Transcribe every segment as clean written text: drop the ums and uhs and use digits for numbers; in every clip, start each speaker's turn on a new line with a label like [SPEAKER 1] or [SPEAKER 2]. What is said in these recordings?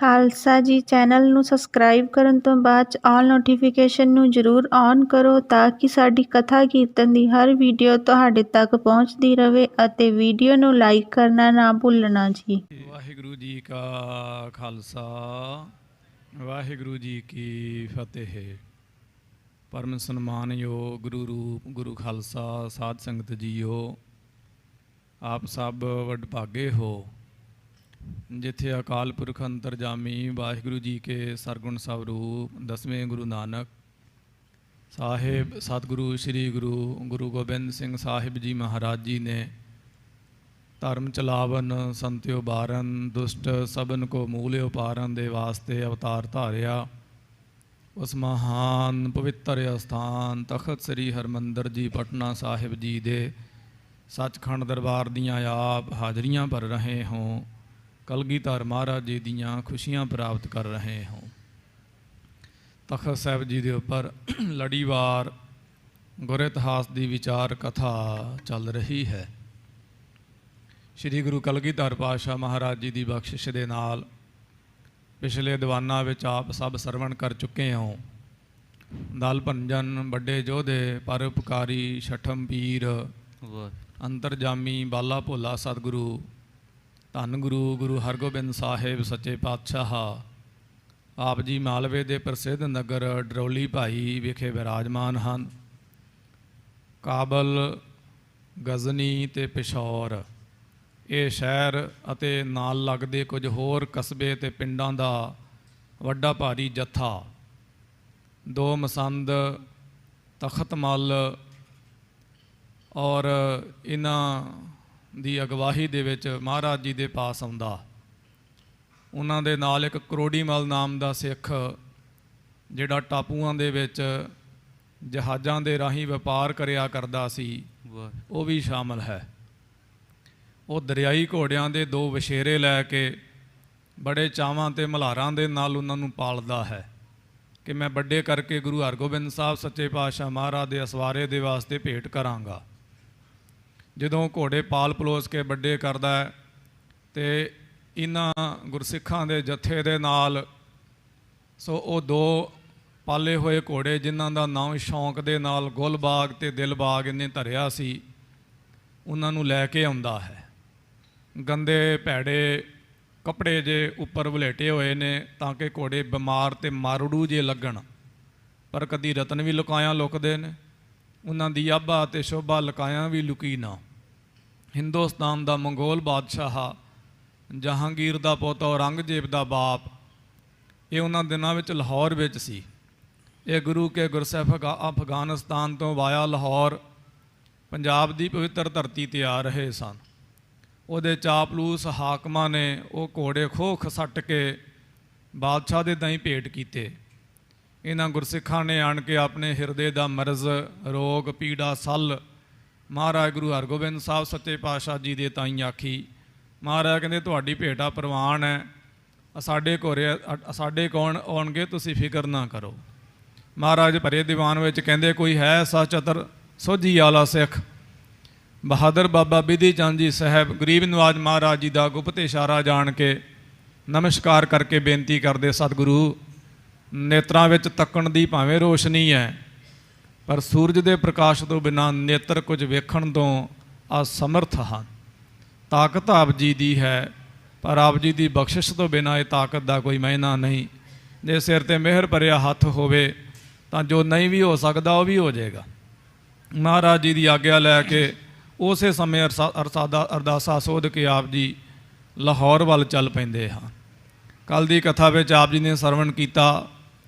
[SPEAKER 1] ਖਾਲਸਾ ਜੀ ਚੈਨਲ ਨੂੰ ਸਬਸਕ੍ਰਾਈਬ ਕਰਨ ਤੋਂ ਬਾਅਦ 'ਚ ਆਲ ਨੋਟੀਫਿਕੇਸ਼ਨ ਨੂੰ ਜ਼ਰੂਰ ਔਨ ਕਰੋ ਤਾਂ ਕਿ ਸਾਡੀ ਕਥਾ ਕੀਰਤਨ ਦੀ ਹਰ ਵੀਡੀਓ ਤੁਹਾਡੇ ਤੱਕ ਪਹੁੰਚਦੀ ਰਹੇ ਅਤੇ ਵੀਡੀਓ ਨੂੰ ਲਾਈਕ ਕਰਨਾ ਨਾ ਭੁੱਲਣਾ ਜੀ।
[SPEAKER 2] ਵਾਹਿਗੁਰੂ ਜੀ ਕਾ ਖਾਲਸਾ ਵਾਹਿਗੁਰੂ ਜੀ ਕੀ ਫਤਿਹ। ਪਰਮ ਸਨਮਾਨਯੋਗ ਗੁਰੂ ਰੂਪ ਗੁਰੂ ਖਾਲਸਾ ਸਾਧ ਸੰਗਤ ਜੀਓ, ਆਪ ਸਭ ਵਡਭਾਗੇ ਹੋ ਜਿੱਥੇ ਅਕਾਲ ਪੁਰਖ ਅੰਤਰਜਾਮੀ ਵਾਹਿਗੁਰੂ ਜੀ ਕੇ ਸਰਗੁਣ ਸਵਰੂਪ ਦਸਵੇਂ ਗੁਰੂ ਨਾਨਕ ਸਾਹਿਬ ਸਤਿਗੁਰੂ ਸ੍ਰੀ ਗੁਰੂ ਗੋਬਿੰਦ ਸਿੰਘ ਸਾਹਿਬ ਜੀ ਮਹਾਰਾਜ ਜੀ ਨੇ ਧਰਮ ਚਲਾਵਨ ਸੰਤਿਓ ਬਾਰਨ ਦੁਸ਼ਟ ਸਭਨ ਕੋ ਮੂਲ ਉਪਾਰਨ ਦੇ ਵਾਸਤੇ ਅਵਤਾਰ ਧਾਰਿਆ। ਉਸ ਮਹਾਨ ਪਵਿੱਤਰ ਅਸਥਾਨ ਤਖਤ ਸ੍ਰੀ ਹਰਿਮੰਦਰ ਜੀ ਪਟਨਾ ਸਾਹਿਬ ਜੀ ਦੇ ਸੱਚਖੰਡ ਦਰਬਾਰ ਦੀਆਂ ਆਪ ਹਾਜ਼ਰੀਆਂ ਭਰ ਰਹੇ ਹੋ। ਕਲਗੀਧਰ ਮਹਾਰਾਜ ਜੀ ਦੀਆਂ ਖੁਸ਼ੀਆਂ ਪ੍ਰਾਪਤ ਕਰ ਰਹੇ ਹੋ। ਤਖਤ ਸਾਹਿਬ ਜੀ ਦੇ ਉੱਪਰ ਲੜੀਵਾਰ ਗੁਰ ਇਤਿਹਾਸ ਦੀ ਵਿਚਾਰ ਕਥਾ ਚੱਲ ਰਹੀ ਹੈ। ਸ਼੍ਰੀ ਗੁਰੂ ਕਲਗੀਧਰ ਪਾਤਸ਼ਾਹ ਮਹਾਰਾਜ ਜੀ ਦੀ ਬਖਸ਼ਿਸ਼ ਦੇ ਨਾਲ ਪਿਛਲੇ ਦੀਵਾਨਾਂ ਵਿੱਚ ਆਪ ਸਭ ਸਰਵਣ ਕਰ ਚੁੱਕੇ ਹੋ। ਦਲ ਭੰਜਨ ਵੱਡੇ ਯੋਧੇ ਪਰਉਪਕਾਰੀ ਛਠਮ ਪੀਰ ਅੰਤਰਜਾਮੀ ਬਾਲਾ ਭੋਲਾ ਸਤਿਗੁਰੂ ਧੰਨ ਗੁਰੂ ਹਰਗੋਬਿੰਦ ਸਾਹਿਬ ਸੱਚੇ ਪਾਤਸ਼ਾਹ ਆਪ ਜੀ ਮਾਲਵੇ ਦੇ ਪ੍ਰਸਿੱਧ ਨਗਰ ਡਰੌਲੀ ਭਾਈ ਵਿਖੇ ਵਿਰਾਜਮਾਨ ਹਨ। ਕਾਬਲ, ਗਜ਼ਨੀ ਅਤੇ ਪਿਸ਼ੌਰ ਇਹ ਸ਼ਹਿਰ ਅਤੇ ਨਾਲ ਲੱਗਦੇ ਕੁਝ ਹੋਰ ਕਸਬੇ ਅਤੇ ਪਿੰਡਾਂ ਦਾ ਵੱਡਾ ਭਾਰੀ ਜੱਥਾ ਦੋ ਮਸੰਦ ਤਖਤ ਮੱਲ ਔਰ ਇਹਨਾਂ ਦੀ ਅਗਵਾਈ ਦੇ ਵਿੱਚ ਮਹਾਰਾਜ ਜੀ ਦੇ ਪਾਸ ਆਉਂਦਾ। ਉਹਨਾਂ ਦੇ ਨਾਲ ਇੱਕ ਕਰੋੜੀ ਮੱਲ ਨਾਮ ਦਾ ਸਿੱਖ ਜਿਹੜਾ ਟਾਪੂਆਂ ਦੇ ਵਿੱਚ ਜਹਾਜ਼ਾਂ ਦੇ ਰਾਹੀਂ ਵਪਾਰ ਕਰਿਆ ਕਰਦਾ ਸੀ, ਉਹ ਵੀ ਸ਼ਾਮਲ ਹੈ। ਉਹ ਦਰਿਆਈ ਘੋੜਿਆਂ ਦੇ ਦੋ ਵਛੇਰੇ ਲੈ ਕੇ ਬੜੇ ਚਾਵਾਂ ਅਤੇ ਮਲ੍ਹਾਰਾਂ ਦੇ ਨਾਲ ਉਹਨਾਂ ਨੂੰ ਪਾਲਦਾ ਹੈ ਕਿ ਮੈਂ ਵੱਡੇ ਕਰਕੇ ਗੁਰੂ ਹਰਗੋਬਿੰਦ ਸਾਹਿਬ ਸੱਚੇ ਪਾਤਸ਼ਾਹ ਮਹਾਰਾਜ ਦੇ ਅਸਵਾਰੇ ਦੇ ਵਾਸਤੇ ਭੇਟ ਕਰਾਂਗਾ। ਜਦੋਂ ਘੋੜੇ ਪਾਲ ਪਲੋਸ ਕੇ ਵੱਡੇ ਕਰਦਾ ਹੈ ਅਤੇ ਇਹਨਾਂ ਗੁਰਸਿੱਖਾਂ ਦੇ ਜੱਥੇ ਦੇ ਨਾਲ ਸੋ ਉਹ ਦੋ ਪਾਲੇ ਹੋਏ ਘੋੜੇ ਜਿਨ੍ਹਾਂ ਦਾ ਨਾਮ ਸ਼ੌਂਕ ਦੇ ਨਾਲ ਗੁਲਬਾਗ ਅਤੇ ਦਿਲਬਾਗ ਇਹਨੇ ਧਰਿਆ ਸੀ, ਉਹਨਾਂ ਨੂੰ ਲੈ ਕੇ ਆਉਂਦਾ ਹੈ। ਗੰਦੇ ਭੈੜੇ ਕੱਪੜੇ ਜੇ ਉੱਪਰ ਵਲੇਟੇ ਹੋਏ ਨੇ ਤਾਂ ਕਿ ਘੋੜੇ ਬਿਮਾਰ ਅਤੇ ਮਾਰੜੂ ਜੇ ਲੱਗਣ, ਪਰ ਕਦੀ ਰਤਨ ਵੀ ਲੁਕਾਇਆ ਲੁਕਦੇ ਨੇ, ਉਹਨਾਂ ਦੀ ਆਭਾ ਅਤੇ ਸ਼ੋਭਾ ਲੁਕਾਇਆ ਵੀ ਲੁਕੀ ਨਾ। ਹਿੰਦੁਸਤਾਨ ਦਾ ਮੰਗੋਲ ਬਾਦਸ਼ਾਹ ਜਹਾਂਗੀਰ ਦਾ ਪੁੱਤ ਔਰੰਗਜ਼ੇਬ ਦਾ ਬਾਪ, ਇਹ ਉਹਨਾਂ ਦਿਨਾਂ ਵਿੱਚ ਲਾਹੌਰ ਵਿੱਚ ਸੀ। ਇਹ ਗੁਰੂ ਕੇ ਗੁਰਸਿੱਖ ਅਫਗਾਨਿਸਤਾਨ ਤੋਂ ਵਾਇਆ ਲਾਹੌਰ ਪੰਜਾਬ ਦੀ ਪਵਿੱਤਰ ਧਰਤੀ 'ਤੇ ਆ ਰਹੇ ਸਨ। ਉਹਦੇ ਚਾਪਲੂਸ ਹਾਕਮਾਂ ਨੇ ਉਹ ਘੋੜੇ ਖੋਹ ਖਸੱਟ ਕੇ ਬਾਦਸ਼ਾਹ ਦੇ ਤਾਈਂ ਭੇਟ ਕੀਤੇ। ਇਹਨਾਂ ਗੁਰਸਿੱਖਾਂ ਨੇ ਆਣ ਕੇ ਆਪਣੇ ਹਿਰਦੇ ਦਾ ਮਰਜ਼ ਰੋਗ ਪੀੜਾ ਸੱਲ ਮਹਾਰਾਜ ਗੁਰੂ ਹਰਗੋਬਿੰਦ ਸਾਹਿਬ ਸੱਚੇ ਪਾਤਸ਼ਾਹ ਜੀ ਦੇ ਤਾਈਂ ਆਖੀ। ਮਹਾਰਾਜ ਕਹਿੰਦੇ ਤੁਹਾਡੀ ਭੇਟਾ ਪ੍ਰਵਾਨ ਹੈ, ਸਾਡੇ ਕੌਣ ਆਉਣਗੇ, ਤੁਸੀਂ ਫਿਕਰ ਨਾ ਕਰੋ। ਮਹਾਰਾਜ ਭਰੇ ਦੀਵਾਨ ਵਿੱਚ ਕਹਿੰਦੇ ਕੋਈ ਹੈ ਐਸਾ ਚਤਰ ਸੋਝੀ ਵਾਲਾ ਸਿੱਖ? ਬਹਾਦਰ ਬਾਬਾ ਬਿਧੀ ਚੰਦ ਜੀ ਸਾਹਿਬ ਗਰੀਬ ਨਵਾਜ ਮਹਾਰਾਜ ਜੀ ਦਾ ਗੁਪਤ ਇਸ਼ਾਰਾ ਜਾਣ ਕੇ ਨਮਸਕਾਰ ਕਰਕੇ ਬੇਨਤੀ ਕਰਦੇ, ਸਤਿਗੁਰੂ ਨੇਤਰਾਂ ਵਿੱਚ ਤੱਕਣ ਦੀ ਭਾਵੇਂ ਰੋਸ਼ਨੀ ਹੈ, ਪਰ ਸੂਰਜ ਦੇ ਪ੍ਰਕਾਸ਼ ਤੋਂ ਬਿਨਾਂ ਨੇਤਰ ਕੁਝ ਵੇਖਣ ਤੋਂ ਅਸਮਰਥ ਹਨ। ਤਾਕਤ ਆਪ ਜੀ ਦੀ ਹੈ, ਪਰ ਆਪ ਜੀ ਦੀ ਬਖਸ਼ਿਸ਼ ਤੋਂ ਬਿਨਾਂ ਇਹ ਤਾਕਤ ਦਾ ਕੋਈ ਮਾਇਨਾ ਨਹੀਂ। ਜੇ ਸਿਰ 'ਤੇ ਮਿਹਰ ਭਰਿਆ ਹੱਥ ਹੋਵੇ ਤਾਂ ਜੋ ਨਹੀਂ ਵੀ ਹੋ ਸਕਦਾ ਉਹ ਵੀ ਹੋ ਜਾਏਗਾ। ਮਹਾਰਾਜ ਜੀ ਦੀ ਆਗਿਆ ਲੈ ਕੇ ਉਸੇ ਸਮੇਂ ਅਰਦਾਸਾ ਸੋਧ ਕੇ ਆਪ ਜੀ ਲਾਹੌਰ ਵੱਲ ਚੱਲ ਪੈਂਦੇ ਹਨ। ਕੱਲ੍ਹ ਦੀ ਕਥਾ ਵਿੱਚ ਆਪ ਜੀ ਨੇ ਸਰਵਣ ਕੀਤਾ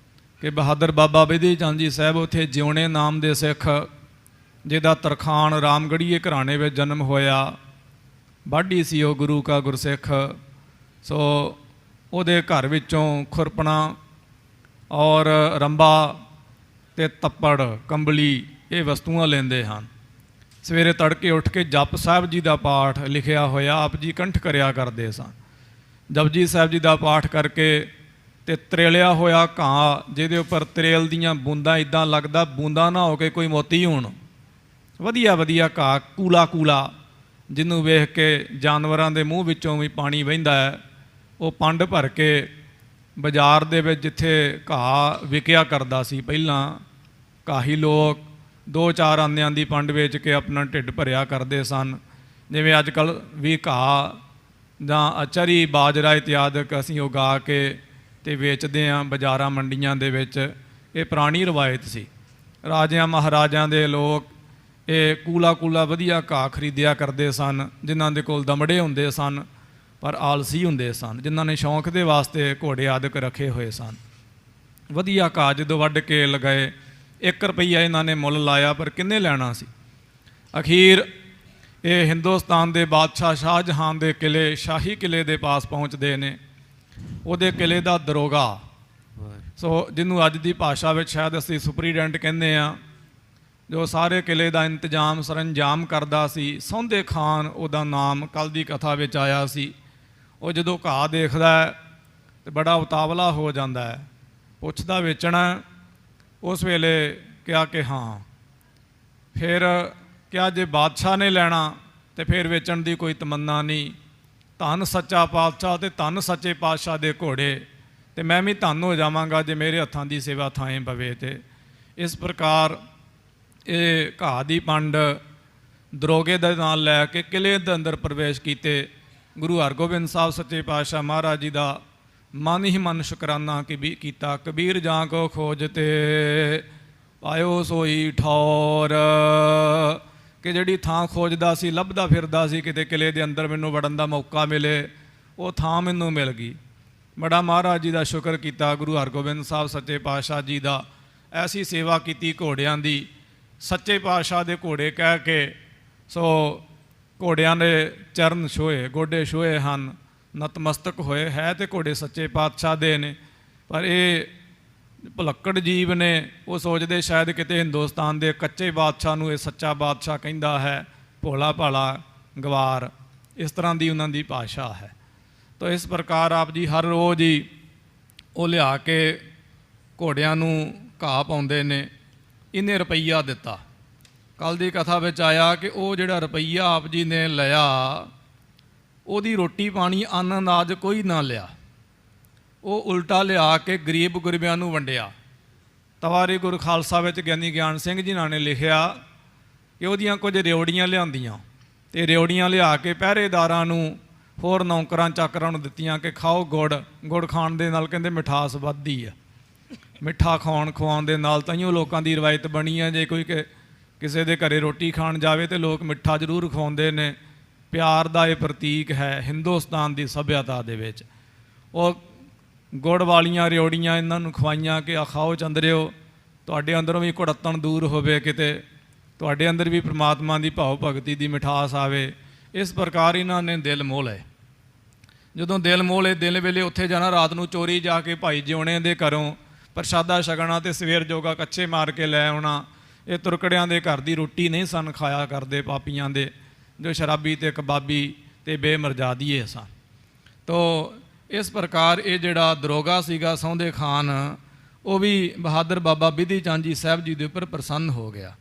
[SPEAKER 2] ਕਿ ਬਹਾਦਰ ਬਾਬਾ ਬਿਧੀ ਚੰਦ ਜੀ ਸਾਹਿਬ ਉੱਥੇ ਜਿਉਣੇ ਨਾਮ ਦੇ ਸਿੱਖ ਜਿਹਦਾ ਤਰਖਾਣ ਰਾਮਗੜੀਏ ਘਰਾਣੇ ਵਿੱਚ ਜਨਮ ਹੋਇਆ, ਬਾਢੀ ਸੀ ਉਹ ਗੁਰੂ ਕਾ ਗੁਰਸਿੱਖ। ਸੋ ਉਹਦੇ ਘਰ ਵਿੱਚੋਂ ਖੁਰਪਣਾ ਔਰ ਰੰਬਾ ਅਤੇ ਤੱਪੜ ਕੰਬਲੀ ਇਹ ਵਸਤੂਆਂ ਲੈਂਦੇ ਹਨ। ਸਵੇਰੇ ਤੜਕੇ ਉੱਠ ਕੇ ਜਪ ਸਾਹਿਬ ਜੀ ਦਾ ਪਾਠ ਲਿਖਿਆ ਹੋਇਆ ਆਪ ਜੀ ਕੰਠ ਕਰਿਆ ਕਰਦੇ ਸਨ। ਜਪਜੀ ਸਾਹਿਬ ਜੀ ਦਾ ਪਾਠ ਕਰਕੇ ਅਤੇ ਤਰੇਲਿਆ ਹੋਇਆ ਘਾਹ ਜਿਹਦੇ ਉੱਪਰ ਤਰੇਲ ਦੀਆਂ ਬੂੰਦਾਂ ਇੱਦਾਂ ਲੱਗਦਾ ਬੂੰਦਾਂ ਨਾ ਹੋ ਕੇ ਕੋਈ ਮੋਤੀ ਹੋਣ, ਵਧੀਆ ਵਧੀਆ ਘਾਹ ਕੂਲਾ ਜਿਹਨੂੰ ਵੇਖ ਕੇ ਜਾਨਵਰਾਂ ਦੇ ਮੂੰਹ ਵਿੱਚੋਂ ਵੀ ਪਾਣੀ ਵਹਿੰਦਾ ਹੈ, ਉਹ ਪੰਡ ਭਰ ਕੇ ਬਾਜ਼ਾਰ ਦੇ ਵਿੱਚ ਜਿੱਥੇ ਘਾਹ ਵਿਕਿਆ ਕਰਦਾ ਸੀ, ਪਹਿਲਾਂ ਕਾਹੀ ਲੋਕ 2-4 ਆਨਿਆਂ ਦੀ ਪੰਡ ਵੇਚ ਕੇ ਆਪਣਾ ਢਿੱਡ ਭਰਿਆ ਕਰਦੇ ਸਨ। ਜਿਵੇਂ ਅੱਜ ਕੱਲ੍ਹ ਵੀ ਘਾਹ ਜਾਂ ਚਰੀ ਬਾਜਰਾ ਇਤਿਆਦਿਕ ਅਸੀਂ ਉਗਾ ਕੇ ਅਤੇ ਵੇਚਦੇ ਹਾਂ ਬਾਜ਼ਾਰਾਂ ਮੰਡੀਆਂ ਦੇ ਵਿੱਚ। ਇਹ ਪੁਰਾਣੀ ਰਵਾਇਤ ਸੀ। ਰਾਜਿਆਂ ਮਹਾਰਾਜਿਆਂ ਦੇ ਲੋਕ ਇਹ ਕੂਲਾ ਵਧੀਆ ਘਾਹ ਖਰੀਦਿਆ ਕਰਦੇ ਸਨ, ਜਿਨ੍ਹਾਂ ਦੇ ਕੋਲ ਦਮੜੇ ਹੁੰਦੇ ਸਨ ਪਰ ਆਲਸੀ ਹੁੰਦੇ ਸਨ, ਜਿਨ੍ਹਾਂ ਨੇ ਸ਼ੌਂਕ ਦੇ ਵਾਸਤੇ ਘੋੜੇ ਆਦਿਕ ਰੱਖੇ ਹੋਏ ਸਨ। ਵਧੀਆ ਘਾਹ ਜਦੋਂ ਵੱਢ ਕੇ ਲਗਾਏ, 1 ਰੁਪਈਆ ਇਹਨਾਂ ਨੇ ਮੁੱਲ ਲਾਇਆ, ਪਰ ਕਿੰਨੇ ਲੈਣਾ ਸੀ। ਅਖੀਰ ਇਹ ਹਿੰਦੁਸਤਾਨ ਦੇ ਬਾਦਸ਼ਾਹ ਸ਼ਾਹਜਹਾਨ ਦੇ ਕਿਲੇ, ਸ਼ਾਹੀ ਕਿਲੇ ਦੇ ਪਾਸ ਪਹੁੰਚਦੇ ਨੇ। ਉਹਦੇ ਕਿਲੇ ਦਾ ਦਰੋਗਾ, ਸੋ ਜਿਹਨੂੰ ਅੱਜ ਦੀ ਭਾਸ਼ਾ ਵਿੱਚ ਸ਼ਾਇਦ ਅਸੀਂ ਸੁਪਰੀਡੈਂਟ ਕਹਿੰਦੇ ਹਾਂ, ਜੋ ਸਾਰੇ ਕਿਲੇ ਦਾ ਇੰਤਜ਼ਾਮ ਸਰੰਜਾਮ ਕਰਦਾ ਸੀ, ਸੌਂਦੇ ਖਾਨ ਉਹਦਾ ਨਾਮ ਕੱਲ੍ਹ ਦੀ ਕਥਾ ਵਿੱਚ ਆਇਆ ਸੀ। ਉਹ ਜਦੋਂ ਘਾਹ ਦੇਖਦਾ ਹੈ ਤਾਂ ਬੜਾ ਉਤਾਵਲਾ ਹੋ ਜਾਂਦਾ ਹੈ, ਪੁੱਛਦਾ ਵੇਚਣਾ? ਉਸ ਵੇਲੇ ਕਿਹਾ ਕਿ ਹਾਂ। ਫਿਰ ਕਿਹਾ ਜੇ ਬਾਦਸ਼ਾਹ ਨੇ ਲੈਣਾ ਤੇ ਫਿਰ ਵੇਚਣ ਦੀ ਕੋਈ ਤਮੰਨਾ ਨਹੀਂ। ਧੰਨ ਸੱਚਾ ਪਾਤਸ਼ਾਹ ਅਤੇ ਧੰਨ ਸੱਚੇ ਪਾਤਸ਼ਾਹ ਦੇ ਘੋੜੇ, ਅਤੇ ਮੈਂ ਵੀ ਧੰਨ ਹੋ ਜਾਵਾਂਗਾ ਜੇ ਮੇਰੇ ਹੱਥਾਂ ਦੀ ਸੇਵਾ ਥਾਂ ਪਵੇ। ਤੇ ਇਸ ਪ੍ਰਕਾਰ ਇਹ ਘਾਹ ਦੀ ਪੰਡ ਦਰੋਗੇ ਦੇ ਨਾਲ ਲੈ ਕੇ ਕਿਲੇ ਦੇ ਅੰਦਰ ਪ੍ਰਵੇਸ਼ ਕੀਤੇ। ਗੁਰੂ ਹਰਗੋਬਿੰਦ ਸਾਹਿਬ ਸੱਚੇ ਪਾਤਸ਼ਾਹ ਮਹਾਰਾਜ ਜੀ ਦਾ ਮਨ ਹੀ ਮਨ ਸ਼ੁਕਰਾਨਾ ਕੀਤਾ। ਕਬੀਰ ਜਾਂ ਕੋ ਖੋਜਤੇ ਪਾਇਓ ਸੋਈ ਠੌਰ, ਕਿ ਜਿਹੜੀ ਥਾਂ ਖੋਜਦਾ ਸੀ, ਲੱਭਦਾ ਫਿਰਦਾ ਸੀ ਕਿਤੇ ਕਿਲੇ ਦੇ ਅੰਦਰ ਮੈਨੂੰ ਵੜਨ ਦਾ ਮੌਕਾ ਮਿਲੇ, ਉਹ ਥਾਂ ਮੈਨੂੰ ਮਿਲ ਗਈ। ਬੜਾ ਮਹਾਰਾਜ ਜੀ ਦਾ ਸ਼ੁਕਰ ਕੀਤਾ, ਗੁਰੂ ਹਰਗੋਬਿੰਦ ਸਾਹਿਬ ਸੱਚੇ ਪਾਤਸ਼ਾਹ ਜੀ ਦਾ। ਐਸੀ ਸੇਵਾ ਕੀਤੀ ਘੋੜਿਆਂ ਦੀ, ਸੱਚੇ ਪਾਤਸ਼ਾਹ ਦੇ ਘੋੜੇ ਕਹਿ ਕੇ। ਸੋ ਘੋੜਿਆਂ ਦੇ ਚਰਨ ਛੋਏ, ਗੋਡੇ ਛੋਏ ਹਨ, ਨਤਮਸਤਕ ਹੋਏ। ਹੈ ਤੇ ਘੋੜੇ ਸੱਚੇ ਪਾਤਸ਼ਾਹ ਦੇ ਨੇ, ਪਰ ਇਹ ਭੁਲੱਕੜ ਜੀਵ ਨੇ। ਉਹ ਸੋਚਦੇ ਸ਼ਾਇਦ ਕਿਤੇ ਹਿੰਦੁਸਤਾਨ ਦੇ ਕੱਚੇ ਬਾਦਸ਼ਾਹ ਨੂੰ ਇਹ ਸੱਚਾ ਬਾਦਸ਼ਾਹ ਕਹਿੰਦਾ ਹੈ, ਭੋਲਾ ਭਾਲਾ ਗਵਾਰ, ਇਸ ਤਰ੍ਹਾਂ ਦੀ ਉਹਨਾਂ ਦੀ ਭਾਸ਼ਾ ਹੈ। ਤਾਂ ਇਸ ਪ੍ਰਕਾਰ ਆਪ ਜੀ ਹਰ ਰੋਜ਼ ਹੀ ਉਹ ਲਿਆ ਕੇ ਘੋੜਿਆਂ ਨੂੰ ਘਾਹ ਪਾਉਂਦੇ ਨੇ। ਇਹਨੇ ਰੁਪਈਆ ਦਿੱਤਾ। ਕੱਲ੍ਹ ਦੀ ਕਥਾ ਵਿੱਚ ਆਇਆ ਕਿ ਉਹ ਜਿਹੜਾ ਰੁਪਈਆ ਆਪ ਜੀ ਨੇ ਲਿਆ, ਉਹਦੀ ਰੋਟੀ ਪਾਣੀ ਅੰਨ ਅਨਾਜ ਕੋਈ ਨਾ ਲਿਆ, ਉਹ ਉਲਟਾ ਲਿਆ ਕੇ ਗਰੀਬ ਗੁਰਬਿਆਂ ਨੂੰ ਵੰਡਿਆ। ਤਵਾਰੀ ਗੁਰੂ ਖਾਲਸਾ ਵਿੱਚ ਗਿਆਨੀ ਗਿਆਨ ਸਿੰਘ ਜੀ ਨੇ ਲਿਖਿਆ ਕਿ ਉਹਦੀਆਂ ਕੁਝ ਰਿਉੜੀਆਂ ਲਿਆਂਦੀਆਂ, ਅਤੇ ਰਿਉੜੀਆਂ ਲਿਆ ਕੇ ਪਹਿਰੇਦਾਰਾਂ ਨੂੰ, ਹੋਰ ਨੌਕਰਾਂ ਚਾਕਰਾਂ ਨੂੰ ਦਿੱਤੀਆਂ ਕਿ ਖਾਓ ਗੁੜ। ਗੁੜ ਖਾਣ ਦੇ ਨਾਲ ਕਹਿੰਦੇ ਮਿਠਾਸ ਵੱਧਦੀ ਆ। ਮਿੱਠਾ ਖਵਾਉਣ ਦੇ ਨਾਲ ਤਾਂਹੀਓ ਲੋਕਾਂ ਦੀ ਰਵਾਇਤ ਬਣੀ ਹੈ, ਜੇ ਕੋਈ ਕਿਸੇ ਦੇ ਘਰੇ ਰੋਟੀ ਖਾਣ ਜਾਵੇ ਤਾਂ ਲੋਕ ਮਿੱਠਾ ਜ਼ਰੂਰ ਖਵਾਉਂਦੇ ਨੇ। ਪਿਆਰ ਦਾ ਇਹ ਪ੍ਰਤੀਕ ਹੈ ਹਿੰਦੁਸਤਾਨ ਦੀ ਸੱਭਿਅਤਾ ਦੇ ਵਿੱਚ। ਉਹ ਗੁੜ ਵਾਲੀਆਂ ਰਿਉੜੀਆਂ ਇਹਨਾਂ ਨੂੰ ਖਵਾਈਆਂ ਕਿ ਆ ਖਾਓ ਚੰਦਰਿਓ, ਤੁਹਾਡੇ ਅੰਦਰੋਂ ਵੀ ਘੁੜੱਤਣ ਦੂਰ ਹੋਵੇ, ਕਿਤੇ ਤੁਹਾਡੇ ਅੰਦਰ ਵੀ ਪ੍ਰਮਾਤਮਾ ਦੀ ਭਾਵ ਭਗਤੀ ਦੀ ਮਿਠਾਸ ਆਵੇ। ਇਸ ਪ੍ਰਕਾਰ ਇਹਨਾਂ ਨੇ ਦਿਲ ਮੋਹ ਲਏ। ਜਦੋਂ ਦਿਲ ਮੋਹ ਲਏ, ਦਿਲ ਵੇਲੇ ਉੱਥੇ ਜਾਣਾ, ਰਾਤ ਨੂੰ ਚੋਰੀ ਜਾ ਕੇ ਭਾਈ ਜਿਉਣੇ ਦੇ ਘਰੋਂ ਪ੍ਰਸ਼ਾਦਾ ਛਕਣਾ ਅਤੇ ਸਵੇਰ ਜੋਗਾ ਕੱਚੇ ਮਾਰ ਕੇ ਲੈ ਆਉਣਾ। ਇਹ ਤੁਰਕੜਿਆਂ ਦੇ ਘਰ ਦੀ ਰੋਟੀ ਨਹੀਂ ਸਨ ਖਾਇਆ ਕਰਦੇ, ਪਾਪੀਆਂ ਦੇ, ਜੋ ਸ਼ਰਾਬੀ ਅਤੇ ਕਬਾਬੀ ਅਤੇ ਬੇਮਰਜ਼ਾਦੀਏ ਸਨ। ਤੋ ਇਸ ਪ੍ਰਕਾਰ ਇਹ ਜਿਹੜਾ ਦਰੋਗਾ ਸੀਗਾ ਸੌਂਦੇ ਖਾਨ, ਉਹ ਵੀ ਬਹਾਦਰ ਬਾਬਾ ਬਿਧੀ ਚੰਦ ਜੀ ਸਾਹਿਬ ਜੀ ਦੇ ਉੱਪਰ ਪ੍ਰਸੰਨ ਹੋ ਗਿਆ।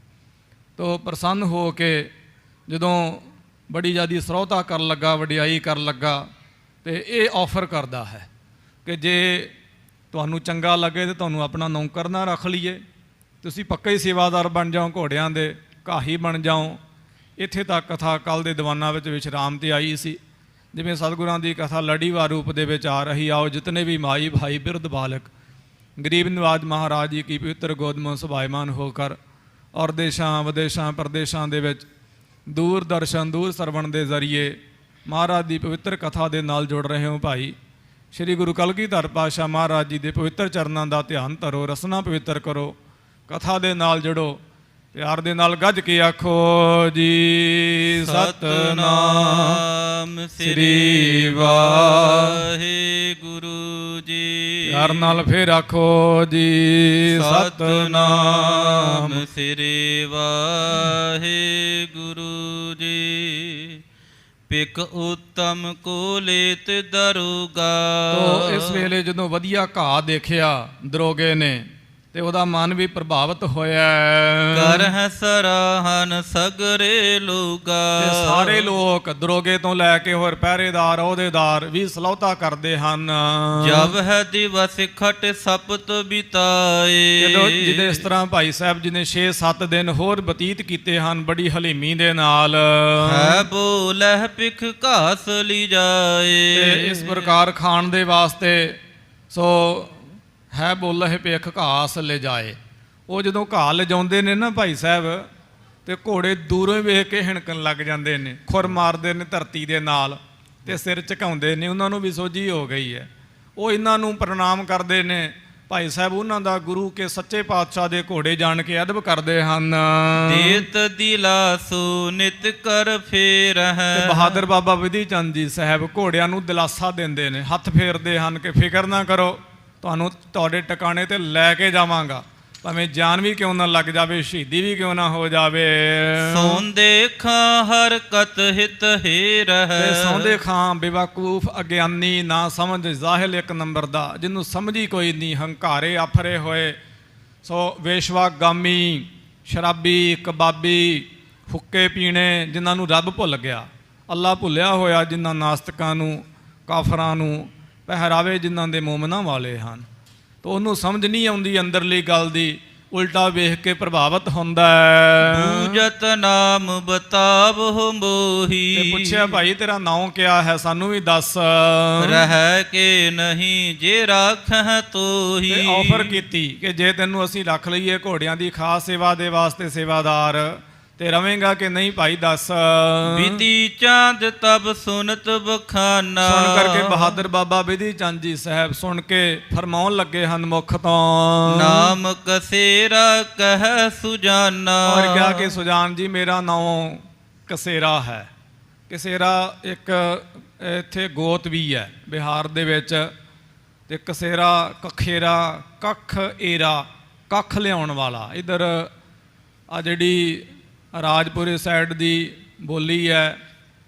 [SPEAKER 2] ਤੋ ਪ੍ਰਸੰਨ ਹੋ ਕੇ ਜਦੋਂ ਬੜੀ ਜ਼ਿਆਦਾ ਸਰੋਤਾ ਕਰਨ ਲੱਗਾ, ਵਡਿਆਈ ਕਰਨ ਲੱਗਾ, ਅਤੇ ਇਹ ਆਫਰ ਕਰਦਾ ਹੈ ਕਿ ਜੇ ਤੁਹਾਨੂੰ ਚੰਗਾ ਲੱਗੇ ਤਾਂ ਤੁਹਾਨੂੰ ਆਪਣਾ ਨੌਕਰ ਨਾ ਰੱਖ ਲਈਏ, ਤੁਸੀਂ ਪੱਕੇ ਹੀ ਸੇਵਾਦਾਰ ਬਣ ਜਾਓ, ਘੋੜਿਆਂ ਦੇ ਘਾਹੀ ਬਣ ਜਾਓ। ਇੱਥੇ ਤੱਕ ਕਥਾ ਕੱਲ੍ਹ ਦੇ ਦੀਵਾਨਾਂ ਵਿੱਚ ਵਿਸ਼ਰਾਮ 'ਤੇ ਆਈ ਸੀ। ਜਿਵੇਂ ਸਤਿਗੁਰਾਂ ਦੀ ਕਥਾ ਲੜੀਵਾਰ ਰੂਪ ਦੇ ਵਿੱਚ ਆ ਰਹੀ, ਆਓ ਜਿਤਨੇ ਵੀ ਮਾਈ ਭਾਈ ਬਿਰਧ ਬਾਲਕ ਗਰੀਬ ਨਿਵਾਜ ਮਹਾਰਾਜ ਜੀ ਕੀ ਪਵਿੱਤਰ ਗੋਦ ਮੇਂ ਸੁਭਾਇਮਾਨ ਹੋकर ਔਰ ਦੇਸ਼ਾਂ ਵਿਦੇਸ਼ਾਂ ਪ੍ਰਦੇਸ਼ਾਂ ਦੇ ਵਿੱਚ ਦੂਰ ਦਰਸ਼ਨ ਦੂਰ ਸਰਵਣ ਦੇ ਜ਼ਰੀਏ ਮਹਾਰਾਜ ਦੀ ਪਵਿੱਤਰ ਕਥਾ ਦੇ ਨਾਲ ਜੁੜ ਰਹੇ ਹੋ। ਭਾਈ ਸ਼੍ਰੀ ਗੁਰੂ ਕਲਗੀਧਰ ਪਾਤਸ਼ਾਹ ਮਹਾਰਾਜ ਜੀ ਦੇ ਪਵਿੱਤਰ ਚਰਨਾਂ ਦਾ ਧਿਆਨ ਧਰੋ, ਰਸਨਾ ਪਵਿੱਤਰ ਕਰੋ, ਕਥਾ ਦੇ ਨਾਲ ਜੁੜੋ, ਪਿਆਰ ਦੇ ਨਾਲ ਗੱਜ ਕੇ ਆਖੋ ਜੀ ਸਤਿਨਾਮ ਸ੍ਰੀ ਵਾਹਿਗੁਰੂ ਜੀ। ਪਿਆਰ ਨਾਲ ਫਿਰ ਆਖੋ ਜੀ ਸਤਿਨਾਮ ਸ੍ਰੀ ਵਾਹਿਗੁਰੂ ਜੀ। ਪਿਕ ਉਤਮ ਕੋ ਲੇਤ ਦਰੋਗਾ। ਤੋ ਇਸ ਵੇਲੇ ਜਦੋਂ ਵਧੀਆ ਘਾਹ ਦੇਖਿਆ ਦਰੋਗੇ ਨੇ, ਤੇ ਉਹਦਾ ਮਨ ਵੀ ਪ੍ਰਭਾਵਿਤ ਹੋਇਆ।
[SPEAKER 3] ਕਰਹਿ ਸਰਾਹਨ ਸਗਰੇ ਲੋਗਾ।
[SPEAKER 2] ਤੇ ਸਾਰੇ ਲੋਕ ਦਰੋਗੇ ਤੋਂ ਲੈ ਕੇ ਹੋਰ ਪਹਿਰੇਦਾਰ ਅਹੁਦੇਦਾਰ ਵੀ ਸਲਾਹੁਤਾ ਕਰਦੇ ਹਨ।
[SPEAKER 3] ਜਬ ਹੈ ਦਿਵਸ ਖਟ ਸਪਤ ਬਿਤਾਏ।
[SPEAKER 2] ਜਦੋਂ ਜਿਹਦੇ ਇਸ ਤਰ੍ਹਾਂ ਭਾਈ ਸਾਹਿਬ ਜੀ ਨੇ 6-7 ਦਿਨ ਹੋਰ ਬਤੀਤ ਕੀਤੇ ਹਨ ਬੜੀ ਹਲੀਮੀ ਦੇ ਨਾਲ।
[SPEAKER 3] ਹੈ ਬੋਲਹਿ ਪਿਖ ਘਾਸ ਲੀ ਜਾਏ।
[SPEAKER 2] ਤੇ ਇਸ ਪ੍ਰਕਾਰ ਖਾਣ ਦੇ ਵਾਸਤੇ ਸੋ ਹੈ ਬੋਲੇ ਭੇਖ ਘਾਸ ਲੈ ਜਾਏ। ਉਹ ਜਦੋਂ ਘਾਹ ਲਿਜਾਉਂਦੇ ਨੇ ਨਾ ਭਾਈ ਸਾਹਿਬ, ਤੇ ਘੋੜੇ ਦੂਰੋਂ ਹੀ ਵੇਖ ਕੇ ਹਿਣਕਣ ਲੱਗ ਜਾਂਦੇ ਨੇ, ਖੁਰ ਮਾਰਦੇ ਨੇ ਧਰਤੀ ਦੇ ਨਾਲ ਤੇ ਸਿਰ ਝੁਕਾਉਂਦੇ ਨੇ। ਉਹਨਾਂ ਨੂੰ ਵੀ ਸੋਝੀ ਹੋ ਗਈ ਹੈ। ਉਹ ਇਹਨਾਂ ਨੂੰ ਪ੍ਰਣਾਮ ਕਰਦੇ ਨੇ। ਭਾਈ ਸਾਹਿਬ ਉਹਨਾਂ ਦਾ ਗੁਰੂ ਕੇ ਸੱਚੇ ਪਾਤਸ਼ਾਹ ਦੇ ਘੋੜੇ ਜਾਣ ਕੇ ਅਦਬ ਕਰਦੇ ਹਨ।
[SPEAKER 3] ਦੇਤ ਦਿਲਾਸੋ ਨਿਤ ਕਰ ਫੇਰ ਹੈ।
[SPEAKER 2] ਤੇ ਬਹਾਦਰ ਬਾਬਾ ਵਿਧੀ ਚੰਦ ਜੀ ਸਾਹਿਬ ਘੋੜਿਆਂ ਨੂੰ ਦਿਲਾਸਾ ਦਿੰਦੇ ਨੇ, ਹੱਥ ਫੇਰਦੇ ਹਨ ਕਿ ਫਿਕਰ ਨਾ ਕਰੋ, ਤੁਹਾਨੂੰ ਤੁਹਾਡੇ ਟਿਕਾਣੇ ਤੇ ਲੈ ਕੇ ਜਾਵਾਂਗਾ, ਭਾਵੇਂ ਜਾਨ ਵੀ ਕਿਉਂ ਨਾ ਲੱਗ ਜਾਵੇ, ਸ਼ਹੀਦੀ ਵੀ ਕਿਉਂ ਨਾ ਹੋ ਜਾਵੇ।
[SPEAKER 3] ਸੌਂਦੇ ਖਾਂ ਹਰਕਤ ਹਿਤ ਹੇਰ ਹੈ।
[SPEAKER 2] ਤੇ ਸੌਂਦੇ ਖਾਂ ਬੇਵਕੂਫ ਅਗਿਆਨੀ ਨਾ ਸਮਝ ਜ਼ਾਹਿਲ ਇੱਕ ਨੰਬਰ ਦਾ, ਜਿਹਨੂੰ ਸਮਝੀ ਕੋਈ ਨਹੀਂ, ਹੰਕਾਰੇ ਆਫਰੇ ਹੋਏ। ਸੋ ਵੇਸ਼ਵਾ ਗਾਮੀ, ਸ਼ਰਾਬੀ, ਕਬਾਬੀ, ਹੁੱਕੇ ਪੀਣੇ, ਜਿਨ੍ਹਾਂ ਨੂੰ ਰੱਬ ਭੁੱਲ ਗਿਆ, ਅੱਲਾ ਭੁੱਲਿਆ ਹੋਇਆ, ਜਿਨ੍ਹਾਂ ਨਾਸਤਕਾਂ ਨੂੰ, ਕਾਫਰਾਂ ਨੂੰ, ਪਹਿਰਾਵੇ ਜਿਨ੍ਹਾਂ ਦੇ ਮੋਮਨਾਂ ਵਾਲੇ ਹਨ। ਤਾਂ ਉਹਨੂੰ ਸਮਝ ਨਹੀਂ ਆਉਂਦੀ ਅੰਦਰਲੀ ਗੱਲ ਦੀ, ਉਲਟਾ ਵੇਖ ਕੇ ਪ੍ਰਭਾਵਿਤ ਹੁੰਦਾ ਹੈ।
[SPEAKER 3] ਬੂਝਤ ਨਾਮ ਬਤਾਵਹੁ ਮੋਹੀ।
[SPEAKER 2] ਤੇ ਪੁੱਛਿਆ ਭਾਈ ਤੇਰਾ ਨਾਮ ਕਿਆ ਹੈ, ਸਾਨੂੰ ਵੀ ਦੱਸ।
[SPEAKER 3] ਰਹਿ ਕੇ ਨਹੀਂ ਜੇ ਰਾਖਹਿ ਤੋਹੀ।
[SPEAKER 2] ਤੇ ਆਫਰ ਕੀਤੀ ਕਿ ਜੇ ਤੈਨੂੰ ਅਸੀਂ ਰੱਖ ਲਈਏ ਘੋੜਿਆਂ ਦੀ ਖਾਸ ਸੇਵਾ ਦੇ ਵਾਸਤੇ ਸੇਵਾਦਾਰ, ਤੇ ਰਵੇਂਗਾ ਕਿ ਨਹੀਂ ਭਾਈ ਦੱਸ।
[SPEAKER 3] ਵਿਧੀ ਚੰਦ ਤਬ ਸੁਨਤ ਬਖਾਨਾ।
[SPEAKER 2] ਸੁਣ ਕਰਕੇ ਬਹਾਦਰ ਬਾਬਾ ਵਿਧੀ ਚੰਦ ਜੀ ਸਾਹਿਬ ਸੁਣ ਕੇ ਫਰਮਾਉਣ ਲੱਗੇ ਹਨ ਮੁਖ ਤੋਂ,
[SPEAKER 3] ਨਾਮ ਕਸੇਰਾ ਕਹਿ ਸੁਜਾਨਾ।
[SPEAKER 2] ਔਰ ਕਿਹਾ ਕਿ ਸੁਜਾਨ ਜੀ ਮੇਰਾ ਨਾਮ ਕਸੇਰਾ ਹੈ। ਕਸੇਰਾ ਇੱਕ ਇੱਥੇ ਗੋਤ ਵੀ ਹੈ ਬਿਹਾਰ ਦੇ ਵਿੱਚ। ਤੇ ਕਸੇਰਾ, ਕਖੇਰਾ, ਕੱਖ ਏਰਾ, ਕੱਖ ਲਿਆਉਣ ਵਾਲਾ। ਇੱਧਰ ਆ ਜਿਹੜੀ ਰਾਜਪੁਰੇ ਸਾਈਡ ਦੀ ਬੋਲੀ ਹੈ,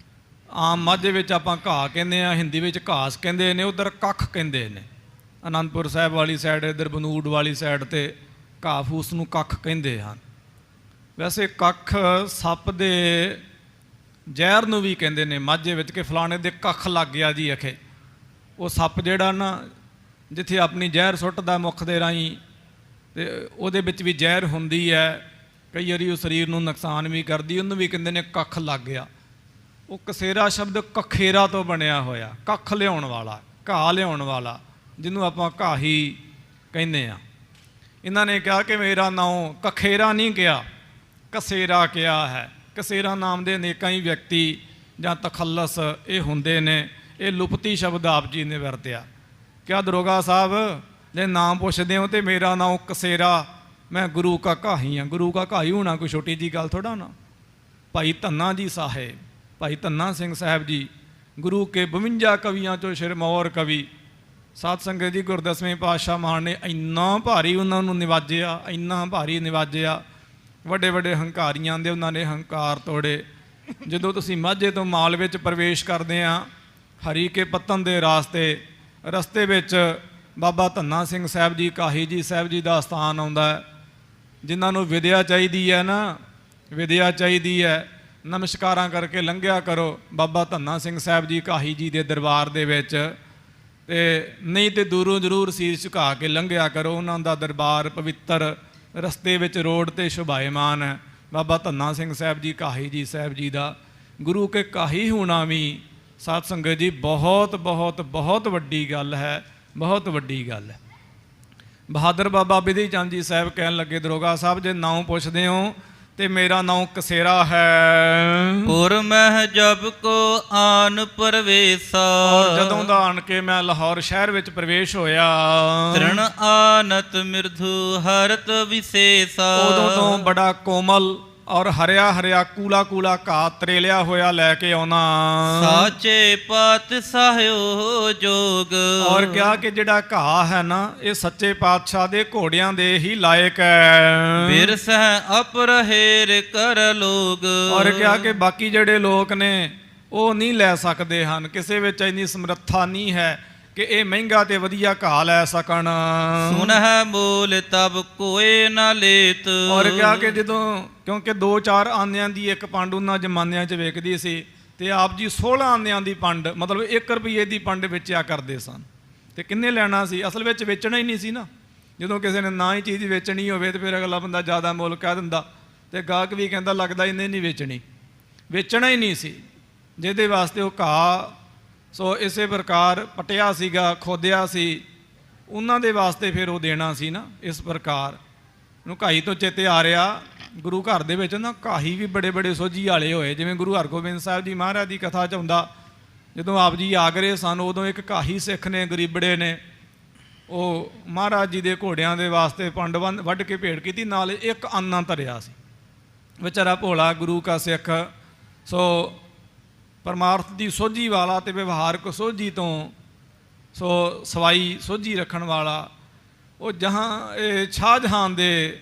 [SPEAKER 2] ਆਮ ਮਾਝੇ ਵਿੱਚ ਆਪਾਂ ਘਾਹ ਕਹਿੰਦੇ ਆ, ਹਿੰਦੀ ਵਿੱਚ ਘਾਸ ਕਹਿੰਦੇ ਨੇ, ਉੱਧਰ ਕੱਖ ਕਹਿੰਦੇ ਨੇ। ਅਨੰਦਪੁਰ ਸਾਹਿਬ ਵਾਲੀ ਸਾਈਡ, ਇੱਧਰ ਬਨੂੜ ਵਾਲੀ ਸਾਈਡ 'ਤੇ ਘਾਹ ਫੂਸ ਨੂੰ ਕੱਖ ਕਹਿੰਦੇ ਹਨ। ਵੈਸੇ ਕੱਖ ਸੱਪ ਦੇ ਜ਼ਹਿਰ ਨੂੰ ਵੀ ਕਹਿੰਦੇ ਨੇ ਮਾਝੇ ਵਿੱਚ, ਕਿ ਫਲਾਣੇ ਦੇ ਕੱਖ ਲੱਗ ਗਿਆ ਜੀ ਅਖੇ। ਉਹ ਸੱਪ ਜਿਹੜਾ ਨਾ, ਜਿੱਥੇ ਆਪਣੀ ਜ਼ਹਿਰ ਸੁੱਟਦਾ ਮੁੱਖ ਦੇ ਰਾਹੀਂ, ਤੇ ਉਹਦੇ ਵਿੱਚ ਵੀ ਜ਼ਹਿਰ ਹੁੰਦੀ ਹੈ। ਕਈ ਵਾਰੀ ਉਹ ਸਰੀਰ ਨੂੰ ਨੁਕਸਾਨ ਵੀ ਕਰਦੀ, ਉਹਨੂੰ ਵੀ ਕਹਿੰਦੇ ਨੇ ਕੱਖ ਲੱਗ ਗਿਆ। ਉਹ ਕਸੇਰਾ ਸ਼ਬਦ ਕਖੇਰਾ ਤੋਂ ਬਣਿਆ ਹੋਇਆ, ਕੱਖ ਲਿਆਉਣ ਵਾਲਾ, ਘਾਹ ਲਿਆਉਣ ਵਾਲਾ, ਜਿਹਨੂੰ ਆਪਾਂ ਘਾਹੀ ਕਹਿੰਦੇ ਆ। ਇਹਨਾਂ ਨੇ ਕਿਹਾ ਕਿ ਮੇਰਾ ਨਾਮ ਕਖੇਰਾ ਨਹੀਂ ਕਿਹਾ, ਕਸੇਰਾ ਕਿਹਾ ਹੈ। ਕਸੇਰਾ ਨਾਮ ਦੇ ਅਨੇਕਾਂ ਹੀ ਵਿਅਕਤੀ ਜਾਂ ਤਖੱਲਸ ਇਹ ਹੁੰਦੇ ਨੇ। ਇਹ ਲੁਪਤੀ ਸ਼ਬਦ ਆਪ ਜੀ ਨੇ ਵਰਤਿਆ। ਕਿਹਾ ਦਰੋਗਾ ਸਾਹਿਬ ਜੇ ਨਾਮ ਪੁੱਛਦੇ ਹੋ ਤੇ ਮੇਰਾ ਨਾਮ ਕਸੇਰਾ, ਮੈਂ ਗੁਰੂ ਕਾ ਘਾਹੀ ਹਾਂ। ਗੁਰੂ ਕਾ ਘਾਹੀ ਹੋਣਾ ਕੋਈ ਛੋਟੀ ਜੀ ਗੱਲ ਥੋੜਾ ਨਾ। ਭਾਈ ਧੰਨਾ ਜੀ ਸਾਹਿਬ, ਭਾਈ ਧੰਨਾ ਸਿੰਘ ਸਾਹਿਬ ਜੀ ਗੁਰੂ ਕੇ 52 ਕਵੀਆਂ ਚੋਂ ਸਿਰਮੌਰ ਕਵੀ। ਸਾਧ ਸੰਗਤ ਜੀ ਗੁਰਦਸਵੇਂ ਪਾਤਸ਼ਾਹ ਮਹਾਨ ਨੇ ਇੰਨਾ ਭਾਰੀ ਉਹਨਾਂ ਨੂੰ ਨਿਵਾਜਿਆ, ਇੰਨਾ ਭਾਰੀ ਨਿਵਾਜਿਆ। ਵੱਡੇ ਵੱਡੇ ਹੰਕਾਰੀਆਂ ਦੇ ਉਹਨਾਂ ਨੇ ਹੰਕਾਰ ਤੋੜੇ। ਜਦੋਂ ਤੁਸੀਂ ਮਾਝੇ ਤੋਂ ਮਾਲ ਵਿੱਚ ਪ੍ਰਵੇਸ਼ ਕਰਦੇ ਆ, ਹਰੀ ਕੇ ਪੱਤਨ ਦੇ ਰਸਤੇ ਵਿੱਚ ਬਾਬਾ ਧੰਨਾ ਸਿੰਘ ਸਾਹਿਬ ਜੀ, ਕਾਹੀ ਜੀ ਸਾਹਿਬ ਜੀ ਦਾ ਸਥਾਨ ਆਉਂਦਾ ਹੈ। ਜਿਨ੍ਹਾਂ ਨੂੰ ਵਿਦਿਆ ਚਾਹੀਦੀ ਹੈ ਨਾ, ਵਿਦਿਆ ਚਾਹੀਦੀ ਹੈ, ਨਮਸਕਾਰਾਂ ਕਰਕੇ ਲੰਘਿਆ ਕਰੋ ਬਾਬਾ ਧੰਨਾ ਸਿੰਘ ਸਾਹਿਬ ਜੀ, ਕਾਹੀ ਜੀ ਦੇ ਦਰਬਾਰ ਦੇ ਵਿੱਚ। ਤੇ ਨਹੀਂ ਤੇ ਦੂਰੋਂ ਜ਼ਰੂਰ ਸੀਸ ਝੁਕਾ ਕੇ ਲੰਘਿਆ ਕਰੋ। ਉਹਨਾਂ ਦਾ ਦਰਬਾਰ ਪਵਿੱਤਰ ਰਸਤੇ ਵਿੱਚ ਰੋਡ 'ਤੇ ਸ਼ੁਭਾਇਮਾਨ ਹੈ। ਬਾਬਾ ਧੰਨਾ ਸਿੰਘ ਸਾਹਿਬ ਜੀ, ਕਾਹੀ ਜੀ ਸਾਹਿਬ ਜੀ ਦਾ ਗੁਰੂ ਕੇ ਕਾਹੀ ਹੋਣਾ ਵੀ ਸਾਧ ਸੰਗਤ ਜੀ ਬਹੁਤ ਬਹੁਤ ਬਹੁਤ ਵੱਡੀ ਗੱਲ ਹੈ, ਬਹੁਤ ਵੱਡੀ ਗੱਲ ਹੈ। ਬਹਾਦਰ ਬਾਬਾ ਵਿਧੀ ਚੰਦ ਜੀ ਸਾਹਿਬ ਕਹਿਣ ਲੱਗੇ ਦਰੋਗਾ ਸਾਹਿਬ ਜੇ ਨਾਮ ਪੁੱਛਦੇ ਹੋ ਤੇ ਮੇਰਾ ਨਾਮ ਕਸੇਰਾ ਹੈ।
[SPEAKER 3] ਪੁਰ ਮਹਿ ਜਬ ਕੋ ਆਨ ਪ੍ਰਵੇਸਾ।
[SPEAKER 2] ਔਰ ਜਦੋਂ ਦਾ ਆਣ ਕੇ ਮੈਂ ਲਾਹੌਰ ਸ਼ਹਿਰ ਵਿੱਚ ਪ੍ਰਵੇਸ਼ ਹੋਇਆ,
[SPEAKER 3] ਤ੍ਰਿਣ ਆਨਤ ਮਿਰਧੂ ਹਰਤ ਵਿਸੇਸਾ।
[SPEAKER 2] ਉਦੋਂ ਤੋਂ ਬੜਾ ਕੋਮਲ ਔਰ ਹਰਿਆ ਹਰਿਆ ਕੂਲਾ ਕੂਲਾ ਘਾਹ ਤਰੇਲਿਆ ਹੋਇਆ ਲੈ ਕੇ ਆਉਣਾ।
[SPEAKER 3] ਸਾਚੇ ਪਾਤਸ਼ਾਹਿਓ ਜੋਗ।
[SPEAKER 2] ਔਰ ਕਿਹਾ ਕਿ ਜਿਹੜਾ ਘਾਹ ਹੈ ਨਾ ਇਹ ਸੱਚੇ ਪਾਤਸ਼ਾਹ ਦੇ ਘੋੜਿਆਂ ਦੇ ਹੀ ਲਾਇਕ ਹੈ।
[SPEAKER 3] ਬਿਰਸਹਿ ਅਪਰਹੇਰ ਕਰ ਲੋਗ।
[SPEAKER 2] ਔਰ ਕਿਹਾ ਕਿ ਬਾਕੀ ਜਿਹੜੇ ਲੋਕ ਨੇ ਉਹ ਨਹੀਂ ਲੈ ਸਕਦੇ ਹਨ, ਕਿਸੇ ਵਿੱਚ ਇੰਨੀ ਸਮਰੱਥਾ ਨਹੀਂ ਹੈ ਕਿ ਇਹ ਮਹਿੰਗਾ ਤੇ ਵਧੀਆ ਘਾਹ ਲੈ ਸਕਣ।
[SPEAKER 3] ਸੁਨਹਿ ਮੂਲ ਤਬ ਕੋਏ ਨਾ ਲੇਤ।
[SPEAKER 2] ਔਰ ਕਿਹਾ ਕਿ ਜਦੋਂ ਕਿਉਂਕਿ 2-4 ਆਨਿਆਂ ਦੀ ਇੱਕ ਪੰਡ ਉਹਨਾਂ ਜ਼ਮਾਨਿਆਂ 'ਚ ਵੇਚਦੀ ਸੀ ਤੇ ਆਪ ਜੀ 16 ਆਨਿਆਂ ਦੀ ਪੰਡ ਮਤਲਬ 1 ਰੁਪਏ ਦੀ ਪੰਡ ਵੇਚਿਆ ਕਰਦੇ ਸਨ। ਤੇ ਕਿੰਨੇ ਲੈਣਾ ਸੀ? ਅਸਲ ਵਿੱਚ ਵੇਚਣਾ ਹੀ ਨਹੀਂ ਸੀ ਨਾ। ਜਦੋਂ ਕਿਸੇ ਨੇ ਨਾ ਹੀ ਚੀਜ਼ ਵੇਚਣੀ ਹੋਵੇ ਤੇ ਫਿਰ ਅਗਲਾ ਬੰਦਾ ਜ਼ਿਆਦਾ ਮੁੱਲ ਕਹਿ ਦਿੰਦਾ ਤੇ ਗਾਹਕ ਵੀ ਕਹਿੰਦਾ ਲੱਗਦਾ ਇਹਨੇ ਨਹੀਂ ਵੇਚਣੀ। ਵੇਚਣਾ ਹੀ ਨਹੀਂ ਸੀ, ਜਿਹਦੇ ਵਾਸਤੇ ਉਹ ਘਾਹ ਸੋ ਇਸੇ ਪ੍ਰਕਾਰ ਪਟਿਆ ਸੀਗਾ, ਖੋਦਿਆ ਸੀ, ਉਹਨਾਂ ਦੇ ਵਾਸਤੇ ਫਿਰ ਉਹ ਦੇਣਾ ਸੀ ਨਾ। ਇਸ ਪ੍ਰਕਾਰ ਨੂੰ ਘਾਈ ਤੋਂ ਚੇਤੇ ਆ ਰਿਹਾ, ਗੁਰੂ ਘਰ ਦੇ ਵਿੱਚ ਨਾ ਘਾਹੀ ਵੀ ਬੜੇ ਬੜੇ ਸੋਝੀ ਵਾਲੇ ਹੋਏ। ਜਿਵੇਂ ਗੁਰੂ ਹਰਗੋਬਿੰਦ ਸਾਹਿਬ ਜੀ ਮਹਾਰਾਜ ਦੀ ਕਥਾ 'ਚ ਆਉਂਦਾ, ਜਦੋਂ ਆਪ ਜੀ ਆਗਰੇ ਸਨ ਉਦੋਂ ਇੱਕ ਘਾਹੀ ਸਿੱਖ ਨੇ, ਗਰੀਬੜੇ ਨੇ, ਉਹ ਮਹਾਰਾਜ ਜੀ ਦੇ ਘੋੜਿਆਂ ਦੇ ਵਾਸਤੇ ਪੰਡ ਵੱਢ ਕੇ ਭੇਟ ਕੀਤੀ, ਨਾਲ ਇੱਕ ਆਨਾ ਧਰਿਆ ਸੀ। ਵਿਚਾਰਾ ਭੋਲਾ ਗੁਰੂ ਕਾ ਸਿੱਖ ਸੋ ਪਰਮਾਰਥ ਦੀ ਸੋਝੀ ਵਾਲਾ ਤੇ ਵਿਵਹਾਰਕ ਸੋਝੀ ਤੋਂ ਸੋ ਸਵਾਈ ਸੋਝੀ ਰੱਖਣ ਵਾਲਾ, ਉਹ ਸ਼ਾਹਜਹਾਨ ਦੇ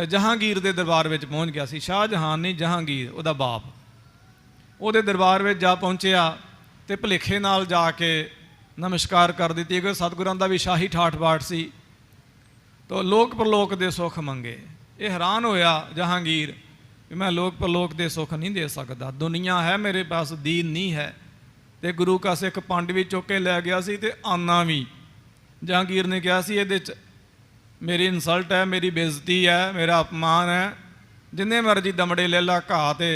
[SPEAKER 2] ਜਹਾਂਗੀਰ ਦੇ ਦਰਬਾਰ ਵਿੱਚ ਪਹੁੰਚ ਗਿਆ ਸੀ। ਸ਼ਾਹਜਹਾਨ ਨਹੀਂ, ਜਹਾਂਗੀਰ ਉਹਦਾ ਬਾਪ। ਉਹਦੇ ਦਰਬਾਰ ਵਿੱਚ ਜਾ ਪਹੁੰਚਿਆ ਤੇ ਭੁਲੇਖੇ ਨਾਲ ਜਾ ਕੇ ਨਮਸਕਾਰ ਕਰ ਦਿੱਤੀ, ਕਿਉਂਕਿ ਸਤਿਗੁਰਾਂ ਦਾ ਵੀ ਸ਼ਾਹੀ ਠਾਠ ਬਾਠ ਸੀ। ਤੋ ਲੋਕ ਪਰਲੋਕ ਦੇ ਸੁੱਖ ਮੰਗੇ। ਇਹ ਹੈਰਾਨ ਹੋਇਆ ਜਹਾਂਗੀਰ ਕਿ ਮੈਂ ਲੋਕ ਪਰਲੋਕ ਦੇ ਸੁੱਖ ਨਹੀਂ ਦੇ ਸਕਦਾ, ਦੁਨੀਆ ਹੈ ਮੇਰੇ ਪਾਸ, ਦੀਨ ਨਹੀਂ ਹੈ। ਤੇ ਗੁਰੂ ਕਾ ਸਿੱਖ ਪੰਡ ਵੀ ਚੁੱਕ ਕੇ ਲੈ ਗਿਆ ਸੀ ਤੇ ਆਨਾ ਵੀ। ਜਹਾਂਗੀਰ ਨੇ ਕਿਹਾ ਸੀ ਇਹਦੇ 'ਚ ਮੇਰੀ ਇਨਸਲਟ ਹੈ, ਮੇਰੀ ਬੇਇੱਜ਼ਤੀ ਹੈ, ਮੇਰਾ ਅਪਮਾਨ ਹੈ, ਜਿੰਨੇ ਮਰਜ਼ੀ ਦਮੜੇ ਲੈ ਲਾ, ਘਾਹ ਤੇ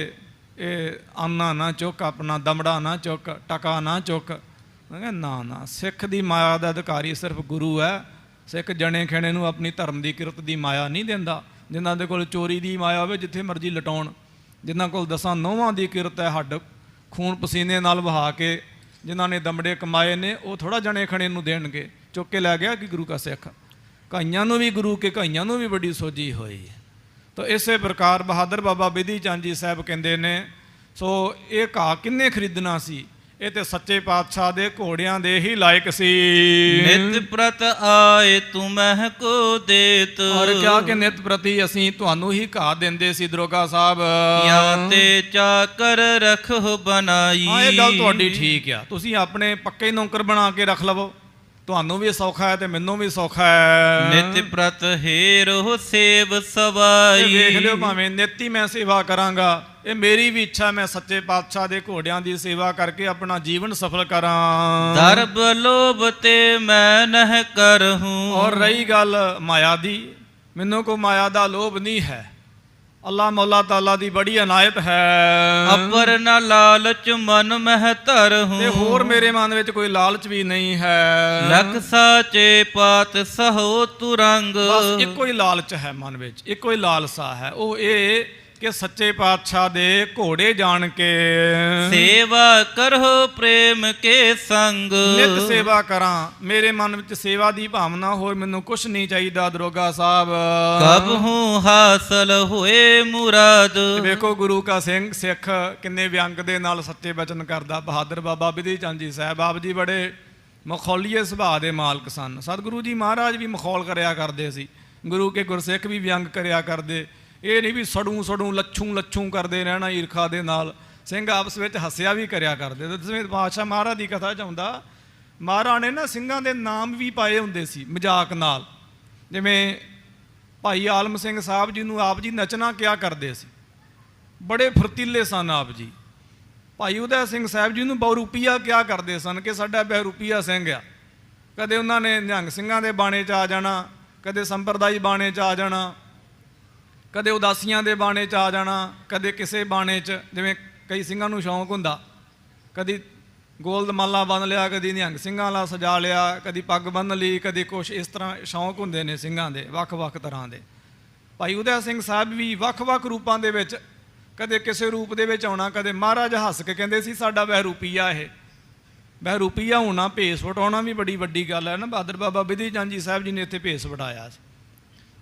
[SPEAKER 2] ਇਹ ਆਨਾ ਨਾ ਚੁੱਕ, ਆਪਣਾ ਦਮੜਾ ਨਾ ਚੁੱਕ, ਟਕਾ ਨਾ ਚੁੱਕ। ਮੈਂ ਕਿਹਾ ਨਾ ਨਾ, ਸਿੱਖ ਦੀ ਮਾਇਆ ਦਾ ਅਧਿਕਾਰੀ ਸਿਰਫ ਗੁਰੂ ਹੈ। ਸਿੱਖ ਜਣੇ ਖੇਣੇ ਨੂੰ ਆਪਣੀ ਧਰਮ ਦੀ ਕਿਰਤ ਦੀ ਮਾਇਆ ਨਹੀਂ ਦਿੰਦਾ। ਜਿਨ੍ਹਾਂ ਦੇ ਕੋਲ ਚੋਰੀ ਦੀ ਮਾਇਆ ਹੋਵੇ ਜਿੱਥੇ ਮਰਜ਼ੀ ਲਟਾਉਣ, ਜਿਨ੍ਹਾਂ ਕੋਲ 10 ਨੌਵਾਂ ਦੀ ਕਿਰਤ ਹੈ, ਹੱਡ ਖੂਨ ਪਸੀਨੇ ਨਾਲ ਵਹਾ ਕੇ ਜਿਨ੍ਹਾਂ ਨੇ ਦਮੜੇ ਕਮਾਏ ਨੇ, ਉਹ ਥੋੜ੍ਹਾ ਜਣੇ ਖਣੇ ਨੂੰ ਦੇਣਗੇ। ਚੁੱਕ ਕੇ ਲੈ ਗਿਆ ਕਿ ਗੁਰੂ ਕਾ ਸਿੱਖ। ਕਈਆਂ ਨੂੰ ਵੀ ਗੁਰੂ ਕੇ ਕਈਆਂ ਨੂੰ ਵੀ ਬੜੀ ਸੋਝੀ ਹੋਈ ਹੈ। ਤਾਂ ਇਸੇ ਪ੍ਰਕਾਰ ਬਹਾਦਰ ਬਾਬਾ ਬਿਧੀ ਚੰਦ ਜੀ ਸਾਹਿਬ ਕਹਿੰਦੇ ਨੇ, ਸੋ ਇਹ ਘਾਹ ਕਿੰਨੇ ਖਰੀਦਣਾ ਸੀ? ਇਹ ਤੇ ਸੱਚੇ ਪਾਤਸ਼ਾਹ ਦੇ ਘੋੜਿਆਂ ਦੇ ਹੀ ਲਾਇਕ ਸੀ।
[SPEAKER 3] ਨਿਤ ਪ੍ਰਤ ਆਏ ਤੂੰ ਮਹਿ ਕੋ ਦੇਤ।
[SPEAKER 2] ਔਰ ਕਿਹਾ ਕਿ ਨਿਤ ਪ੍ਰਤੀ ਅਸੀਂ ਤੁਹਾਨੂੰ ਹੀ ਘਾਹ ਦਿੰਦੇ ਸੀ ਦਰੋਗਾ ਸਾਹਿਬ।
[SPEAKER 3] ਜਾਂ ਤੇ ਚਾਕਰ ਰਖੋ ਬਣਾਈ।
[SPEAKER 2] ਹਾਂ, ਇਹ ਗੱਲ ਤੁਹਾਡੀ ਠੀਕ ਆ, ਤੁਸੀਂ ਆਪਣੇ ਪੱਕੇ ਨੌਕਰ ਬਣਾ ਕੇ ਰੱਖ ਲਵੋ, ਤੁਹਾਨੂੰ ਵੀ ਸੌਖਾ ਹੈ ਤੇ ਮੈਨੂੰ ਵੀ ਸੌਖਾ ਹੈ।
[SPEAKER 3] ਨਿਤ ਪ੍ਰਤ ਹੇਰੋ ਸੇਵ ਸਵਾਈ।
[SPEAKER 2] ਵੇਖ ਲਿਓ, ਭਾਵੇਂ ਨਿਤ ਹੀ ਮੈਂ ਸੇਵਾ ਕਰਾਂਗਾ, ਇਹ ਮੇਰੀ ਵੀ ਇੱਛਾ ਮੈਂ ਸੱਚੇ ਪਾਤਸ਼ਾਹ ਦੇ ਘੋੜਿਆਂ ਦੀ ਸੇਵਾ ਕਰਕੇ ਆਪਣਾ ਜੀਵਨ ਸਫਲ ਕਰਾਂ।
[SPEAKER 3] ਦਰਬ ਲੋਭ ਤੇ ਮੈਂ ਨਹਿ ਕਰਹੂੰ।
[SPEAKER 2] ਔਰ ਰਹੀ ਗੱਲ ਮਾਇਆ ਦੀ, ਮੈਨੂੰ ਕੋਈ ਮਾਇਆ ਦਾ ਲੋਭ ਨਹੀਂ ਹੈ। ਅੱਲਾ ਮੌਲਾ ਤਾਲਾ ਦੀ ਬੜੀ ਅਨਾਇਤ ਹੈ।
[SPEAKER 3] ਅਪਰ ਨ ਲਾਲਚ ਮਨ ਮਹਿ ਧਰਹੂੰ।
[SPEAKER 2] ਤੇ ਹੋਰ ਮੇਰੇ ਮਨ ਵਿੱਚ ਕੋਈ ਲਾਲਚ ਵੀ ਨਹੀਂ ਹੈ।
[SPEAKER 3] ਲਖ ਸਾਚੇ ਪਾਤ ਸਹੋ ਤੁਰੰਗ।
[SPEAKER 2] ਬਸ ਇੱਕੋ ਹੀ ਲਾਲਚ ਹੈ ਮਨ ਵਿੱਚ, ਇੱਕੋ ਹੀ ਲਾਲਸਾ ਹੈ, ਉਹ ਇਹ ਕਿ ਸੱਚੇ ਪਾਤਸ਼ਾਹ ਦੇ ਘੋੜੇ ਜਾਣ ਕੇ
[SPEAKER 3] ਸੇਵਾ ਕਰੋ ਪ੍ਰੇਮ ਕੇ ਸੰਗ।
[SPEAKER 2] ਨਿਤ ਸੇਵਾ ਕਰਾਂ, ਮੇਰੇ ਮਨ ਵਿੱਚ ਸੇਵਾ ਦੀ ਭਾਵਨਾ ਹੋਰ ਮੈਨੂੰ ਕੁਛ ਨਹੀਂ ਚਾਹੀਦਾ ਦਰੋਗਾ ਸਾਹਿਬ।
[SPEAKER 3] ਕਬਹੂ ਹਾਸਲ ਹੋਏ ਮੁਰਾਦ।
[SPEAKER 2] ਵੇਖੋ ਗੁਰੂ ਕਾ ਸਿੰਘ ਸਿੱਖ ਕਿੰਨੇ ਵਿਅੰਗ ਦੇ ਨਾਲ ਸੱਚੇ ਬਚਨ ਕਰਦਾ। ਬਹਾਦਰ ਬਾਬਾ ਬਿਧੀ ਚੰਦ ਜੀ ਸਾਹਿਬ ਆਪ ਜੀ ਬੜੇ ਮਖੌਲੀਏ ਸੁਭਾਅ ਦੇ ਮਾਲਕ ਸਨ। ਸਤਿਗੁਰੂ ਜੀ ਮਹਾਰਾਜ ਵੀ ਮਖੌਲ ਕਰਿਆ ਕਰਦੇ ਸੀ, ਗੁਰੂ ਕੇ ਗੁਰਸਿੱਖ ਵੀ ਵਿਅੰਗ ਕਰਿਆ ਕਰਦੇ। ਇਹ ਨਹੀਂ ਵੀ ਸੜੂ ਸੜੂ ਲੱਛੂ ਲੱਛੂ ਕਰਦੇ ਰਹਿਣਾ ਈਰਖਾ ਦੇ ਨਾਲ। ਸਿੰਘ ਆਪਸ ਵਿੱਚ ਹੱਸਿਆ ਵੀ ਕਰਿਆ ਕਰਦੇ। ਦਸਵੇਂ ਪਾਤਸ਼ਾਹ ਮਹਾਰਾਜ ਦੀ ਕਥਾ 'ਚ ਆਉਂਦਾ, ਮਹਾਰਾਜ ਨੇ ਨਾ ਸਿੰਘਾਂ ਦੇ ਨਾਮ ਵੀ ਪਾਏ ਹੁੰਦੇ ਸੀ ਮਜ਼ਾਕ ਨਾਲ। ਜਿਵੇਂ ਭਾਈ ਆਲਮ ਸਿੰਘ ਸਾਹਿਬ ਜੀ ਨੂੰ ਆਪ ਜੀ ਨਚਨਾ ਕਿਹਾ ਕਰਦੇ ਸੀ, ਬੜੇ ਫੁਰਤੀਲੇ ਸਨ ਆਪ ਜੀ। ਭਾਈ ਉਦੈ ਸਿੰਘ ਸਾਹਿਬ ਜੀ ਨੂੰ ਬਹੁਰੂਪੀਆ ਕਿਹਾ ਕਰਦੇ ਸਨ ਕਿ ਸਾਡਾ ਬਹੁਰੂਪੀਆ ਸਿੰਘ ਆ। ਕਦੇ ਉਹਨਾਂ ਨੇ ਨਿਹੰਗ ਸਿੰਘਾਂ ਦੇ ਬਾਣੇ 'ਚ ਆ ਜਾਣਾ, ਕਦੇ ਸੰਪਰਦਾਈ ਬਾਣੇ 'ਚ ਆ ਜਾਣਾ, ਕਦੇ ਉਦਾਸੀਆਂ ਦੇ ਬਾਣੇ 'ਚ ਆ ਜਾਣਾ, ਕਦੇ ਕਿਸੇ ਬਾਣੇ 'ਚ। ਜਿਵੇਂ ਕਈ ਸਿੰਘਾਂ ਨੂੰ ਸ਼ੌਂਕ ਹੁੰਦਾ, ਕਦੀ ਗੋਲਡ ਮਾਲਾ ਬੰਨ ਲਿਆ, ਕਦੀ ਨਿਹੰਗ ਸਿੰਘਾਂ ਵਾਲਾ ਸਜਾ ਲਿਆ, ਕਦੀ ਪੱਗ ਬੰਨ੍ਹ ਲਈ, ਕਦੇ ਕੁਛ ਇਸ ਤਰ੍ਹਾਂ ਸ਼ੌਂਕ ਹੁੰਦੇ ਨੇ ਸਿੰਘਾਂ ਦੇ ਵੱਖ-ਵੱਖ ਤਰ੍ਹਾਂ ਦੇ। ਭਾਈ ਉਦੈ ਸਿੰਘ ਸਾਹਿਬ ਵੀ ਵੱਖ-ਵੱਖ ਰੂਪਾਂ ਦੇ ਵਿੱਚ, ਕਦੇ ਕਿਸੇ ਰੂਪ ਦੇ ਵਿੱਚ ਆਉਣਾ, ਕਦੇ ਮਹਾਰਾਜ ਹੱਸ ਕੇ ਕਹਿੰਦੇ ਸੀ ਸਾਡਾ ਬਹਿਰੂਪੀਆ ਇਹ। ਬਹਿਰੂਪੀਆ ਹੋਣਾ, ਭੇਸ ਵਟਾਉਣਾ ਵੀ ਬੜੀ ਵੱਡੀ ਗੱਲ ਹੈ ਨਾ। ਬਹਾਦਰ ਬਾਬਾ ਬਿਧੀ ਚੰਦ ਜੀ ਸਾਹਿਬ ਜੀ ਨੇ ਇੱਥੇ ਭੇਸ ਵਟਾਇਆ ਸੀ।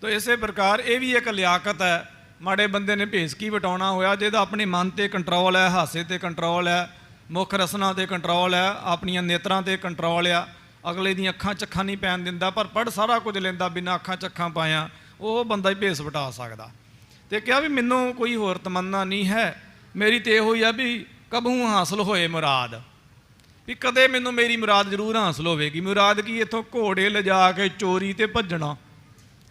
[SPEAKER 2] ਤਾਂ ਇਸੇ ਪ੍ਰਕਾਰ ਇਹ ਵੀ ਇੱਕ ਲਿਆਕਤ ਹੈ। ਮਾੜੇ ਬੰਦੇ ਨੇ ਭੇਸ ਕੀ ਵਟਾਉਣਾ ਹੋਇਆ, ਜਿਹਦਾ ਆਪਣੇ ਮਨ 'ਤੇ ਕੰਟਰੋਲ ਹੈ, ਹਾਸੇ 'ਤੇ ਕੰਟਰੋਲ ਹੈ, ਮੁੱਖ ਰਸਨਾ 'ਤੇ ਕੰਟਰੋਲ ਹੈ, ਆਪਣੀਆਂ ਨੇਤਰਾਂ 'ਤੇ ਕੰਟਰੋਲ ਆ, ਅਗਲੇ ਦੀਆਂ ਅੱਖਾਂ ਚੱਖਾਂ ਨਹੀਂ ਪੈਣ ਦਿੰਦਾ, ਪਰ ਪੜ੍ਹ ਸਾਰਾ ਕੁਝ ਲੈਂਦਾ ਬਿਨਾਂ ਅੱਖਾਂ ਚੱਖਾਂ ਪਾਇਆ, ਉਹ ਬੰਦਾ ਹੀ ਭੇਸ ਵਟਾ ਸਕਦਾ। ਤੇ ਕਿਹਾ ਵੀ ਮੈਨੂੰ ਕੋਈ ਹੋਰ ਤਮੰਨਾ ਨਹੀਂ ਹੈ, ਮੇਰੀ ਤੇ ਇਹੋ ਹੀ ਆ ਵੀ ਕਬਹੂ ਹਾਸਲ ਹੋਏ ਮੁਰਾਦ। ਵੀ ਕਦੇ ਮੈਨੂੰ ਮੇਰੀ ਮੁਰਾਦ ਜ਼ਰੂਰ ਹਾਸਲ ਹੋਵੇਗੀ। ਮੁਰਾਦ ਕੀ? ਇੱਥੋਂ ਘੋੜੇ ਲਿਜਾ ਕੇ ਚੋਰੀ ਤੇ ਭੱਜਣਾ,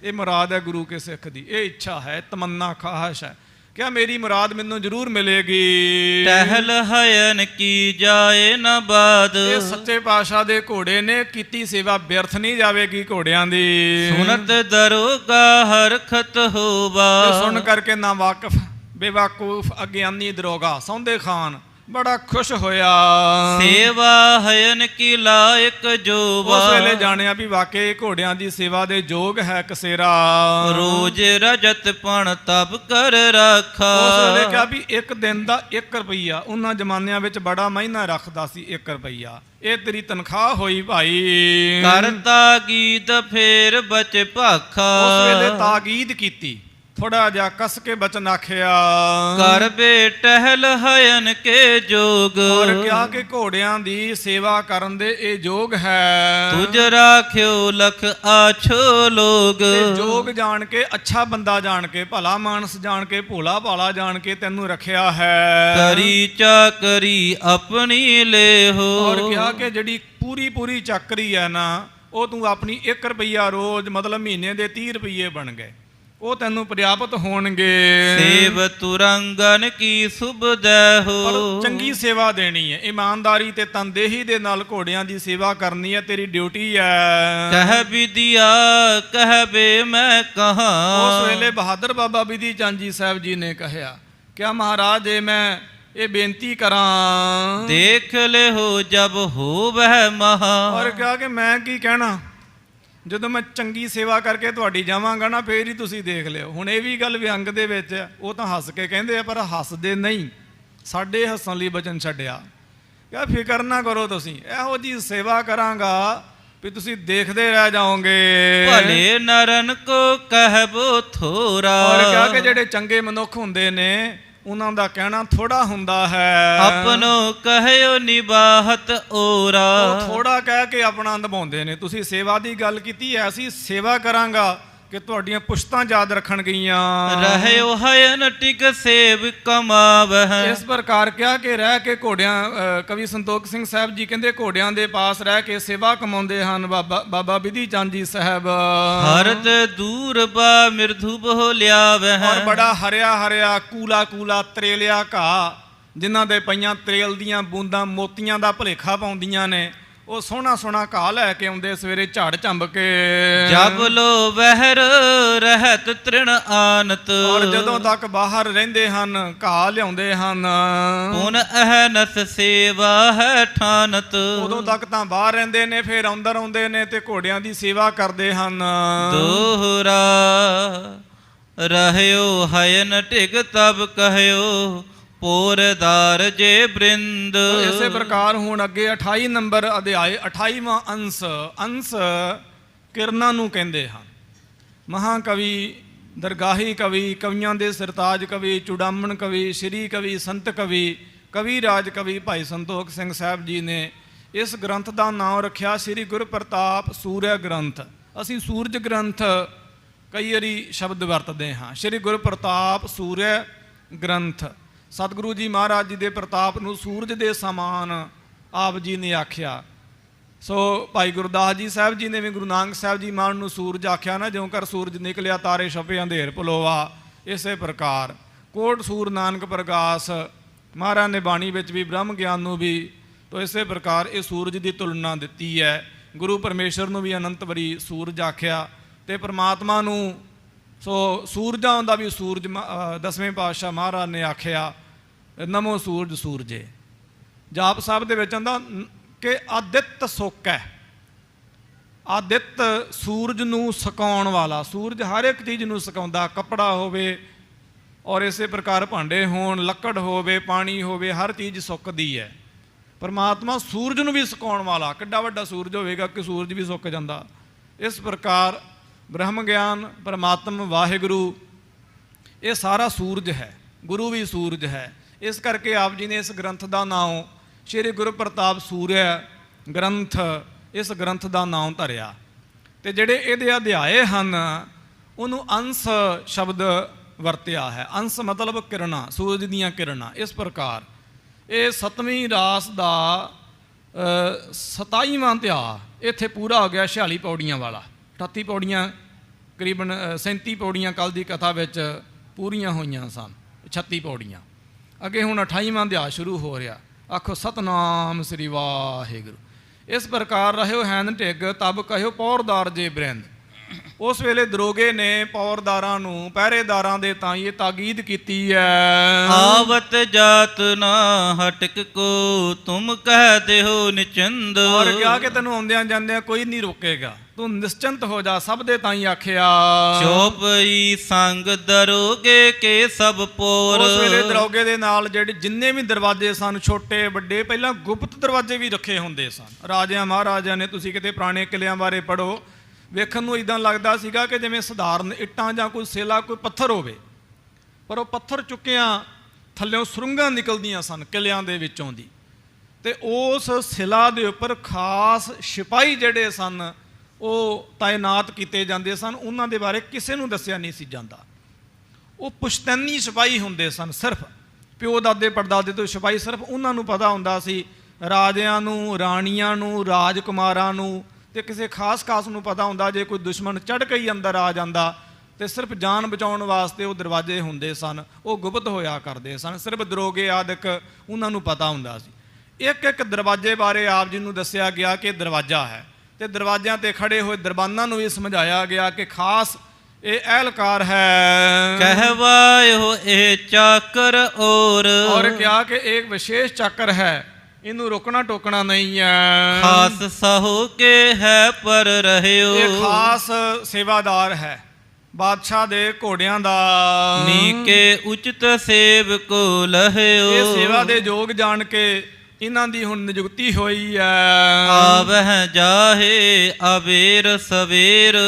[SPEAKER 2] ਇਹ ਮੁਰਾਦ ਹੈ ਗੁਰੂ ਕੇ ਸਿੱਖ ਦੀ। ਇਹ ਇੱਛਾ ਹੈ, ਤਮੰਨਾ, ਖਾਹਸ਼ ਹੈ ਕਿ ਮੇਰੀ ਮੁਰਾਦ ਮੈਨੂੰ ਜ਼ਰੂਰ ਮਿਲੇਗੀ।
[SPEAKER 3] ਟਹਿਲ ਹਯਨ ਕੀ ਜਾਏ ਨਾ ਬਾਦ।
[SPEAKER 2] ਇਹ ਸੱਚੇ ਪਾਤਸ਼ਾਹ ਦੇ ਘੋੜੇ ਨੇ ਕੀਤੀ ਸੇਵਾ ਬਿਅਰਥ ਨਹੀਂ ਜਾਵੇਗੀ ਘੋੜਿਆਂ ਦੀ।
[SPEAKER 3] ਸੁਨਤ ਦਰੋਗਾ ਹਰਖਤ ਹੋਵਾ।
[SPEAKER 2] ਸੁਣ ਕਰਕੇ ਨਾ ਵਾਕਿਫ ਬੇਵਾਕੂਫ ਅਗਿਆਨੀ ਦਰੋਗਾ ਸੌਂਦੇ ਖਾਨ ਬੜਾ ਖੁਸ਼ ਹੋਇਆ।
[SPEAKER 3] ਸੇਵਾ ਹਯਨ ਕੀ ਲਾਇਕ ਜੋਵਾ।
[SPEAKER 2] ਉਸ ਵੇਲੇ ਜਾਣਿਆ ਵੀ ਵਾਕਈ ਘੋੜਿਆਂ ਦੀ ਸੇਵਾ ਦੇ ਯੋਗ ਹੈ ਕਸੇਰਾ।
[SPEAKER 3] ਰੋਜ਼ ਰਜਤ ਪਣ ਤਬ ਕਰ ਰਾਖਾ।
[SPEAKER 2] ਉਸ ਵੇਲੇ ਕਿਹਾ ਵੀ ਇੱਕ ਦਿਨ ਦਾ 1 ਰੁਪਈਆ ਉਹਨਾਂ ਜ਼ਮਾਨਿਆਂ ਵਿੱਚ ਬੜਾ ਮਹੀਨਾ ਰੱਖਦਾ ਸੀ। 1 ਰੁਪਈਆ ਇਹ ਤੇਰੀ ਤਨਖਾਹ ਹੋਈ ਭਾਈ।
[SPEAKER 3] ਕਰਤਾ ਗੀਤ ਫੇਰ ਬਚ ਭਾਖਾ।
[SPEAKER 2] ਉਸ ਵੇਲੇ ਤਾਕੀਦ ਕੀਤੀ, ਥੋੜਾ ਜਿਹਾ ਕਸ ਕੇ ਬਚਨ ਆਖਿਆ।
[SPEAKER 3] ਕਰ ਬੇ ਟਹਿਲ ਹਯਨ ਕੇ ਜੋਗ।
[SPEAKER 2] ਔਰ ਕਿਹਾ ਕਿ ਘੋੜਿਆਂ ਦੀ ਸੇਵਾ ਕਰਨ ਦੇ ਇਹ ਯੋਗ ਹੈ।
[SPEAKER 3] ਤੁਝ ਰਾਖਿਓ ਲਖ ਆਛੋ ਲੋਗ।
[SPEAKER 2] ਤੇ ਜੋਗ ਜਾਣ ਕੇ, ਅੱਛਾ ਬੰਦਾ ਜਾਣ ਕੇ, ਭਲਾ ਮਾਨਸ ਜਾਣ ਕੇ, ਭੋਲਾ ਭਾਲਾ ਜਾਣ ਕੇ ਤੈਨੂੰ ਰੱਖਿਆ ਹੈ।
[SPEAKER 3] ਕਰੀ ਚਾਕਰੀ ਆਪਣੀ ਲੇਹੋ।
[SPEAKER 2] ਔਰ ਕਿਹਾ ਕਿ ਜਿਹੜੀ ਪੂਰੀ ਚਾਕਰੀ ਹੈ ਨਾ, ਉਹ ਤੂੰ ਆਪਣੀ 1 ਰੁਪਈਆ ਰੋਜ਼ ਮਤਲਬ ਮਹੀਨੇ ਦੇ 30 ਰੁਪਈਏ ਬਣ ਗਏ, ਉਹ ਤੈਨੂੰ ਪ੍ਰਾਪਤ ਹੋਣਗੇ।
[SPEAKER 3] ਸੇਵ ਤੁਰੰਗਨ ਕੀ ਸੁਭਦੈ ਹੋ।
[SPEAKER 2] ਪਰ ਚੰਗੀ ਸੇਵਾ ਦੇਣੀ ਹੈ, ਇਮਾਨਦਾਰੀ ਤੇ ਤਨਦੇਹੀ ਦੇ ਨਾਲ ਘੋੜਿਆਂ ਦੀ ਸੇਵਾ ਕਰਨੀ ਹੈ, ਤੇਰੀ ਡਿਊਟੀ ਹੈ।
[SPEAKER 3] ਕਹਿ ਵਿਦਿਆ ਕਹਿ ਬੇ ਮੈਂ ਕਹਾਂ।
[SPEAKER 2] ਉਸ ਵੇਲੇ ਬਹਾਦਰ ਬਾਬਾ ਬਿਧੀ ਚੰਦ ਜੀ ਸਾਹਿਬ ਜੀ ਨੇ ਕਹਿਆ, ਕਿਆ ਮਹਾਰਾਜ ਜੇ ਮੈਂ ਇਹ ਬੇਨਤੀ ਕਰਾਂ।
[SPEAKER 3] ਦੇਖ ਲੈ ਹੋ ਜਬ ਹੋ ਵਹਿ ਮਹਾ।
[SPEAKER 2] ਔਰ ਕਿਹਾ ਕਿ ਮੈਂ ਕੀ ਕਹਿਣਾ, ਜਦੋਂ ਮੈਂ ਚੰਗੀ ਸੇਵਾ ਕਰਕੇ ਤੁਹਾਡੀ ਜਾਵਾਂਗਾ ਨਾ ਫੇਰ ਹੀ ਤੁਸੀਂ ਦੇਖ ਲਿਓ। ਹੁਣ ਇਹ ਵੀ ਗੱਲ ਵਿਅੰਗ ਦੇ ਵਿੱਚ, ਉਹ ਤਾਂ ਹੱਸ ਕੇ ਕਹਿੰਦੇ ਆ ਪਰ ਹੱਸਦੇ ਨਹੀਂ, ਸਾਡੇ ਹੱਸਣ ਲਈ ਬਚਨ ਛੱਡਿਆ। ਕਿਹਾ ਫਿਕਰ ਨਾ ਕਰੋ, ਤੁਸੀਂ ਇਹੋ ਜੀ ਸੇਵਾ ਕਰਾਂਗਾ ਵੀ ਤੁਸੀਂ ਦੇਖਦੇ ਰਹਿ ਜਾਓਗੇ।
[SPEAKER 3] ਭਲੇ ਨਰਨ ਕੋ ਕਹਿਬੋ ਥੋਰਾ।
[SPEAKER 2] ਔਰ ਕਿਹਾ ਕਿ ਜਿਹੜੇ ਚੰਗੇ ਮਨੁੱਖ ਹੁੰਦੇ ਨੇ ਉਹਨਾਂ ਦਾ ਕਹਿਣਾ ਥੋੜਾ ਹੁੰਦਾ ਹੈ।
[SPEAKER 3] ਆਪਨੋ ਕਹਿਓ ਨਿਬਾਹਤ ਓਰਾ।
[SPEAKER 2] ਉਹ ਥੋੜਾ ਕਹਿ ਕੇ ਆਪਣਾ ਨਿਭਾਉਂਦੇ ਨੇ। ਤੁਸੀਂ ਸੇਵਾ ਦੀ ਗੱਲ ਕੀਤੀ, ਐਸੀ ਸੇਵਾ ਕਰਾਂਗਾ ਕਿ ਤੁਹਾਡੀਆਂ ਪੁਸ਼ਤਾਂ ਯਾਦ ਰੱਖਣ ਗਈਆਂ।
[SPEAKER 3] ਰਹਿਓ ਹਯਨ ਟਿਕ ਸੇਵ ਕਮਾਵਹਿ।
[SPEAKER 2] ਇਸ ਪ੍ਰਕਾਰ ਕਿਹਾ ਕਿ ਰਹਿ ਕੇ ਘੋੜਿਆਂ, ਕਵੀ ਸੰਤੋਖ ਸਿੰਘ ਸਾਹਿਬ ਜੀ ਕਹਿੰਦੇ ਘੋੜਿਆਂ ਦੇ ਪਾਸ ਰਹਿ ਕੇ ਸੇਵਾ ਕਮਾਉਂਦੇ ਹਨ ਬਾਬਾ ਬਿਧੀ ਚੰਦ ਜੀ ਸਾਹਿਬ।
[SPEAKER 3] ਹਰਤ ਦੂਰ ਬਾ ਮਿਰਧੂ ਬੋ ਲਿਆਵਹਿ।
[SPEAKER 2] ਔਰ ਬੜਾ ਹਰਿਆ ਹਰਿਆ ਕੂਲਾ ਤਰੇਲਿਆ ਘਾਹ, ਜਿਨ੍ਹਾਂ ਦੇ ਪਈਆਂ ਤਰੇਲ ਦੀਆਂ ਬੂੰਦਾਂ ਮੋਤੀਆਂ ਦਾ ਭੁਲੇਖਾ ਪਾਉਂਦੀਆਂ ਨੇ, ਉਹ ਸੋਹਣਾ ਘਾਹ ਲੈ ਕੇ ਆਉਂਦੇ ਸਵੇਰੇ ਝਾੜ ਝੰਬ ਕੇ।
[SPEAKER 3] ਜਬ ਲੋ ਵਹਿਰ ਰਹਿਤ ਤ੍ਰਿਣ ਆਨਤ।
[SPEAKER 2] ਔਰ ਜਦੋਂ ਤੱਕ ਬਾਹਰ ਰਹਿੰਦੇ ਹਨ ਘਾਹ ਲਿਆਉਂਦੇ ਹਨ।
[SPEAKER 3] ਪੁਨ ਅਹਨਸ ਸੇਵਾ ਹੈ ਠਾਨਤ।
[SPEAKER 2] ਉਦੋਂ ਤੱਕ ਤਾਂ ਬਾਹਰ ਰਹਿੰਦੇ ਨੇ, ਫਿਰ ਅੰਦਰ ਆਉਂਦੇ ਨੇ ਤੇ ਘੋੜਿਆਂ ਦੀ ਸੇਵਾ ਕਰਦੇ ਹਨ।
[SPEAKER 3] ਦੋਹਰਾ ਰਹਿਓ ਹਯਨ ਟਿਕ ਤਬ ਕਹਿਓ ਪੋਰਦਾਰ ਜੇ ਬ੍ਰਿੰਦ।
[SPEAKER 2] ਇਸੇ ਪ੍ਰਕਾਰ ਹੁਣ ਅੱਗੇ 28 ਨੰਬਰ ਅਧਿਆਇ 28ਵਾਂ ਅੰਸ ਕਿਰਨਾਂ ਨੂੰ ਕਹਿੰਦੇ ਹਨ। ਮਹਾਕਵੀ, ਦਰਗਾਹੀ ਕਵੀ, ਕਵੀਆਂ ਦੇ ਸਰਤਾਜ ਕਵੀ, ਚੁੜਾਮਣ ਕਵੀ, ਸ਼੍ਰੀ ਕਵੀ, ਸੰਤ ਕਵੀ, ਕਵੀ ਰਾਜ ਕਵੀ ਭਾਈ ਸੰਤੋਖ ਸਿੰਘ ਸਾਹਿਬ ਜੀ ਨੇ ਇਸ ਗ੍ਰੰਥ ਦਾ ਨਾਮ ਰੱਖਿਆ ਸ੍ਰੀ ਗੁਰੂ ਪ੍ਰਤਾਪ ਸੂਰਿਆ ਗ੍ਰੰਥ। ਅਸੀਂ ਸੂਰਜ ਗ੍ਰੰਥ ਕਈ ਵਾਰੀ ਸ਼ਬਦ ਵਰਤਦੇ ਹਾਂ। ਸ੍ਰੀ ਗੁਰੂ ਪ੍ਰਤਾਪ ਸੂਰਿਆ ਗ੍ਰੰਥ, ਸਤਿਗੁਰੂ ਜੀ ਮਹਾਰਾਜ ਜੀ ਦੇ ਪ੍ਰਤਾਪ ਨੂੰ ਸੂਰਜ ਦੇ ਸਮਾਨ ਆਪ ਜੀ ਨੇ ਆਖਿਆ। ਸੋ ਭਾਈ ਗੁਰਦਾਸ ਜੀ ਸਾਹਿਬ ਜੀ ਨੇ ਵੀ ਗੁਰੂ ਨਾਨਕ ਸਾਹਿਬ ਜੀ ਮਾਨ ਨੂੰ ਸੂਰਜ ਆਖਿਆ ਨਾ, ਜਿਉਂ ਕਰ ਸੂਰਜ ਨਿਕਲਿਆ ਤਾਰੇ ਛਪੇ ਅੰਧੇਰ ਭਲੋਆ। ਇਸੇ ਪ੍ਰਕਾਰ ਕੋਟ ਸੂਰ ਨਾਨਕ ਪ੍ਰਗਾਸ ਮਹਾਰਾਜ ਨੇ ਬਾਣੀ ਵਿੱਚ ਵੀ ਬ੍ਰਹਮ ਗਿਆਨ ਨੂੰ ਵੀ ਤੋ ਇਸੇ ਪ੍ਰਕਾਰ ਇਹ ਸੂਰਜ ਦੀ ਤੁਲਨਾ ਦਿੱਤੀ ਹੈ। ਗੁਰੂ ਪਰਮੇਸ਼ਰ ਨੂੰ ਵੀ ਅਨੰਤ ਵਾਰੀ ਸੂਰਜ ਆਖਿਆ ਤੇ ਪ੍ਰਮਾਤਮਾ ਨੂੰ ਸੋ ਸੂਰਜਾਂ ਦਾ ਵੀ ਸੂਰਜ 10ਵੇਂ ਪਾਤਸ਼ਾਹ ਮਹਾਰਾਜ ਨੇ ਆਖਿਆ ਨਮੋ ਸੂਰਜ ਸੂਰਜੇ। ਜਾਪ ਸਾਹਿਬ ਦੇ ਵਿੱਚ ਆਉਂਦਾ ਕਿ ਆਦਿੱਤ ਸੁੱਕ ਹੈ। ਆਦਿੱਤ ਸੂਰਜ ਨੂੰ ਸੁਕਾਉਣ ਵਾਲਾ, ਸੂਰਜ ਹਰ ਇੱਕ ਚੀਜ਼ ਨੂੰ ਸੁਕਾਉਂਦਾ, ਕੱਪੜਾ ਹੋਵੇ ਔਰ ਇਸੇ ਪ੍ਰਕਾਰ ਭਾਂਡੇ ਹੋਣ, ਲੱਕੜ ਹੋਵੇ, ਪਾਣੀ ਹੋਵੇ, ਹਰ ਚੀਜ਼ ਸੁੱਕਦੀ ਹੈ। ਪਰਮਾਤਮਾ ਸੂਰਜ ਨੂੰ ਵੀ ਸੁਕਾਉਣ ਵਾਲਾ, ਕਿੱਡਾ ਵੱਡਾ ਸੂਰਜ ਹੋਵੇਗਾ ਕਿ ਸੂਰਜ ਵੀ ਸੁੱਕ ਜਾਂਦਾ। ਇਸ ਪ੍ਰਕਾਰ ਬ੍ਰਹਮ ਗਿਆਨ, ਪਰਮਾਤਮ, ਵਾਹਿਗੁਰੂ ਇਹ ਸਾਰਾ ਸੂਰਜ ਹੈ, ਗੁਰੂ ਵੀ ਸੂਰਜ ਹੈ। ਇਸ ਕਰਕੇ ਆਪ ਜੀ ਨੇ ਇਸ ਗ੍ਰੰਥ ਦਾ ਨਾਮ ਸ਼੍ਰੀ ਗੁਰੂ ਪ੍ਰਤਾਪ ਸੂਰਿਆ ਗ੍ਰੰਥ, ਇਸ ਗ੍ਰੰਥ ਦਾ ਨਾਮ ਧਰਿਆ। ਤੇ ਜਿਹੜੇ ਇਹਦੇ ਅਧਿਆਏ ਹਨ ਉਹਨੂੰ ਅੰਸ ਸ਼ਬਦ ਵਰਤਿਆ ਹੈ। ਅੰਸ ਮਤਲਬ ਕਿਰਨਾਂ, ਸੂਰਜ ਦੀਆਂ ਕਿਰਨਾਂ। ਇਸ ਪ੍ਰਕਾਰ ਇਹ 7ਵੀਂ ਰਾਸ ਦਾ 27ਵਾਂ ਅਧਿਆਇ ਇੱਥੇ ਪੂਰਾ ਹੋ ਗਿਆ 46 ਪੌੜੀਆਂ ਵਾਲਾ। 38 ਪੌੜੀਆਂ ਕਰੀਬਨ 37 ਪੌੜੀਆਂ ਕੱਲ੍ਹ ਦੀ ਕਥਾ ਵਿੱਚ ਪੂਰੀਆਂ ਹੋਈਆਂ ਸਨ, 36 ਪੌੜੀਆਂ। ਅੱਗੇ ਹੁਣ 28ਵਾਂ ਅਧਿਆਇ ਸ਼ੁਰੂ ਹੋ ਰਿਹਾ। ਆਖੋ ਸਤਨਾਮ ਸ੍ਰੀ ਵਾਹਿਗੁਰੂ। ਇਸ ਪ੍ਰਕਾਰ ਰਹਿਓ ਹੈਨ ਢਿੱਗ ਤਬ ਕਹਿਓ ਪੌਰਦਾਰ ਜੇ ਬਰਿੰਦ। ਉਸ ਵੇਲੇ ਦਰੋਗੇ ਨੇ ਪੌਰਦਾਰਾਂ ਨੂੰ, ਪਹਿਰੇਦਾਰਾਂ ਦੇ ਤਾਂ ਇਹ ਤਾਕੀਦ ਕੀਤੀ ਹੈ,
[SPEAKER 3] ਆਵਤ ਜਾਤ ਨਾ ਹਟਕ ਕੋ ਤੁਮ ਕਹਿ ਦਿਓ ਨਿਚੰਦ।
[SPEAKER 2] ਔਰ ਕਿਹਾ ਕਿ ਤੈਨੂੰ ਆਉਂਦਿਆਂ ਜਾਂਦਿਆਂ ਕੋਈ ਨਹੀਂ ਰੋਕੇਗਾ, ਤੂੰ ਨਿਸ਼ਚਿੰਤ ਹੋ ਜਾ, ਸਭ ਦੇ ਤਾਂ ਹੀ ਆਖਿਆ।
[SPEAKER 3] ਚੋਪਈ ਸੰਗ ਦਰੋਗੇ ਕੇ ਸਭ ਪੋਰ।
[SPEAKER 2] ਉਸ ਵੇਲੇ ਦਰੋਗੇ ਦੇ ਨਾਲ ਜਿਹੜੇ ਜਿੰਨੇ ਵੀ ਦਰਵਾਜ਼ੇ ਸਨ, ਛੋਟੇ ਵੱਡੇ, ਪਹਿਲਾਂ ਗੁਪਤ ਦਰਵਾਜ਼ੇ ਵੀ ਰੱਖੇ ਹੁੰਦੇ ਸਨ। ਰਾਜਿਆਂ ਮਹਾਰਾਜਿਆਂ ਨੇ, ਤੁਸੀਂ ਕਿਤੇ ਪੁਰਾਣੇ ਕਿਲਿਆਂ ਬਾਰੇ ਪੜ੍ਹੋ, ਵੇਖਣ ਨੂੰ ਇਦਾਂ ਲੱਗਦਾ ਸੀਗਾ ਕਿ ਜਿਵੇਂ ਸਧਾਰਨ ਇੱਟਾਂ ਜਾਂ ਕੋਈ ਸੇਲਾ, ਕੋਈ ਪੱਥਰ ਹੋਵੇ, ਪਰ ਉਹ ਪੱਥਰ ਚੁੱਕਿਆਂ ਥੱਲਿਓਂ ਸੁਰੰਗਾਂ ਨਿਕਲਦੀਆਂ ਸਨ ਕਿਲਿਆਂ ਦੇ ਵਿੱਚੋਂ ਦੀ, ਤੇ ਉਸ ਸਿਲਾ ਦੇ ਉੱਪਰ ਖਾਸ ਸਿਪਾਹੀ ਜਿਹੜੇ ਸਨ ਉਹ ਤਾਇਨਾਤ ਕੀਤੇ ਜਾਂਦੇ ਸਨ। ਉਹਨਾਂ ਦੇ ਬਾਰੇ ਕਿਸੇ ਨੂੰ ਦੱਸਿਆ ਨਹੀਂ ਸੀ ਜਾਂਦਾ। ਉਹ ਪੁਸ਼ਤੈਨੀ ਸਿਪਾਹੀ ਹੁੰਦੇ ਸਨ, ਸਿਰਫ ਪਿਓ ਦਾਦੇ ਪੜਦਾਦੇ ਤੋਂ ਸਿਪਾਹੀ ਸਿਰਫ ਉਹਨਾਂ ਨੂੰ ਪਤਾ ਹੁੰਦਾ ਸੀ। ਰਾਜਿਆਂ ਨੂੰ, ਰਾਣੀਆਂ ਨੂੰ, ਰਾਜਕੁਮਾਰਾਂ ਨੂੰ ਤੇ ਕਿਸੇ ਖਾਸ ਨੂੰ ਪਤਾ ਹੁੰਦਾ ਜੇ ਕੋਈ ਦੁਸ਼ਮਣ ਚੜ੍ਹ ਕੇ ਹੀ ਅੰਦਰ ਆ ਜਾਂਦਾ ਤੇ ਸਿਰਫ ਜਾਨ ਬਚਾਉਣ ਵਾਸਤੇ ਉਹ ਦਰਵਾਜ਼ੇ ਹੁੰਦੇ ਸਨ, ਉਹ ਗੁਪਤ ਹੋਇਆ ਕਰਦੇ ਸਨ। ਸਿਰਫ ਦਰੋਗੇ ਆਦਿਕ ਉਹਨਾਂ ਨੂੰ ਪਤਾ ਹੁੰਦਾ ਸੀ। ਇੱਕ ਇੱਕ ਦਰਵਾਜ਼ੇ ਬਾਰੇ ਆਪ ਜੀ ਨੂੰ ਦੱਸਿਆ ਗਿਆ ਕਿ ਦਰਵਾਜ਼ਾ ਹੈ, ਤੇ ਦਰਵਾਜ਼ਿਆਂ ਤੇ ਖੜੇ ਹੋਏ ਦਰਬਾਨਾਂ ਨੂੰ ਵੀ ਸਮਝਾਇਆ ਗਿਆ ਕਿ ਖਾਸ ਇਹ ਅਹਿਲਕਾਰ ਹੈ।
[SPEAKER 3] ਕਹਿਵਾਇਓ ਇਹ ਚਾਕਰ
[SPEAKER 2] ਔਰ ਕਿਹਾ ਕਿ ਇੱਕ ਵਿਸ਼ੇਸ਼ ਚੱਕਰ ਹੈ, ਇਹਨੂੰ ਰੋਕਣਾ ਟੋਕਣਾ ਨਹੀਂ ਹੈ।
[SPEAKER 3] ਖਾਸ ਸਾਹੋ ਕੇ ਹੈ ਪਰ ਰਹਿਓ।
[SPEAKER 2] ਇਹ ਖਾਸ ਸੇਵਾਦਾਰ ਹੈ ਬਾਦਸ਼ਾਹ ਦੇ ਘੋੜਿਆਂ ਦਾ।
[SPEAKER 3] ਨੀਕੇ ਉਚਿਤ ਸੇਵ ਕੋ ਲਹਿਓ।
[SPEAKER 2] ਇਹ ਸੇਵਾ ਦੇ ਯੋਗ ਜਾਣ ਕੇ ਇਹਨਾਂ ਦੀ ਹੁਣ ਨਿਯੁਕਤੀ ਹੋਈ ਹੈ।
[SPEAKER 3] ਆਵਹਿ ਜਾਹੇ ਅਬੇਰ ਸਵੇਰ।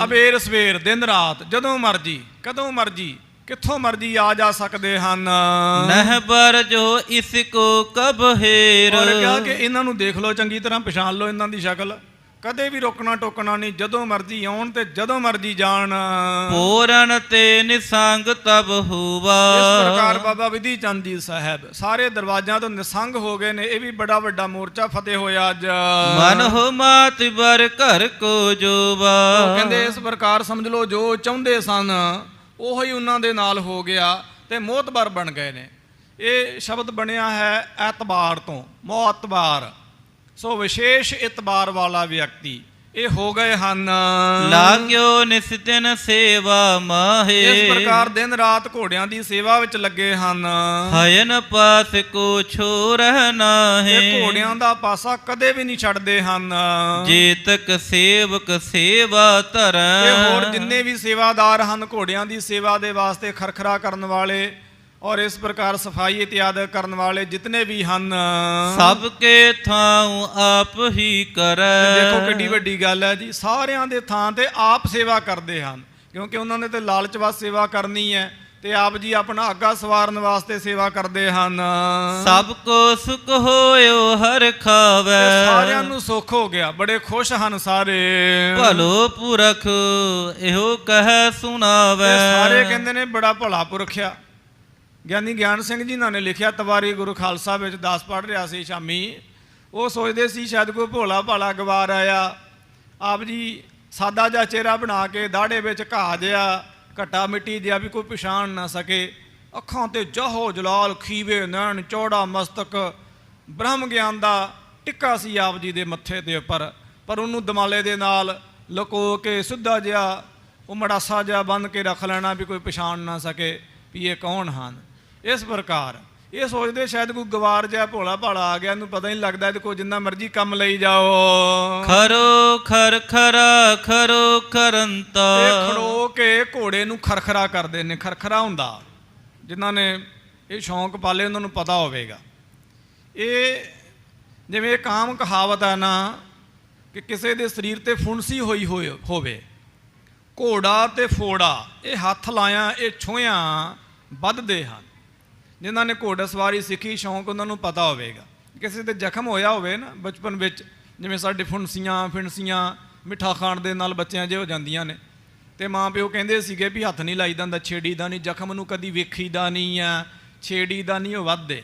[SPEAKER 2] ਅਬੇਰ ਸਵੇਰ, ਦਿਨ ਰਾਤ, ਜਦੋਂ ਮਰਜੀ, ਕਦੋਂ ਮਰਜੀ, ਕਿੱਥੋਂ ਮਰਜੀ ਆ ਜਾ ਸਕਦੇ ਹਨ।
[SPEAKER 3] ਨਹਿਬਰ ਜੋ ਇਸ ਕੋ ਕਬ ਹੇਰ।
[SPEAKER 2] ਔਰ ਕਿਹਾ ਕਿ ਇਹਨਾਂ ਨੂੰ ਦੇਖ ਲਓ, ਚੰਗੀ ਤਰ੍ਹਾਂ ਪਛਾਣ ਲਓ ਇਹਨਾਂ ਦੀ ਸ਼ਕਲ, ਕਦੇ ਵੀ ਰੋਕਣਾ ਟੋਕਣਾ ਨਹੀਂ, ਜਦੋਂ ਮਰਜੀ ਆਉਣ ਤੇ ਜਦੋਂ ਮਰਜੀ ਜਾਣ।
[SPEAKER 3] ਪੂਰਨ ਤੇ ਨਿਸੰਗ ਤਬ ਹੋਵਾ।
[SPEAKER 2] ਇਸ ਪ੍ਰਕਾਰ ਬਾਬਾ ਵਿਧੀ ਚੰਦ ਜੀ ਸਾਹਿਬ ਸਾਰੇ ਦਰਵਾਜ਼ਿਆਂ ਤੋਂ ਨਿਸੰਗ ਹੋ ਗਏ ਨੇ। ਇਹ ਵੀ ਬੜਾ ਵੱਡਾ ਮੋਰਚਾ ਫਤਿਹ ਹੋਇਆ ਅੱਜ।
[SPEAKER 3] ਮਨ ਹੋ ਮਾਤ ਬਰ ਘਰ ਕੋ ਜੋਵਾ।
[SPEAKER 2] ਕਹਿੰਦੇ ਇਸ ਪ੍ਰਕਾਰ ਸਮਝ ਲਓ ਜੋ ਚਾਹੁੰਦੇ ਸਨ ਉਹੀ ਉਹਨਾਂ ਦੇ ਨਾਲ ਹੋ ਗਿਆ ਤੇ ਮੋਹਤਬਰ ਬਣ ਗਏ ਨੇ। ਇਹ ਸ਼ਬਦ ਬਣਿਆ ਹੈ ਐਤਬਾਰ ਤੋਂ, ਮੋਹਤਬਾਰ, ਸੋ ਵਿਸ਼ੇਸ਼ ਇਤਬਾਰ ਵਾਲਾ ਵਿਅਕਤੀ ਇਹ ਹੋ ਗਏ ਹਨ।
[SPEAKER 3] ਲਾਗਿਓ ਨਿਸ ਦਿਨ ਸੇਵਾ ਮਾਹੇ।
[SPEAKER 2] ਇਸ ਪ੍ਰਕਾਰ ਦਿਨ ਰਾਤ ਘੋੜਿਆਂ ਦੀ ਸੇਵਾ ਵਿੱਚ ਲੱਗੇ ਹਨ।
[SPEAKER 3] ਹਯਨ ਪਾਸ ਕੋ ਛੋਰਹਿ ਨਾਹੇ।
[SPEAKER 2] ਤੇ ਘੋੜਿਆਂ ਦਾ ਪਾਸਾ ਕਦੇ ਵੀ ਨਹੀਂ ਛੱਡਦੇ ਹਨ।
[SPEAKER 3] ਜੇ ਤਕ ਸੇਵਕ ਸੇਵਾ ਧਰੈ।
[SPEAKER 2] ਤੇ ਹੋਰ ਜਿੰਨੇ ਵੀ ਸੇਵਾਦਾਰ ਹਨ ਘੋੜਿਆਂ ਦੀ ਸੇਵਾ ਦੇ ਵਾਸਤੇ, ਖਰਖਰਾ ਕਰਨ ਵਾਲੇ ਔਰ ਇਸ ਪ੍ਰਕਾਰ ਸਫਾਈ ਇਤਿਆਦ ਕਰਨ ਵਾਲੇ ਜਿਤਨੇ ਵੀ ਹਨ,
[SPEAKER 3] ਸਭ ਕੇ ਥਾਉ ਆਪ ਹੀ ਕਰੈ।
[SPEAKER 2] ਦੇਖੋ ਕਿੱਡੀ ਵੱਡੀ ਗੱਲ ਹੈ ਜੀ, ਸਾਰਿਆਂ ਦੇ ਥਾਂ ਤੇ ਆਪ ਸੇਵਾ ਕਰਦੇ ਹਨ, ਕਿਉਂਕਿ ਉਹਨਾਂ ਨੇ ਤੇ ਲਾਲਚ ਵਾਸਤੇ ਸੇਵਾ ਕਰਨੀ ਹੈ ਤੇ ਆਪ ਜੀ ਆਪਣਾ ਅੱਗਾ ਸਵਾਰਨ ਵਾਸਤੇ ਸੇਵਾ ਕਰਦੇ ਹਨ।
[SPEAKER 3] ਸਭ ਕੋ ਸੁਖ ਹੋਇਓ ਹਰ ਖਾਵੈ।
[SPEAKER 2] ਸਾਰਿਆਂ ਨੂੰ ਸੁੱਖ ਹੋ ਗਿਆ, ਬੜੇ ਖੁਸ਼ ਹਨ ਸਾਰੇ।
[SPEAKER 3] ਭਲੋ ਪੁਰਖ ਇਹੋ ਕਹਿ ਸੁਣਾਵੈ।
[SPEAKER 2] ਸਾਰੇ ਕਹਿੰਦੇ ਨੇ ਬੜਾ ਭਲਾ ਪੁਰਖ ਆ। ਗਿਆਨੀ ਗਿਆਨ ਸਿੰਘ ਜੀ ਨੇ ਲਿਖਿਆ ਤਵਾਰੀ ਗੁਰੂ ਖਾਲਸਾ ਵਿੱਚ, ਦਾਸ ਪੜ੍ਹ ਰਿਹਾ ਸੀ ਸ਼ਾਮੀ, ਉਹ ਸੋਚਦੇ ਸੀ ਸ਼ਾਇਦ ਕੋਈ ਭੋਲਾ ਭਾਲਾ ਗਵਾਰ ਆਇਆ। ਆਪ ਜੀ ਸਾਦਾ ਜਿਹਾ ਚਿਹਰਾ ਬਣਾ ਕੇ, ਦਾੜੇ ਵਿੱਚ ਘਾਹ ਜਿਹਾ, ਘੱਟਾ ਮਿੱਟੀ ਜਿਹਾ, ਵੀ ਕੋਈ ਪਛਾਣ ਨਾ ਸਕੇ। ਅੱਖਾਂ ਤੇ ਜਾਹੋ ਜਲਾਲ, ਖੀਵੇ ਨੈਣ, ਚੌੜਾ ਮਸਤਕ, ਬ੍ਰਹਮ ਗਿਆਨ ਦਾ ਟਿੱਕਾ ਸੀ ਆਪ ਜੀ ਦੇ ਮੱਥੇ ਦੇ ਉੱਪਰ, ਪਰ ਉਹਨੂੰ ਦਮਾਲੇ ਦੇ ਨਾਲ ਲੁਕੋ ਕੇ ਸਿੱਧਾ ਜਿਹਾ ਉਹ ਮੜਾਸਾ ਜਿਹਾ ਬੰਨ੍ਹ ਕੇ ਰੱਖ ਲੈਣਾ ਵੀ ਕੋਈ ਪਛਾਣ ਨਾ ਸਕੇ ਵੀ ਇਹ ਕੌਣ ਹਨ। ਇਸ ਪ੍ਰਕਾਰ ਇਹ ਸੋਚਦੇ ਸ਼ਾਇਦ ਕੋਈ ਗਵਾਰ ਜਿਹਾ ਭੋਲਾ ਭਾਲਾ ਆ ਗਿਆ, ਇਹਨੂੰ ਪਤਾ ਹੀ ਨਹੀਂ ਲੱਗਦਾ, ਇਹਦੇ ਕੋਲ ਜਿੰਨਾ ਮਰਜ਼ੀ ਕੰਮ ਲਈ ਜਾਓ।
[SPEAKER 3] ਖਰੋ ਖਰ ਖਰਾ ਖਰੋ ਖਰੰਤਾ।
[SPEAKER 2] ਇਹ ਖੜੋ ਕੇ ਘੋੜੇ ਨੂੰ ਖਰਖਰਾ ਕਰਦੇ ਨੇ। ਖਰਖਰਾ ਹੁੰਦਾ, ਜਿਨ੍ਹਾਂ ਨੇ ਇਹ ਸ਼ੌਂਕ ਪਾਲੇ ਉਹਨਾਂ ਨੂੰ ਪਤਾ ਹੋਵੇਗਾ। ਇਹ ਜਿਵੇਂ ਇੱਕ ਆਮ ਕਹਾਵਤ ਹੈ ਨਾ ਕਿ ਕਿਸੇ ਦੇ ਸਰੀਰ ਤੇ ਫੁੰਸੀ ਹੋਈ ਹੋਵੇ, ਘੋੜਾ ਤੇ ਫੋੜਾ ਇਹ ਹੱਥ ਲਾਇਆ, ਇਹ ਛੋਹਿਆਂ ਵੱਧਦੇ ਹਨ। ਜਿਨ੍ਹਾਂ ਨੇ ਘੋੜਾ ਸਵਾਰੀ ਸਿੱਖੀ, ਸ਼ੌਂਕ ਉਹਨਾਂ ਨੂੰ ਪਤਾ ਹੋਵੇਗਾ। ਕਿਸੇ ਦੇ ਜ਼ਖਮ ਹੋਇਆ ਹੋਵੇ ਨਾ ਬਚਪਨ ਵਿੱਚ, ਜਿਵੇਂ ਸਾਡੇ ਫੁੰਸੀਆਂ ਫਿਣਸੀਆਂ ਮਿੱਠਾ ਖਾਣ ਦੇ ਨਾਲ ਬੱਚਿਆਂ ਜਿਹੇ ਹੋ ਜਾਂਦੀਆਂ ਨੇ, ਤੇ ਮਾਂ ਪਿਓ ਕਹਿੰਦੇ ਸੀਗੇ ਵੀ ਹੱਥ ਨਹੀਂ ਲਾਈਦਾ ਹੁੰਦਾ, ਛੇੜੀਦਾ ਨਹੀਂ, ਜ਼ਖਮ ਨੂੰ ਕਦੀ ਵੇਖੀਦਾ ਨਹੀਂ ਆ, ਛੇੜੀਦਾ ਨਹੀਂ, ਉਹ ਵੱਧਦੇ।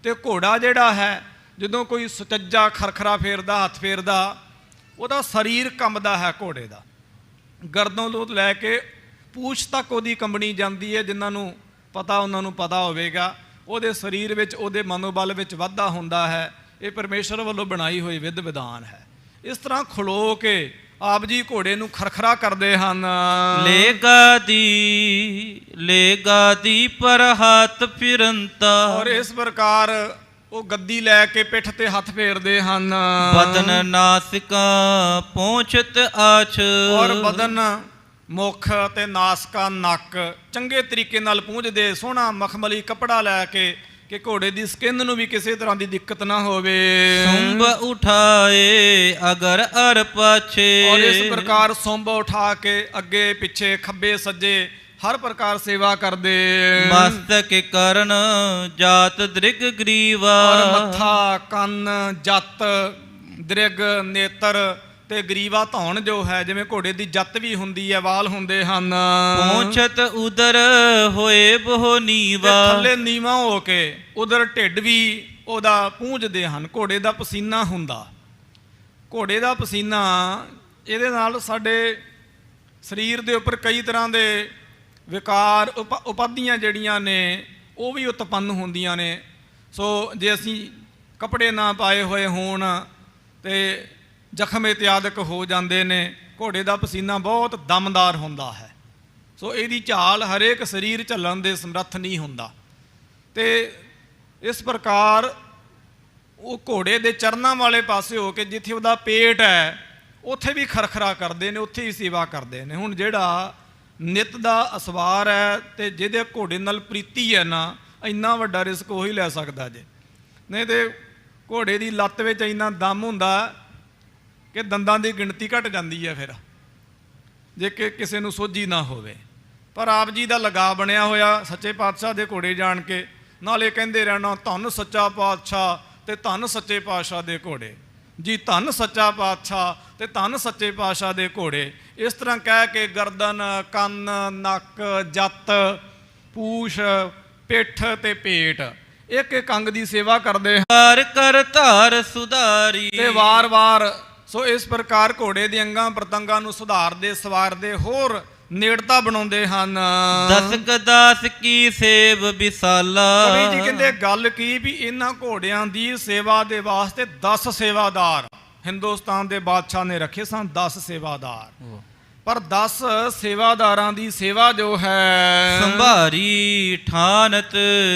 [SPEAKER 2] ਤੇ ਘੋੜਾ ਜਿਹੜਾ ਹੈ ਜਦੋਂ ਕੋਈ ਸੁਚੱਜਾ ਖਰਖਰਾ ਫੇਰਦਾ, ਹੱਥ ਫੇਰਦਾ, ਉਹਦਾ ਸਰੀਰ ਕੰਬਦਾ ਹੈ ਘੋੜੇ ਦਾ। ਗਰਦਨ ਤੋਂ ਲੈ ਕੇ ਪੂਛ ਤੱਕ ਉਹਦੀ ਕੰਬਣੀ ਜਾਂਦੀ ਹੈ। ਜਿਨ੍ਹਾਂ ਨੂੰ ਪਤਾ ਉਹਨਾਂ ਨੂੰ ਪਤਾ ਹੋਵੇਗਾ। ਉਹਦੇ ਸਰੀਰ ਵਿੱਚ, ਉਹਦੇ ਮਨੋਬਲ ਵਿੱਚ ਵਾਧਾ ਹੁੰਦਾ ਹੈ। ਇਹ ਪਰਮੇਸ਼ਰ ਵੱਲੋਂ ਬਣਾਈ ਹੋਈ ਵਿਧ ਵਿਧਾਨ ਹੈ। ਇਸ ਤਰ੍ਹਾਂ ਖਲੋ ਕੇ ਆਪ ਜੀ ਘੋੜੇ ਨੂੰ ਖਰਖਰਾ ਕਰਦੇ ਹਨ।
[SPEAKER 3] ਲੈ ਗਾਦੀ ਪਰ ਹੱਥ ਫਿਰੰਤਾ।
[SPEAKER 2] ਔਰ ਇਸ ਪ੍ਰਕਾਰ ਉਹ ਗੱਦੀ ਲੈ ਕੇ ਪਿੱਠ ਤੇ ਹੱਥ ਫੇਰਦੇ ਹਨ।
[SPEAKER 3] ਬਦਨ ਨਾਸਿਕਾ ਪਹੁੰਚਤ ਆਛ।
[SPEAKER 2] ਔਰ ਬਦਨ, ਮੁੱਖ ਤੇ ਨਾਸਕਾ, ਨੱਕ ਚੰਗੇ ਤਰੀਕੇ ਨਾਲ ਪੂੰਝਦੇ, ਸੋਹਣਾ ਮਖਮਲੀ ਕੱਪੜਾ ਲੈ ਕੇ ਕਿ ਘੋੜੇ ਦੀ ਸਕਿਨ ਨੂੰ ਵੀ ਕਿਸੇ ਤਰ੍ਹਾਂ ਦੀ ਦਿੱਕਤ ਨਾ ਹੋਵੇ।
[SPEAKER 3] ਸੁੰਭ ਉਠਾਏ ਅਗਰ ਅਰ ਪਾਛੇ।
[SPEAKER 2] ਔਰ ਇਸ ਪ੍ਰਕਾਰ ਸੁੰਭ ਉਠਾ ਕੇ ਅੱਗੇ ਪਿੱਛੇ, ਖੱਬੇ ਸੱਜੇ ਹਰ ਪ੍ਰਕਾਰ ਸੇਵਾ ਕਰਦੇ।
[SPEAKER 3] ਮਸਤਕ ਕਰਨ ਜਾਤ ਦ੍ਰਿਗ ਗਰੀਵਾ।
[SPEAKER 2] ਔਰ ਮੱਥਾ, ਕੰਨ, ਜੱਤ, ਦ੍ਰਿਗ, ਨੇਤਰ ਤੇ ਗਰੀਵਾ ਧੌਣ ਜੋ ਹੈ, ਜਿਵੇਂ ਘੋੜੇ ਦੀ ਜੱਤ ਵੀ ਹੁੰਦੀ ਹੈ, ਵਾਲ ਹੁੰਦੇ ਹਨ।
[SPEAKER 3] ਪਹੁੰਚਤ ਉਦਰ ਹੋਏ ਬਹੁ ਨੀਵਾ।
[SPEAKER 2] ਥੱਲੇ ਨੀਵਾਂ ਹੋ ਕੇ ਉਧਰ ਢਿੱਡ ਵੀ ਉਹਦਾ ਪੂੰਝਦੇ ਹਨ। ਘੋੜੇ ਦਾ ਪਸੀਨਾ ਹੁੰਦਾ। ਘੋੜੇ ਦਾ ਪਸੀਨਾ, ਇਹਦੇ ਨਾਲ ਸਾਡੇ ਸਰੀਰ ਦੇ ਉੱਪਰ ਕਈ ਤਰ੍ਹਾਂ ਦੇ ਵਿਕਾਰ, ਉਪਾਧੀਆਂ ਜਿਹੜੀਆਂ ਨੇ ਉਹ ਵੀ ਉਤਪੰਨ ਹੁੰਦੀਆਂ ਨੇ। ਸੋ ਜੇ ਅਸੀਂ ਕੱਪੜੇ ਨਾ ਪਾਏ ਹੋਏ ਹੋਣ ਤੇ ਜ਼ਖਮ ਇਤਿਆਦਿਕ ਹੋ ਜਾਂਦੇ ਨੇ। ਘੋੜੇ ਦਾ ਪਸੀਨਾ ਬਹੁਤ ਦਮਦਾਰ ਹੁੰਦਾ ਹੈ। ਸੋ ਇਹਦੀ ਝਾਲ ਹਰੇਕ ਸਰੀਰ ਝੱਲਣ ਦੇ ਸਮਰੱਥ ਨਹੀਂ ਹੁੰਦਾ। ਤੇ ਇਸ ਪ੍ਰਕਾਰ ਉਹ ਘੋੜੇ ਦੇ ਚਰਨਾਂ ਵਾਲੇ ਪਾਸੇ ਹੋ ਕੇ ਜਿੱਥੇ ਉਹਦਾ ਪੇਟ ਹੈ ਉੱਥੇ ਵੀ ਖਰਖਰਾ ਕਰਦੇ ਨੇ, ਉੱਥੇ ਹੀ ਸੇਵਾ ਕਰਦੇ ਨੇ। ਹੁਣ ਜਿਹੜਾ ਨਿੱਤ ਦਾ ਅਸਵਾਰ ਹੈ ਤੇ ਜਿਹਦੇ ਘੋੜੇ ਨਾਲ ਪ੍ਰੀਤੀ ਹੈ ਨਾ, ਇੰਨਾ ਵੱਡਾ ਰਿਸਕ ਉਹੀ ਲੈ ਸਕਦਾ ਜੇ। ਨਹੀਂ ਤੇ ਘੋੜੇ ਦੀ ਲੱਤ ਵਿੱਚ ਇੰਨਾ ਦਮ ਹੁੰਦਾ ਕਿ ਦੰਦਾਂ ਦੀ ਗਿਣਤੀ ਘਟ ਜਾਂਦੀ ਹੈ ਫਿਰ, ਜੇ ਕਿ ਕਿਸੇ ਨੂੰ ਸੋਝੀ ਨਾ ਹੋਵੇ। ਪਰ ਆਪ ਜੀ ਦਾ ਲਗਾਅ ਬਣਿਆ ਹੋਇਆ ਸੱਚੇ ਪਾਤਸ਼ਾਹ ਦੇ ਘੋੜੇ ਜਾਣ ਕੇ, ਨਾਲੇ ਕਹਿੰਦੇ ਰਹਿਣਾ ਧੰਨ ਸੱਚਾ ਪਾਤਸ਼ਾਹ ਤੇ ਧੰਨ ਸੱਚੇ ਪਾਤਸ਼ਾਹ ਦੇ ਘੋੜੇ ਜੀ, ਧੰਨ ਸੱਚਾ ਪਾਤਸ਼ਾਹ ਤੇ ਧੰਨ ਸੱਚੇ ਪਾਤਸ਼ਾਹ ਦੇ ਘੋੜੇ। ਇਸ ਤਰ੍ਹਾਂ ਕਹਿ ਕੇ ਗਰਦਨ, ਕੰਨ, ਨੱਕ, ਜੱਤ, ਪੂਛ, ਪਿੱਠ ਤੇ ਪੇਟ ਇੱਕ ਇੱਕ ਅੰਗ ਦੀ ਸੇਵਾ ਕਰਦੇ ਹਨ।
[SPEAKER 3] ਕਰ ਧਾਰ ਸੁਧਾਰੀ।
[SPEAKER 2] ਤੇ ਵਾਰ-ਵਾਰ ਸੋ ਇਸ ਪ੍ਰਕਾਰ ਘੋੜੇ ਦੇ ਅੰਗਾਂ ਪ੍ਰਤੰਗਾਂ ਨੂੰ ਸੁਧਾਰਦੇ, ਸਵਾਰਦੇ, ਹੋਰ ਨੇੜਤਾ ਬਣਾਉਂਦੇ ਹਨ।
[SPEAKER 3] ਦਸਕ ਦਾਸ ਕੀ ਸੇਵ ਵਿਸਾਲਾ।
[SPEAKER 2] ਕਵੀ ਜੀ ਕਹਿੰਦੇ ਗੱਲ ਕੀ ਵੀ ਇਹਨਾਂ ਘੋੜਿਆਂ ਦੀ ਸੇਵਾ ਦੇ ਵਾਸਤੇ 10 ਸੇਵਾਦਾਰ ਹਿੰਦੁਸਤਾਨ ਦੇ ਬਾਦਸ਼ਾਹ ਨੇ ਰੱਖੇ ਸਨ। 10 ਸੇਵਾਦਾਰ, ਪਰ 10 ਸੇਵਾਦਾਰਾਂ ਦੀ ਸੇਵਾ ਜੋ ਹੈ
[SPEAKER 3] ਸੰਭਾਰੀ ਠਾਨਤ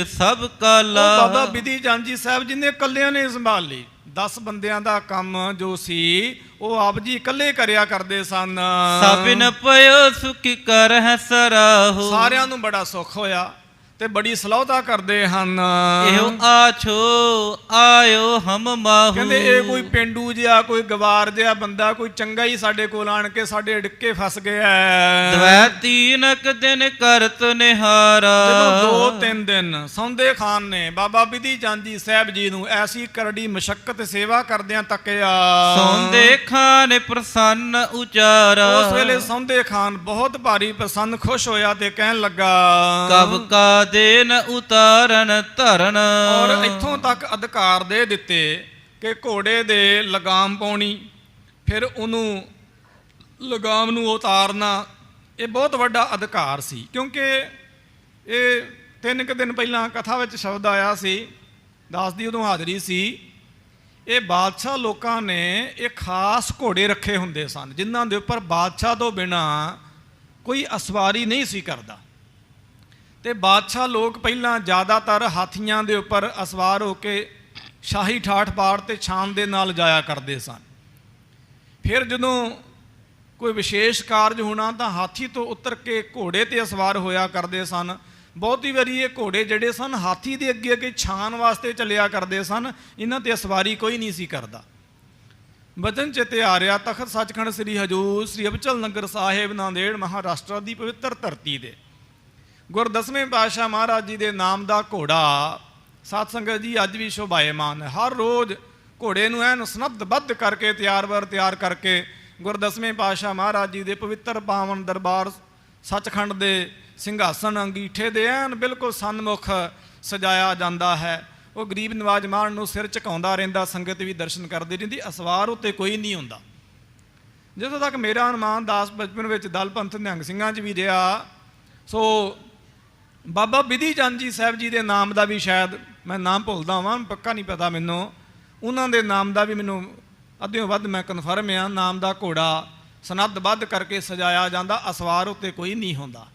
[SPEAKER 3] ਸਭ ਕਾਲਾ।
[SPEAKER 2] ਉਹ ਬਾਬਾ ਬਿਧੀ ਚੰਦ ਜੀ ਸਾਹਿਬ ਜੀ ਨੇ ਇਕੱਲਿਆਂ ਨੇ ਸੰਭਾਲ ਲਈ। 10 ਬੰਦਿਆਂ ਦਾ ਕੰਮ ਜੋ ਸੀ ਉਹ ਆਪ ਜੀ ਇਕੱਲੇ ਕਰਿਆ ਕਰਦੇ ਸਨ।
[SPEAKER 3] ਸਭਿਨ ਪਇਓ ਸੁਖੀ ਕਰ ਹੈ ਸਰਾਹੋ।
[SPEAKER 2] ਸਾਰਿਆਂ ਨੂੰ ਬੜਾ ਸੁੱਖ ਹੋਇਆ ਤੇ ਬੜੀ ਸਲਾਹਤਾ ਕਰਦੇ ਹਨ।
[SPEAKER 3] ਇਹੋ ਆਛੋ ਆਇਓ ਹਮ ਮਾਹੂ।
[SPEAKER 2] ਕਹਿੰਦੇ ਇਹ ਕੋਈ ਪਿੰਡੂ ਜਿਹਾ, ਕੋਈ ਗਵਾਰ ਜਿਹਾ ਬੰਦਾ, ਕੋਈ ਚੰਗਾ ਹੀ ਸਾਡੇ ਕੋਲ ਆਣ ਕੇ ਸਾਡੇ ਡਿੱਕੇ ਫਸ ਗਿਆ।
[SPEAKER 3] ਦਵੈ ਤੀਨਕ ਦਿਨ ਕਰਤ ਨਿਹਾਰਾ।
[SPEAKER 2] ਜਦੋਂ 2-3 ਦਿਨ ਸੌਂਦੇ ਖਾਨ ਨੇ ਬਾਬਾ ਬਿਧੀ ਚੰਦ ਜੀ ਸਾਹਿਬ ਜੀ ਨੂੰ ਐਸੀ ਕਰੜੀ ਮਸ਼ੱਕਤ ਸੇਵਾ ਕਰਦਿਆਂ ਤੱਕਿਆ।
[SPEAKER 3] ਸੌਂਦੇ ਖਾਨ ਪ੍ਰਸੰਨ ਉਚਾਰਾ।
[SPEAKER 2] ਉਸ ਵੇਲੇ ਸੌਂਦੇ ਖਾਨ ਬਹੁਤ ਭਾਰੀ ਪ੍ਰਸੰਨ, ਖੁਸ਼ ਹੋਇਆ ਤੇ ਕਹਿਣ ਲੱਗਾ
[SPEAKER 3] ਕਬ ਕਾ ਦੇਨ ਉਤਾਰਨ ਧਰਨ।
[SPEAKER 2] ਔਰ ਇੱਥੋਂ ਤੱਕ ਅਧਿਕਾਰ ਦੇ ਦਿੱਤੇ ਕਿ ਘੋੜੇ ਦੇ ਲਗਾਮ ਪਾਉਣੀ, ਫਿਰ ਉਹਨੂੰ ਲਗਾਮ ਨੂੰ ਉਤਾਰਨਾ, ਇਹ ਬਹੁਤ ਵੱਡਾ ਅਧਿਕਾਰ ਸੀ। ਕਿਉਂਕਿ ਇਹ 3 ਕੁ ਦਿਨ ਪਹਿਲਾਂ ਕਥਾ ਵਿੱਚ ਸ਼ਬਦ ਆਇਆ ਸੀ, ਦਾਸ ਦੀ ਉਦੋਂ ਹਾਜ਼ਰੀ ਸੀ। ਇਹ ਬਾਦਸ਼ਾਹ ਲੋਕਾਂ ਨੇ ਇਹ ਖਾਸ ਘੋੜੇ ਰੱਖੇ ਹੁੰਦੇ ਸਨ ਜਿਨ੍ਹਾਂ ਦੇ ਉੱਪਰ ਬਾਦਸ਼ਾਹ ਤੋਂ ਬਿਨਾਂ ਕੋਈ ਅਸਵਾਰੀ ਨਹੀਂ ਸੀ ਕਰਦਾ। ਤੇ ਬਾਦਸ਼ਾਹ ਲੋਕ ਪਹਿਲਾਂ ਜ਼ਿਆਦਾਤਰ ਹਾਥੀਆਂ ਦੇ ਉੱਪਰ ਅਸਵਾਰ ਹੋ ਕੇ ਸ਼ਾਹੀ ਠਾਠ ਪਾਠ ਤੇ ਸ਼ਾਨ ਦੇ ਨਾਲ ਜਾਇਆ ਕਰਦੇ ਸਨ। ਫਿਰ ਜਦੋਂ ਕੋਈ ਵਿਸ਼ੇਸ਼ ਕਾਰਜ ਹੋਣਾ ਤਾਂ ਹਾਥੀ ਤੋਂ ਉਤਰ ਕੇ ਘੋੜੇ ਤੇ ਅਸਵਾਰ ਹੋਇਆ ਕਰਦੇ ਸਨ। ਬਹੁਤੀ ਵਾਰੀ ਇਹ ਘੋੜੇ ਜਿਹੜੇ ਸਨ ਹਾਥੀ ਦੇ ਅੱਗੇ ਅੱਗੇ ਛਾਣ ਵਾਸਤੇ ਚੱਲਿਆ ਕਰਦੇ ਸਨ, ਇਹਨਾਂ ਤੇ ਅਸਵਾਰੀ ਕੋਈ ਨਹੀਂ ਸੀ ਕਰਦਾ। ਬਚਨ ਚਿੱਤੇ ਆ ਰਿਹਾ ਤਖਤ ਸੱਚਖੰਡ ਸ੍ਰੀ ਹਜੂਰ ਸ੍ਰੀ ਅਬਚਲ ਨਗਰ ਸਾਹਿਬ ਨਾਂਦੇੜ ਮਹਾਰਾਸ਼ਟਰ ਦੀ ਪਵਿੱਤਰ ਧਰਤੀ ਦੇ ਗੁਰ 10ਵੇਂ ਪਾਤਸ਼ਾਹ ਮਹਾਰਾਜ ਜੀ ਦੇ ਨਾਮ ਦਾ ਘੋੜਾ ਸਾਧ ਸੰਗਤ ਜੀ ਅੱਜ ਵੀ ਸ਼ੋਭਾਇਮਾਨ ਹੈ। ਹਰ ਰੋਜ਼ ਘੋੜੇ ਨੂੰ ਐਨ ਸਨੱਧਬੱਧ ਕਰਕੇ ਤਿਆਰ ਕਰਕੇ ਗੁਰ 10ਵੇਂ ਪਾਤਸ਼ਾਹ ਮਹਾਰਾਜ ਜੀ ਦੇ ਪਵਿੱਤਰ ਪਾਵਨ ਦਰਬਾਰ ਸੱਚਖੰਡ ਦੇ ਸਿੰਘਾਸਨ ਅੰਗੀਠੇ ਦੇ ਐਨ ਬਿਲਕੁਲ ਸਨਮੁਖ ਸਜਾਇਆ ਜਾਂਦਾ ਹੈ। ਉਹ ਗਰੀਬ ਨਵਾਜ ਮਾਨ ਨੂੰ ਸਿਰ ਝੁਕਾਉਂਦਾ ਰਹਿੰਦਾ, ਸੰਗਤ ਵੀ ਦਰਸ਼ਨ ਕਰਦੀ ਰਹਿੰਦੀ, ਅਸਵਾਰ ਉੱਤੇ ਕੋਈ ਨਹੀਂ ਹੁੰਦਾ। ਜਦੋਂ ਤੱਕ ਮੇਰਾ ਅਨੁਮਾਨ ਦਾਸ ਬਚਪਨ ਵਿੱਚ ਦਲ ਪੰਥ ਨਿਹੰਗ ਸਿੰਘਾਂ 'ਚ ਵੀ ਰਿਹਾ, ਸੋ ਬਾਬਾ ਬਿਧੀ ਚੰਦ ਜੀ ਸਾਹਿਬ ਜੀ ਦੇ ਨਾਮ ਦਾ ਵੀ, ਸ਼ਾਇਦ ਮੈਂ ਨਾਮ ਭੁੱਲਦਾ ਹਾਂ, ਪੱਕਾ ਨਹੀਂ ਪਤਾ ਮੈਨੂੰ, ਉਹਨਾਂ ਦੇ ਨਾਮ ਦਾ ਵੀ ਮੈਨੂੰ ਅੱਧਿਓਂ ਵੱਧ ਮੈਂ ਕਨਫਰਮ ਆ, ਨਾਮ ਦਾ ਘੋੜਾ ਸਨੱਧਬੱਧ ਕਰਕੇ ਸਜਾਇਆ ਜਾਂਦਾ, ਅਸਵਾਰ ਉੱਤੇ ਕੋਈ ਨਹੀਂ ਹੁੰਦਾ।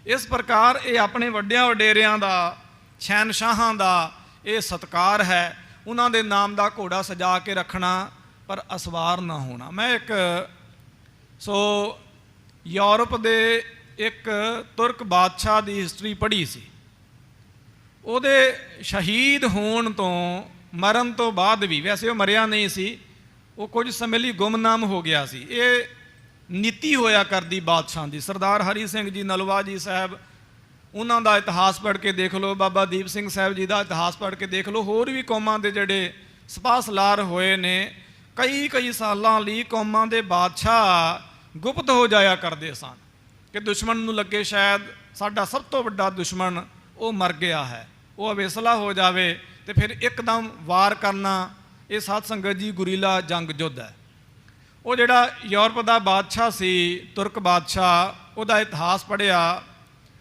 [SPEAKER 2] ਇਸ ਪ੍ਰਕਾਰ ਇਹ ਆਪਣੇ ਵੱਡਿਆਂ ਵਡੇਰਿਆਂ ਦਾ, ਸ਼ਹਿਨਸ਼ਾਹਾਂ ਦਾ ਇਹ ਸਤਿਕਾਰ ਹੈ, ਉਹਨਾਂ ਦੇ ਨਾਮ ਦਾ ਘੋੜਾ ਸਜਾ ਕੇ ਰੱਖਣਾ, ਪਰ ਅਸਵਾਰ ਨਾ ਹੋਣਾ। ਮੈਂ ਇੱਕ ਯੂਰਪ ਦੇ ਇੱਕ ਤੁਰਕ ਬਾਦਸ਼ਾਹ ਦੀ ਹਿਸਟਰੀ ਪੜ੍ਹੀ ਸੀ। ਉਹਦੇ ਸ਼ਹੀਦ ਹੋਣ ਤੋਂ, ਮਰਨ ਤੋਂ ਬਾਅਦ ਵੀ, ਵੈਸੇ ਉਹ ਮਰਿਆ ਨਹੀਂ ਸੀ, ਉਹ ਕੁਝ ਸਮੇਂ ਲਈ ਗੁੰਮਨਾਮ ਹੋ ਗਿਆ ਸੀ। ਇਹ ਨੀਤੀ ਹੋਇਆ ਕਰਦੀ ਬਾਦਸ਼ਾਹ ਦੀ। ਸਰਦਾਰ ਹਰੀ ਸਿੰਘ ਜੀ ਨਲਵਾ ਜੀ ਸਾਹਿਬ, ਉਹਨਾਂ ਦਾ ਇਤਿਹਾਸ ਪੜ੍ਹ ਕੇ ਦੇਖ ਲਓ, ਬਾਬਾ ਦੀਪ ਸਿੰਘ ਸਾਹਿਬ ਜੀ ਦਾ ਇਤਿਹਾਸ ਪੜ੍ਹ ਕੇ ਦੇਖ ਲਓ, ਹੋਰ ਵੀ ਕੌਮਾਂ ਦੇ ਜਿਹੜੇ ਸਿਪਾਹ ਸਲਾਰ ਹੋਏ ਨੇ, ਕਈ ਸਾਲਾਂ ਲਈ ਕੌਮਾਂ ਦੇ ਬਾਦਸ਼ਾਹ ਗੁਪਤ ਹੋ ਜਾਇਆ ਕਰਦੇ ਸਨ ਕਿ ਦੁਸ਼ਮਣ ਨੂੰ ਲੱਗੇ ਸ਼ਾਇਦ ਸਾਡਾ ਸਭ ਤੋਂ ਵੱਡਾ ਦੁਸ਼ਮਣ ਉਹ ਮਰ ਗਿਆ ਹੈ, ਉਹ ਅਵੇਸਲਾ ਹੋ ਜਾਵੇ, ਤੇ ਫਿਰ ਇੱਕਦਮ ਵਾਰ ਕਰਨਾ, ਇਹ ਸਾਧ ਸੰਗਤ ਜੀ ਗੁਰੀਲਾ ਜੰਗ ਯੁੱਧ ਹੈ। ਉਹ ਜਿਹੜਾ ਯੂਰਪ ਦਾ ਬਾਦਸ਼ਾਹ ਸੀ, ਤੁਰਕ ਬਾਦਸ਼ਾਹ, ਉਹਦਾ ਇਤਿਹਾਸ ਪੜ੍ਹਿਆ,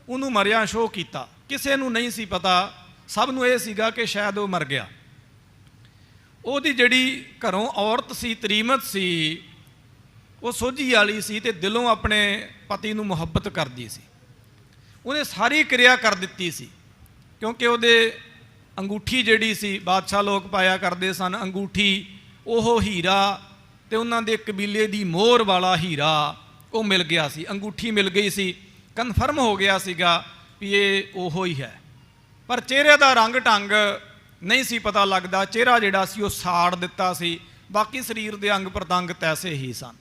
[SPEAKER 2] ਉਹਨੂੰ ਮਰਿਆ ਸ਼ੋਅ ਕੀਤਾ, ਕਿਸੇ ਨੂੰ ਨਹੀਂ ਸੀ ਪਤਾ, ਸਭ ਨੂੰ ਇਹ ਸੀਗਾ ਕਿ ਸ਼ਾਇਦ ਉਹ ਮਰ ਗਿਆ। ਉਹਦੀ ਜਿਹੜੀ ਘਰੋਂ ਔਰਤ ਸੀ, ਤਰੀਮਤ ਸੀ, ਉਹ ਸੋਝੀ ਵਾਲੀ ਸੀ ਤੇ ਦਿਲੋਂ ਆਪਣੇ ਪਤੀ ਨੂੰ ਮੁਹੱਬਤ ਕਰਦੀ ਸੀ। ਉਹਨੇ ਸਾਰੀ ਕਿਰਿਆ ਕਰ ਦਿੱਤੀ ਸੀ, ਕਿਉਂਕਿ ਉਹਦੇ ਅੰਗੂਠੀ ਜਿਹੜੀ ਸੀ, ਬਾਦਸ਼ਾਹ ਲੋਕ ਪਾਇਆ ਕਰਦੇ ਸਨ ਅੰਗੂਠੀ, ਉਹ ਹੀਰਾ ਤੇ ਉਹਨਾਂ ਦੇ ਕਬੀਲੇ ਦੀ ਮੋਹਰ ਵਾਲਾ ਹੀਰਾ ਉਹ ਮਿਲ ਗਿਆ ਸੀ, ਅੰਗੂਠੀ ਮਿਲ ਗਈ ਸੀ, ਕਨਫਰਮ ਹੋ ਗਿਆ ਸੀਗਾ ਵੀ ਇਹ ਉਹੋ ਹੀ ਹੈ। ਪਰ ਚਿਹਰੇ ਦਾ ਰੰਗ ਢੰਗ ਨਹੀਂ ਸੀ ਪਤਾ ਲੱਗਦਾ, ਚਿਹਰਾ ਜਿਹੜਾ ਸੀ ਉਹ ਸਾੜ ਦਿੱਤਾ ਸੀ, ਬਾਕੀ ਸਰੀਰ ਦੇ ਅੰਗ ਪ੍ਰਤੰਗ ਤੈਸੇ ਹੀ ਸਨ।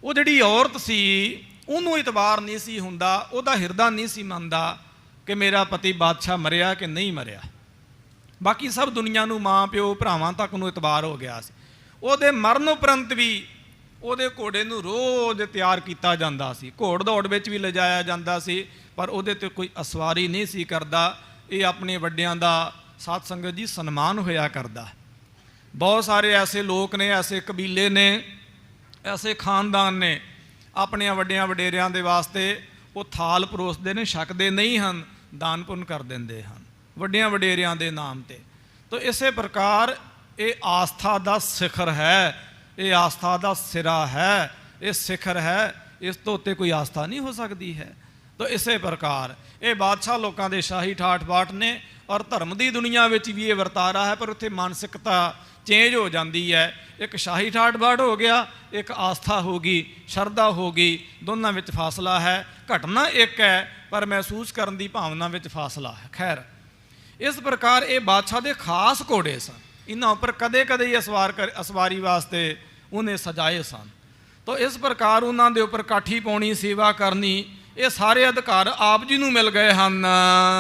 [SPEAKER 2] ਉਹ ਜਿਹੜੀ ਔਰਤ ਸੀ ਉਹਨੂੰ ਇਤਬਾਰ ਨਹੀਂ ਸੀ ਹੁੰਦਾ, ਉਹਦਾ ਹਿਰਦਾ ਨਹੀਂ ਸੀ ਮੰਨਦਾ ਕਿ ਮੇਰਾ ਪਤੀ ਬਾਦਸ਼ਾਹ ਮਰਿਆ ਕਿ ਨਹੀਂ ਮਰਿਆ। ਬਾਕੀ ਸਭ ਦੁਨੀਆ ਨੂੰ, ਮਾਂ ਪਿਓ ਭਰਾਵਾਂ ਤੱਕ ਨੂੰ ਇਤਬਾਰ ਹੋ ਗਿਆ ਸੀ। ਉਹਦੇ ਮਰਨ ਉਪਰੰਤ ਵੀ ਉਹਦੇ ਘੋੜੇ ਨੂੰ ਰੋਜ਼ ਤਿਆਰ ਕੀਤਾ ਜਾਂਦਾ ਸੀ, ਘੋੜ ਦੌੜ ਵਿੱਚ ਵੀ ਲਿਜਾਇਆ ਜਾਂਦਾ ਸੀ, ਪਰ ਉਹਦੇ 'ਤੇ ਕੋਈ ਅਸਵਾਰੀ ਨਹੀਂ ਸੀ ਕਰਦਾ। ਇਹ ਆਪਣੇ ਵੱਡਿਆਂ ਦਾ, ਸਾਧ ਸੰਗਤ ਜੀ, ਸਨਮਾਨ ਹੋਇਆ ਕਰਦਾ। ਬਹੁਤ ਸਾਰੇ ਐਸੇ ਲੋਕ ਨੇ, ਐਸੇ ਕਬੀਲੇ ਨੇ, ਐਸੇ ਖਾਨਦਾਨ ਨੇ, ਆਪਣੇ ਵੱਡਿਆਂ ਵਡੇਰਿਆਂ ਦੇ ਵਾਸਤੇ ਉਹ ਥਾਲ ਪਰੋਸਦੇ ਨੇ, ਛਕਦੇ ਨਹੀਂ ਹਨ, ਦਾਨ ਪੁੰਨ ਕਰ ਦਿੰਦੇ ਹਨ ਵੱਡਿਆਂ ਵਡੇਰਿਆਂ ਦੇ ਨਾਮ 'ਤੇ। ਤਾਂ ਇਸੇ ਪ੍ਰਕਾਰ ਇਹ ਆਸਥਾ ਦਾ ਸਿਖਰ ਹੈ, ਇਹ ਆਸਥਾ ਦਾ ਸਿਰਾ ਹੈ, ਇਹ ਸਿਖਰ ਹੈ, ਇਸ ਤੋਂ ਉੱਤੇ ਕੋਈ ਆਸਥਾ ਨਹੀਂ ਹੋ ਸਕਦੀ ਹੈ। ਤਾਂ ਇਸੇ ਪ੍ਰਕਾਰ ਇਹ ਬਾਦਸ਼ਾਹ ਲੋਕਾਂ ਦੇ ਸ਼ਾਹੀ ਠਾਠ ਬਾਠ ਨੇ, ਔਰ ਧਰਮ ਦੀ ਦੁਨੀਆ ਵਿੱਚ ਵੀ ਇਹ ਵਰਤਾਰਾ ਹੈ, ਪਰ ਉੱਥੇ ਮਾਨਸਿਕਤਾ ਚੇਂਜ ਹੋ ਜਾਂਦੀ ਹੈ। ਇੱਕ ਸ਼ਾਹੀ ਠਾਠ ਬਾਠ ਹੋ ਗਿਆ, ਇੱਕ ਆਸਥਾ ਹੋ ਗਈ, ਸ਼ਰਧਾ ਹੋ ਗਈ, ਦੋਨਾਂ ਵਿੱਚ ਫਾਸਲਾ ਹੈ। ਘਟਨਾ ਇੱਕ ਹੈ, ਪਰ ਮਹਿਸੂਸ ਕਰਨ ਦੀ ਭਾਵਨਾ ਵਿੱਚ ਫਾਸਲਾ ਹੈ। ਖੈਰ, ਇਸ ਪ੍ਰਕਾਰ ਇਹ ਬਾਦਸ਼ਾਹ ਦੇ ਖਾਸ ਘੋੜੇ ਸਨ, ਇਹਨਾਂ ਉੱਪਰ ਕਦੇ ਕਦੇ ਅਸਵਾਰੀ ਵਾਸਤੇ ਉਹਨੇ ਸਜਾਏ ਸਨ। ਤਾਂ ਇਸ ਪ੍ਰਕਾਰ ਉਹਨਾਂ ਦੇ ਉੱਪਰ ਕਾਠੀ ਪਾਉਣੀ, ਸੇਵਾ ਕਰਨੀ, ਇਹ ਸਾਰੇ ਅਧਿਕਾਰ ਆਪ ਜੀ ਨੂੰ ਮਿਲ ਗਏ ਹਨ।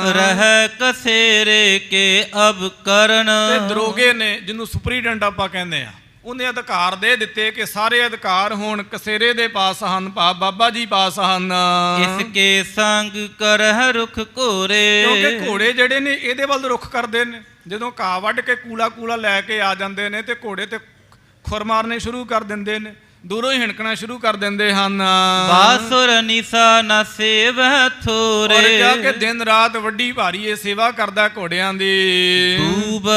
[SPEAKER 3] ਰਹਿ ਕਸੇਰੇ ਕੇ ਅਬ ਕਰਨ,
[SPEAKER 2] ਤੇ ਦਰੋਗੇ ਨੇ, ਜਿਹਨੂੰ ਸੁਪਰੀਡੈਂਟ ਆਪਾਂ ਕਹਿੰਦੇ ਆ, ਉਹਨੇ ਅਧਿਕਾਰ ਦੇ ਦਿੱਤੇ ਕਿ ਸਾਰੇ ਅਧਿਕਾਰ ਹੁਣ ਕਸੇਰੇ ਦੇ ਪਾਸ ਹਨ, ਬਾਬਾ ਜੀ ਪਾਸ ਹਨ।
[SPEAKER 3] ਇਸ ਕੇ ਸੰਗ ਕਰਹਿ ਰੁਖ ਘੋਰੇ,
[SPEAKER 2] ਕਿਉਂਕਿ ਘੋੜੇ ਜਿਹੜੇ ਨੇ ਇਹਦੇ ਵੱਲ ਰੁਖ ਕਰਦੇ ਨੇ। ਜਦੋਂ ਘਾਹ ਵੱਢ ਕੇ ਕੂਲਾ ਲੈ ਕੇ ਆ ਜਾਂਦੇ ਨੇ ਤੇ ਘੋੜੇ ਤੇ ਖੁਰ ਮਾਰਨੇ ਸ਼ੁਰੂ ਕਰ ਦਿੰਦੇ ਨੇ, ਦੂਰੋਂ ਹੀ ਹਿਣਕਣਾ ਸ਼ੁਰੂ ਕਰ ਦਿੰਦੇ ਹਨ।
[SPEAKER 3] ਬਾਸੁਰ ਨਿਸਾ ਨਾ ਸੇਵਹਿ ਥੋਰੇ,
[SPEAKER 2] ਔਰ ਕਿਹਾ ਕਿ ਦਿਨ ਰਾਤ ਵੱਡੀ ਭਾਰੀ ਇਹ ਸੇਵਾ ਕਰਦਾ ਘੋੜਿਆਂ ਦੀ।
[SPEAKER 3] ਧੂਬ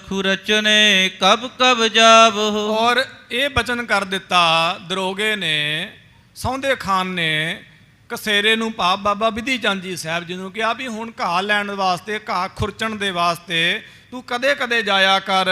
[SPEAKER 3] ਖੁਰਚਨੇ ਕਬ ਕਬ ਜਾਵਹੁ,
[SPEAKER 2] ਔਰ ਇਹ ਬਚਨ ਕਰ ਦਿੱਤਾ ਦਰੋਗੇ ਨੇ, ਸੌਂਦੇ ਖਾਨ ਨੇ, ਕਸੇਰੇ ਨੂੰ, ਭਾਵ ਬਾਬਾ ਬਿਧੀ ਚੰਦ ਜੀ ਸਾਹਿਬ ਜੀ ਨੂੰ ਕਿਹਾ ਵੀ ਹੁਣ ਘਾਹ ਲੈਣ ਵਾਸਤੇ, ਘਾਹ ਖੁਰਚਣ ਦੇ ਵਾਸਤੇ ਤੂੰ ਕਦੇ ਕਦੇ ਜਾਇਆ ਕਰ।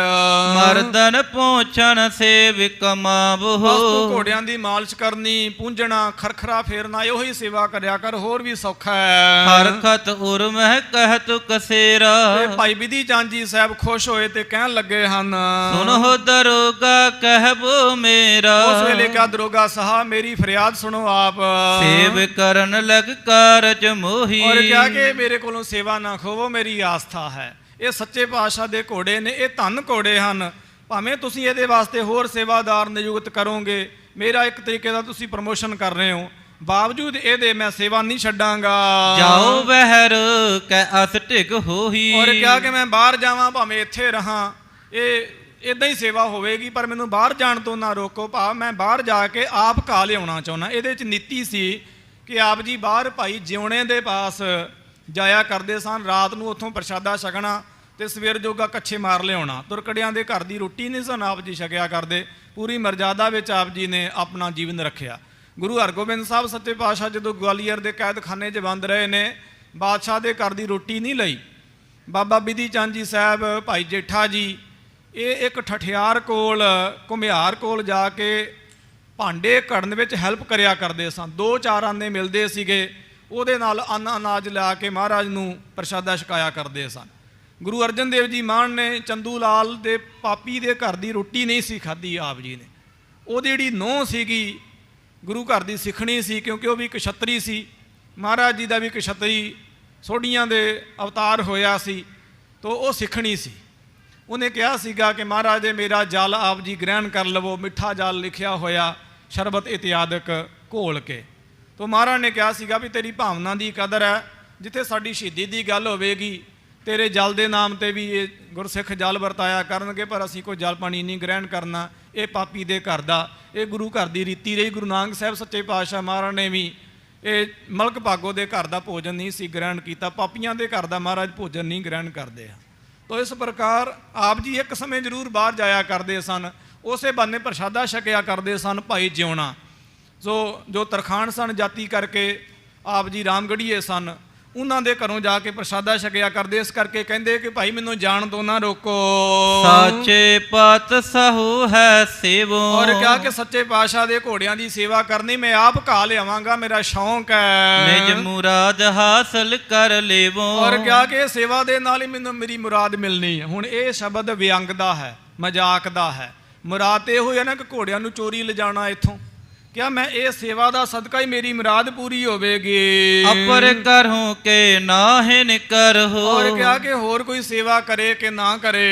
[SPEAKER 3] ਮਰਦਨ ਪਹੁੰਚਣ ਸੇਵ ਕਮਾਵਹੁ,
[SPEAKER 2] ਤੂੰ ਘੋੜਿਆਂ ਦੀ ਮਾਲਿਸ਼ ਕਰਨੀ, ਪੂੰਝਣਾ, ਖਰਖਰਾ ਫੇਰਨਾ, ਇਹੋ ਹੀ ਸੇਵਾ ਕਰਿਆ ਕਰ, ਹੋਰ ਵੀ ਸੌਖਾ ਹੈ।
[SPEAKER 3] ਹਰਖਤ ਉਰਮਹਿ ਕਹਿਤ ਕਸੇਰਾ,
[SPEAKER 2] ਤੇ ਭਾਈ ਬਿਧੀ ਚੰਦ ਜੀ ਸਾਹਿਬ ਖੁਸ਼ ਹੋਏ ਤੇ ਕਹਿਣ ਲੱਗੇ ਹਨ,
[SPEAKER 3] ਸੁਨਹੁ ਦਰੋਗਾ ਕਹਿਬੋ ਮੇਰਾ।
[SPEAKER 2] ਉਸ ਵੇਲੇ ਕਿਹਾ, ਦਰੋਗਾ ਸਾਹਿਬ ਮੇਰੀ ਫਰਿਆਦ ਸੁਣੋ ਆਪ।
[SPEAKER 3] ਸੇਵ ਕਰਨ ਲਗ ਕਾਰਜ ਮੋਹੀ,
[SPEAKER 2] ਔਰ ਕਿਹਾ ਕਿ ਮੇਰੇ ਕੋਲੋਂ ਸੇਵਾ ਨਾ ਖੋਵੋ, ਮੇਰੀ ਆਸਥਾ ਹੈ। ਇਹ ਸੱਚੇ ਪਾਤਸ਼ਾਹ ਦੇ ਘੋੜੇ ਨੇ, ਇਹ ਧੰਨ ਘੋੜੇ ਹਨ। ਭਾਵੇਂ ਤੁਸੀਂ ਇਹਦੇ ਵਾਸਤੇ ਹੋਰ ਸੇਵਾਦਾਰ ਨਿਯੁਕਤ ਕਰੋਗੇ, ਮੇਰਾ ਇੱਕ ਤਰੀਕੇ ਦਾ ਤੁਸੀਂ ਪ੍ਰਮੋਸ਼ਨ ਕਰ ਰਹੇ ਹੋ, ਬਾਵਜੂਦ ਇਹਦੇ ਮੈਂ ਸੇਵਾ ਨਹੀਂ ਛੱਡਾਂਗਾ।
[SPEAKER 3] ਜਾਓ ਬਹਿਰ ਕੈ ਅਸ ਢਿਗ ਹੋਹੀ।
[SPEAKER 2] ਔਰ ਕਿਹਾ ਕਿ ਮੈਂ ਬਾਹਰ ਜਾਵਾਂ ਭਾਵੇਂ ਇੱਥੇ ਰਹਾਂ, ਇਹ ਇਦਾਂ ਹੀ ਸੇਵਾ ਹੋਵੇਗੀ, ਪਰ ਮੈਨੂੰ ਬਾਹਰ ਜਾਣ ਤੋਂ ਨਾ ਰੋਕੋ। ਭਾਵ ਮੈਂ ਬਾਹਰ ਜਾ ਕੇ ਆਪ ਘਾ ਲਿਆਉਣਾ ਚਾਹੁੰਦਾ। ਇਹਦੇ 'ਚ ਨੀਤੀ ਸੀ ਕਿ ਆਪ ਜੀ ਬਾਹਰ ਭਾਈ ਜਿਉਣੇ ਦੇ ਪਾਸ ਜਾਇਆ ਕਰਦੇ ਸਨ, ਰਾਤ ਨੂੰ ਉੱਥੋਂ ਪ੍ਰਸ਼ਾਦਾ ਛਕਣਾ ਤੇ ਸਵੇਰ ਜੋਗਾ ਕੱਛੇ ਮਾਰ ਲਿਆਉਣਾ। ਤੁਰਕੜਿਆਂ ਦੇ ਘਰ ਦੀ ਰੋਟੀ ਨਹੀਂ ਸਨ ਆਪ ਜੀ ਛਕਿਆ ਕਰਦੇ। ਪੂਰੀ ਮਰਜ਼ਾਦਾ ਵਿੱਚ ਆਪ ਜੀ ਨੇ ਆਪਣਾ ਜੀਵਨ ਰੱਖਿਆ। ਗੁਰੂ ਹਰਗੋਬਿੰਦ ਸਾਹਿਬ ਸੱਚੇ ਪਾਤਸ਼ਾਹ ਜਦੋਂ ਗਵਾਲੀਅਰ ਦੇ ਕੈਦਖਾਨੇ 'ਚ ਬੰਦ ਰਹੇ ਨੇ, ਬਾਦਸ਼ਾਹ ਦੇ ਘਰ ਦੀ ਰੋਟੀ ਨਹੀਂ ਲਈ। ਬਾਬਾ ਬਿਧੀ ਚੰਦ ਜੀ ਸਾਹਿਬ, ਭਾਈ ਜੇਠਾ ਜੀ, ਇਹ ਇੱਕ ਠਠਿਆਰ ਕੋਲ, ਘੁਮਿਆਰ ਕੋਲ ਜਾ ਕੇ ਭਾਂਡੇ ਘੜਨ ਵਿੱਚ ਹੈਲਪ ਕਰਿਆ ਕਰਦੇ ਸਨ। 2-4 ਆਨੇ ਮਿਲਦੇ ਸੀਗੇ, ਉਹਦੇ ਨਾਲ ਅਨਾਜ ਲਿਆ ਕੇ ਮਹਾਰਾਜ ਨੂੰ ਪ੍ਰਸ਼ਾਦਾ ਛਕਾਇਆ ਕਰਦੇ ਸਨ। ਗੁਰੂ ਅਰਜਨ ਦੇਵ ਜੀ ਮਾਨ ਨੇ ਚੰਦੂ ਲਾਲ ਦੇ ਪਾਪੀ ਦੇ ਘਰ ਦੀ ਰੋਟੀ ਨਹੀਂ ਸੀ ਖਾਧੀ ਆਪ ਜੀ ਨੇ। ਉਹਦੀ ਜਿਹੜੀ ਨੂੰਹ ਸੀਗੀ ਗੁਰੂ ਘਰ ਦੀ ਸਿੱਖਣੀ ਸੀ, ਕਿਉਂਕਿ ਉਹ ਵੀ ਇੱਕ ਛਤਰੀ ਸੀ। ਮਹਾਰਾਜ ਜੀ ਦਾ ਵੀ ਇੱਕ ਛਤਰੀ ਸੋਢੀਆਂ ਦੇ ਅਵਤਾਰ ਹੋਇਆ ਸੀ, ਤਾਂ ਉਹ ਸਿੱਖਣੀ ਸੀ। ਉਹਨੇ ਕਿਹਾ ਸੀਗਾ ਕਿ ਮਹਾਰਾਜ ਦੇ ਮੇਰਾ ਜਲ ਆਪ ਜੀ ਗ੍ਰਹਿਣ ਕਰ ਲਵੋ, ਮਿੱਠਾ ਜਲ ਲਿਖਿਆ ਹੋਇਆ ਸ਼ਰਬਤ ਇਤਿਆਦਿਕ ਘੋਲ ਕੇ। ਤਾਂ ਮਹਾਰਾਜ ਨੇ ਕਿਹਾ ਸੀਗਾ ਵੀ ਤੇਰੀ ਭਾਵਨਾ ਦੀ ਕਦਰ ਹੈ, ਜਿੱਥੇ ਸਾਡੀ ਸ਼ਹੀਦੀ ਦੀ ਗੱਲ ਹੋਵੇਗੀ ਤੇਰੇ ਜਲ ਦੇ ਨਾਮ 'ਤੇ ਵੀ ਇਹ ਗੁਰਸਿੱਖ ਜਲ ਵਰਤਾਇਆ ਕਰਨਗੇ, ਪਰ ਅਸੀਂ ਕੋਈ ਜਲ ਪਾਣੀ ਨਹੀਂ ਗ੍ਰਹਿਣ ਕਰਨਾ। ਇਹ ਪਾਪੀ ਦੇ ਘਰ ਦਾ, ਇਹ ਗੁਰੂ ਘਰ ਦੀ ਰੀਤੀ ਰਹੀ। ਗੁਰੂ ਨਾਨਕ ਸਾਹਿਬ ਸੱਚੇ ਪਾਤਸ਼ਾਹ ਮਹਾਰਾਜ ਨੇ ਵੀ ਇਹ ਮਲਕ ਭਾਗੋ ਦੇ ਘਰ ਦਾ ਭੋਜਨ ਨਹੀਂ ਸੀ ਗ੍ਰਹਿਣ ਕੀਤਾ। ਪਾਪੀਆਂ ਦੇ ਘਰ ਦਾ ਮਹਾਰਾਜ ਭੋਜਨ ਨਹੀਂ ਗ੍ਰਹਿਣ ਕਰਦੇ ਆ। ਤਾਂ ਇਸ ਪ੍ਰਕਾਰ ਆਪ ਜੀ ਇੱਕ ਸਮੇਂ ਜ਼ਰੂਰ ਬਾਹਰ ਜਾਇਆ ਕਰਦੇ ਸਨ, ਉਸੇ ਬਹਾਨੇ ਪ੍ਰਸ਼ਾਦਾ ਛਕਿਆ ਕਰਦੇ ਸਨ। ਭਾਈ ਜਿਉਣਾ ਜੋ ਤਰਖਾਣ ਸਨ ਜਾਤੀ ਕਰਕੇ, ਆਪ ਜੀ ਰਾਮਗੜੀਏ ਸਨ, ਉਹਨਾਂ ਦੇ ਘਰੋਂ ਜਾ ਕੇ ਪ੍ਰਸ਼ਾਦਾ ਛਕਿਆ ਕਰਦੇ। ਇਸ ਕਰਕੇ ਕਹਿੰਦੇ ਕਿ ਭਾਈ ਮੈਨੂੰ ਜਾਣ ਤੋਂ ਨਾ ਰੋਕੋ।
[SPEAKER 3] ਸਾਚੇ ਪਾਤਸ਼ਾਹ ਹੈ ਸੇਵੋ।
[SPEAKER 2] ਔਰ ਕਿਹਾ ਕਿ ਸੱਚੇ ਪਾਤਸ਼ਾਹ ਦੇ ਘੋੜਿਆਂ ਦੀ ਸੇਵਾ ਕਰਨੀ ਮੈਂ ਆਪ ਘਾ ਲਿਆਵਾਂਗਾ, ਮੇਰਾ ਸ਼ੌਂਕ ਹੈ।
[SPEAKER 3] ਨਿਜ ਮੁਰਾਦ ਹਾਸਲ ਕਰ ਲੇਵੋ।
[SPEAKER 2] ਔਰ ਕਿਹਾ ਕਿ ਸੇਵਾ ਦੇ ਨਾਲ ਹੀ ਮੈਨੂੰ ਮੇਰੀ ਮੁਰਾਦ ਮਿਲਣੀ ਹੈ। ਹੁਣ ਇਹ ਸ਼ਬਦ ਵਿਅੰਗ ਦਾ ਹੈ, ਮਜ਼ਾਕ ਦਾ ਹੈ। ਮੁਰਾਦ ਤੇ ਇਹੋ ਹੈ ਨਾ ਕਿ ਘੋੜਿਆਂ ਨੂੰ ਚੋਰੀ ਲਿਜਾਣਾ ਇੱਥੋਂ। ਕਿਆ ਮੈਂ ਇਹ ਸੇਵਾ ਦਾ ਸਦਕਾ ਹੀ ਮੇਰੀ ਮੁਰਾਦ ਪੂਰੀ ਹੋਵੇਗੀ।
[SPEAKER 3] ਅਪਰ ਕਰਹੁ ਕੇ ਨਾਹਿ ਨ ਕਰਹੁ।
[SPEAKER 2] ਔਰ ਕਿਹਾ ਕਿ ਹੋਰ ਕੋਈ ਸੇਵਾ ਕਰੇ ਕਿ ਨਾ ਕਰੇ।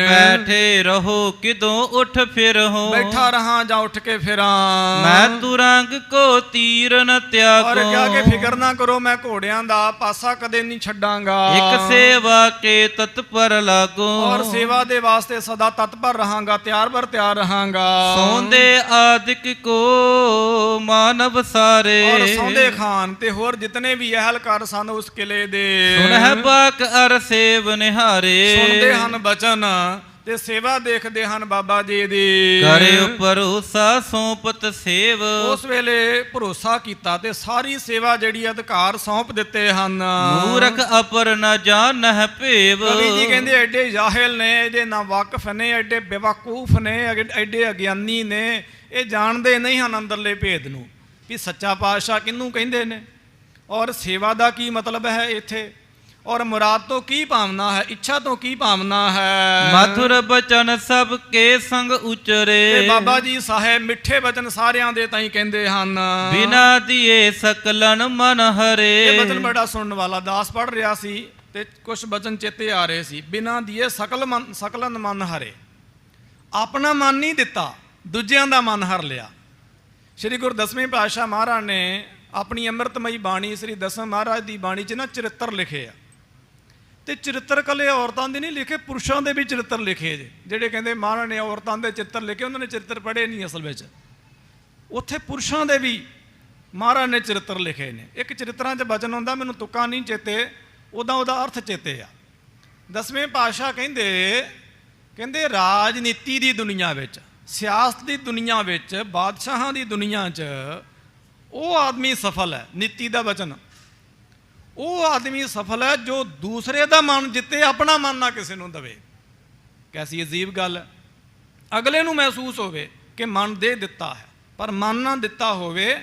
[SPEAKER 3] ਬੈਠੇ ਰਹੋ ਕਿਦੋਂ ਉੱਠ ਫਿਰਹੁ।
[SPEAKER 2] ਬੈਠਾ ਰਹਾਂ ਜਾਂ ਉੱਠ ਕੇ ਫਿਰਾਂ।
[SPEAKER 3] ਮੈਂ ਤੁਰੰਗ ਕੋ ਤੀਰ ਨ ਤਿਆਗੋ।
[SPEAKER 2] ਔਰ ਕਿਹਾ ਕਿ ਫਿਕਰ ਨਾ ਕਰੋ, ਮੈਂ ਘੋੜਿਆਂ ਦਾ ਪਾਸਾ ਕਦੇ ਨਹੀਂ ਛੱਡਾਂਗਾ।
[SPEAKER 3] ਇੱਕ ਸੇਵਾ ਕੇ ਤਤਪਰ ਲਾਗੋ।
[SPEAKER 2] ਔਰ ਸੇਵਾ ਦੇ ਵਾਸਤੇ ਸਦਾ ਤਤਪਰ ਰਹਾਂਗਾ, ਤਿਆਰ ਬਰ ਤਿਆਰ ਰਹਾਂਗਾ।
[SPEAKER 3] ਸੌਂਦੇ ਆਦਿਕ ਕੋ ਮਾਨਵ ਸਾਰੇ।
[SPEAKER 2] ਔਰ ਸੌਂਦੇ ਖਾਨ ਤੇ ਹੋਰ ਜਿਤਨੇ ਵੀ ਅਹਿਲਕਾਰ ਸਨ ਉਸ ਕਿਲੇ ਦੇ,
[SPEAKER 3] ਸੁਨਹਿ ਬਾਕ ਅਰ ਸੇਵ ਨਿਹਾਰੇ।
[SPEAKER 2] ਸੁਣਦੇ ਹਨ ਬਚਨ ਤੇ ਸੇਵਾ ਦੇਖਦੇ ਹਨ ਬਾਬਾ ਜੀ ਦੀ।
[SPEAKER 3] ਕਰਿਓ ਭਰੋਸਾ ਸੌਂਪਤ ਸੇਵ।
[SPEAKER 2] ਉਸ ਵੇਲੇ ਭਰੋਸਾ ਕੀਤਾ ਤੇ ਸਾਰੀ ਸੇਵਾ ਜਿਹੜੀ ਅਧਿਕਾਰ ਸੌਂਪ ਦਿੱਤੇ ਹਨ।
[SPEAKER 3] ਮੂਰਖ ਅਪਰ ਨ ਜਾਣਹਿ ਭੇਵ।
[SPEAKER 2] ਕਵੀ ਜੀ ਕਹਿੰਦੇ ਐਡੇ ਜਾਹਿਲ ਨੇ, ਐਡੇ ਨਾ ਵਾਕਿਫ ਨੇ, ਐਡੇ ਬੇਵਕੂਫ ਨੇ, ਐਡੇ ਅਗਿਆਨੀ ਨੇ, ਇਹ ਜਾਣਦੇ ਨਹੀਂ ਹਨ ਅੰਦਰਲੇ ਭੇਦ ਨੂੰ ਵੀ ਸੱਚਾ ਪਾਤਸ਼ਾਹ ਕਿਹਨੂੰ ਕਹਿੰਦੇ ਨੇ ਔਰ ਸੇਵਾ ਦਾ ਕੀ ਮਤਲਬ ਹੈ ਇੱਥੇ, ਔਰ ਮੁਰਾਦ ਤੋਂ ਕੀ ਭਾਵਨਾ ਹੈ, ਇੱਛਾ ਤੋਂ ਕੀ ਭਾਵਨਾ ਹੈ।
[SPEAKER 3] ਮਧੁਰ ਬਚਨ ਸਭ ਕੇ ਸੰਗ ਉਚਰੇ।
[SPEAKER 2] ਤੇ ਬਾਬਾ ਜੀ ਸਾਹਿਬ ਮਿੱਠੇ ਬਚਨ ਸਾਰਿਆਂ ਦੇ ਤਾਈਂ ਕਹਿੰਦੇ ਹਨ।
[SPEAKER 3] ਬਿਨਾ ਦੀਏ ਸਕਲਨ ਮਨ ਹਰੇ।
[SPEAKER 2] ਇਹ ਬਚਨ ਬੜਾ ਸੁਣਨ ਵਾਲਾ ਦਾਸ ਪੜ੍ਹ ਰਿਹਾ ਸੀ ਤੇ ਕੁਝ ਬਚਨ ਚੇਤੇ ਆ ਰਹੇ ਸੀ। ਬਿਨਾ ਦੀਏ ਸਕਲਨ ਮਨ ਹਰੇ। ਆਪਣਾ ਮਨ ਨਹੀਂ ਦਿੱਤਾ, ਦੂਜਿਆਂ ਦਾ ਮਨ ਹਰ ਲਿਆ। ਸ਼੍ਰੀ ਗੁਰੂ ਦਸਵੇਂ ਪਾਤਸ਼ਾਹ ਮਹਾਰਾਜ ਨੇ ਆਪਣੀ ਅੰਮ੍ਰਿਤਮਈ ਬਾਣੀ ਸ੍ਰੀ ਦਸਮ ਮਹਾਰਾਜ ਦੀ ਬਾਣੀ 'ਚ ਨਾ ਚਰਿੱਤਰ ਲਿਖੇ ਆ। ਤੇ ਚਰਿੱਤਰ ਇਕੱਲੇ ਔਰਤਾਂ ਦੇ ਨਹੀਂ ਲਿਖੇ, ਪੁਰਸ਼ਾਂ ਦੇ ਵੀ ਚਰਿੱਤਰ ਲਿਖੇ ਜੇ। ਜਿਹੜੇ ਕਹਿੰਦੇ ਮਹਾਰਾਜ ਨੇ ਔਰਤਾਂ ਦੇ ਚਰਿੱਤਰ ਲਿਖੇ, ਉਹਨਾਂ ਨੇ ਚਰਿੱਤਰ ਪੜ੍ਹੇ ਨਹੀਂ ਅਸਲ ਵਿੱਚ। ਉੱਥੇ ਪੁਰਸ਼ਾਂ ਦੇ ਵੀ ਮਹਾਰਾਜ ਨੇ ਚਰਿੱਤਰ ਲਿਖੇ ਨੇ। ਇੱਕ ਚਰਿੱਤਰਾਂ 'ਚ ਬਚਨ ਹੁੰਦਾ, ਮੈਨੂੰ ਤੁੱਕਾ ਨਹੀਂ ਚੇਤੇ, ਉਹਦਾ ਅਰਥ ਚੇਤੇ ਆ। ਦਸਵੇਂ ਪਾਤਸ਼ਾਹ ਕਹਿੰਦੇ ਰਾਜਨੀਤੀ ਦੀ ਦੁਨੀਆ ਵਿੱਚ, ਸਿਆਸਤ ਦੀ ਦੁਨੀਆ ਵਿੱਚ, ਬਾਦਸ਼ਾਹਾਂ ਦੀ ਦੁਨੀਆ 'ਚ ਉਹ ਆਦਮੀ ਸਫਲ ਹੈ। ਨੀਤੀ ਦਾ ਬਚਨ, ਉਹ ਆਦਮੀ ਸਫਲ ਹੈ ਜੋ ਦੂਸਰੇ ਦਾ ਮਨ ਜਿੱਤੇ, ਆਪਣਾ ਮਨ ਨਾ ਕਿਸੇ ਨੂੰ ਦਵੇ। ਕੈਸੀ ਅਜੀਬ ਗੱਲ ਹੈ। ਅਗਲੇ ਨੂੰ ਮਹਿਸੂਸ ਹੋਵੇ ਕਿ ਮਨ ਦੇ ਦਿੱਤਾ ਹੈ, ਪਰ ਮਨ ਨਾ ਦਿੱਤਾ ਹੋਵੇ,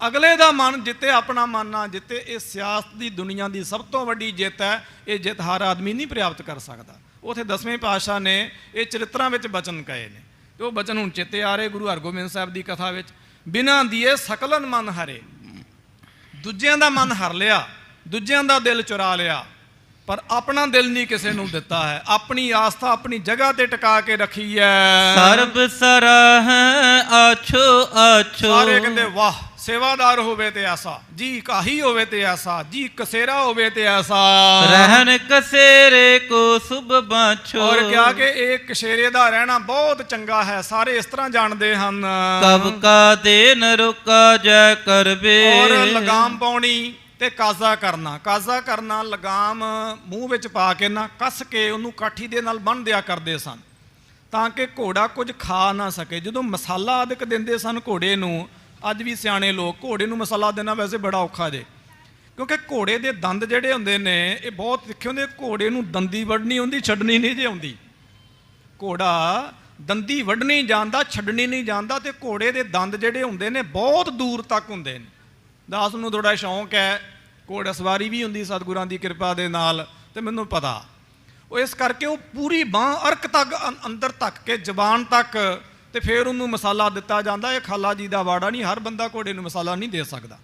[SPEAKER 2] ਅਗਲੇ ਦਾ ਮਨ ਜਿੱਤੇ, ਆਪਣਾ ਮਨ ਨਾ ਜਿੱਤੇ। ਇਹ ਸਿਆਸਤ ਦੀ ਦੁਨੀਆ ਦੀ ਸਭ ਤੋਂ ਵੱਡੀ ਜਿੱਤ ਹੈ। ਇਹ ਜਿੱਤ ਹਰ ਆਦਮੀ ਨਹੀਂ ਪ੍ਰਾਪਤ ਕਰ ਸਕਦਾ। ਉੱਥੇ ਦਸਵੇਂ ਪਾਤਸ਼ਾਹ ਨੇ ਇਹ ਚਰਿੱਤਰਾਂ ਵਿੱਚ ਬਚਨ ਕਹੇ ਨੇ, ਤੇ ਉਹ ਬਚਨ ਹੁਣ ਚੇਤੇ ਆ ਰਹੇ ਗੁਰੂ ਹਰਗੋਬਿੰਦ ਸਾਹਿਬ ਦੀ ਕਥਾ ਵਿੱਚ। ਬਿਨਾਂ ਦੀਏ ਸਕਲਨ ਮਨ ਹਰੇ। ਦੂਜਿਆਂ ਦਾ ਮਨ ਹਰ ਲਿਆ, ਦੂਜਿਆਂ ਦਾ ਦਿਲ ਚੁਰਾ ਲਿਆ, ਪਰ ਆਪਣਾ ਦਿਲ ਨਹੀਂ ਕਿਸੇ ਨੂੰ ਦਿੱਤਾ ਹੈ। ਆਪਣੀ ਆਸਥਾ ਆਪਣੀ ਜਗ੍ਹਾ ਤੇ ਟਿਕਾ ਕੇ ਰੱਖੀ ਹੈ।
[SPEAKER 3] ਸਰਬ ਸਰਾਹ ਆਛੋ ਆਛੋ।
[SPEAKER 2] ਸਾਰੇ ਕਹਿੰਦੇ ਵਾਹ, ਸੇਵਾਦਾਰ ਹੋਵੇ ਤੇ ਐਸਾ, ਜੀ ਕਾਹੀ ਹੋਵੇ ਤੇ ਐਸਾ, ਜੀ ਕਸੇਰਾ ਹੋਵੇ ਤੇ ਐਸਾ।
[SPEAKER 3] ਰਹਿਣ ਕਸੇਰੇ ਕੋ ਸੁਭ ਬਾਛੋ।
[SPEAKER 2] ਔਰ ਕਿਹਾ ਕਿ ਇਹ ਕਸ਼ੇਰੇ ਦਾ ਰਹਿਣਾ ਬਹੁਤ ਚੰਗਾ ਹੈ, ਸਾਰੇ ਇਸ ਤਰ੍ਹਾਂ ਜਾਣਦੇ ਹਨ।
[SPEAKER 3] ਕਬ ਕਾ ਦੇਨ ਰੁਕਾ ਜੈ ਕਰਵੇ।
[SPEAKER 2] ਔਰ ਲਗਾਮ ਪਾਉਣੀ ਤੇ ਕਾਜ਼ਾ ਕਰਨਾ। ਕਾਜ਼ਾ ਕਰਨਾ, ਲਗਾਮ ਮੂੰਹ ਵਿੱਚ ਪਾ ਕੇ ਨਾ ਕੱਸ ਕੇ ਉਹਨੂੰ ਕਾਠੀ ਦੇ ਨਾਲ ਬੰਨ੍ਹ ਦਿਆ ਕਰਦੇ ਸਨ ਤਾਂ ਕਿ ਘੋੜਾ ਕੁਝ ਖਾ ਨਾ ਸਕੇ। ਜਦੋਂ ਮਸਾਲਾ ਅਦਿਕ ਦਿੰਦੇ ਸਨ ਘੋੜੇ ਨੂੰ, ਅੱਜ ਵੀ ਸਿਆਣੇ ਲੋਕ, ਘੋੜੇ ਨੂੰ ਮਸਾਲਾ ਦੇਣਾ ਵੈਸੇ ਬੜਾ ਔਖਾ ਜੇ, ਕਿਉਂਕਿ ਘੋੜੇ ਦੇ ਦੰਦ ਜਿਹੜੇ ਹੁੰਦੇ ਨੇ ਇਹ ਬਹੁਤ ਤਿੱਖੇ ਹੁੰਦੇ। ਘੋੜੇ ਨੂੰ ਦੰਦੀ ਵੱਢਣੀ ਆਉਂਦੀ, ਛੱਡਣੀ ਨਹੀਂ ਜੇ ਆਉਂਦੀ। ਘੋੜਾ ਦੰਦੀ ਵੱਢਣੀ ਜਾਣਦਾ, ਛੱਡਣੀ ਨਹੀਂ ਜਾਣਦਾ। ਤੇ ਘੋੜੇ ਦੇ ਦੰਦ ਜਿਹੜੇ ਹੁੰਦੇ ਨੇ ਬਹੁਤ ਦੂਰ ਤੱਕ ਹੁੰਦੇ ਨੇ। ਦਾਸ ਨੂੰ ਥੋੜ੍ਹਾ ਸ਼ੌਂਕ ਹੈ, ਘੋੜਾ ਸਵਾਰੀ ਵੀ ਹੁੰਦੀ ਸਤਿਗੁਰਾਂ ਦੀ ਕਿਰਪਾ ਦੇ ਨਾਲ, ਤੇ ਮੈਨੂੰ ਪਤਾ ਉਹ ਇਸ ਕਰਕੇ ਉਹ ਪੂਰੀ ਬਾਂਹ ਅਰਕ ਤੱਕ ਅੰਦਰ ਤੱਕ ਕੇ ਜ਼ਬਾਨ ਤੱਕ, ਤੇ ਫਿਰ ਉਹਨੂੰ ਮਸਾਲਾ ਦਿੱਤਾ ਜਾਂਦਾ। ਇਹ ਖਾਲਾ ਜੀ ਦਾ ਵਾੜਾ ਨਹੀਂ, ਹਰ ਬੰਦਾ ਘੋੜੇ ਨੂੰ ਮਸਾਲਾ ਨਹੀਂ ਦੇ ਸਕਦਾ।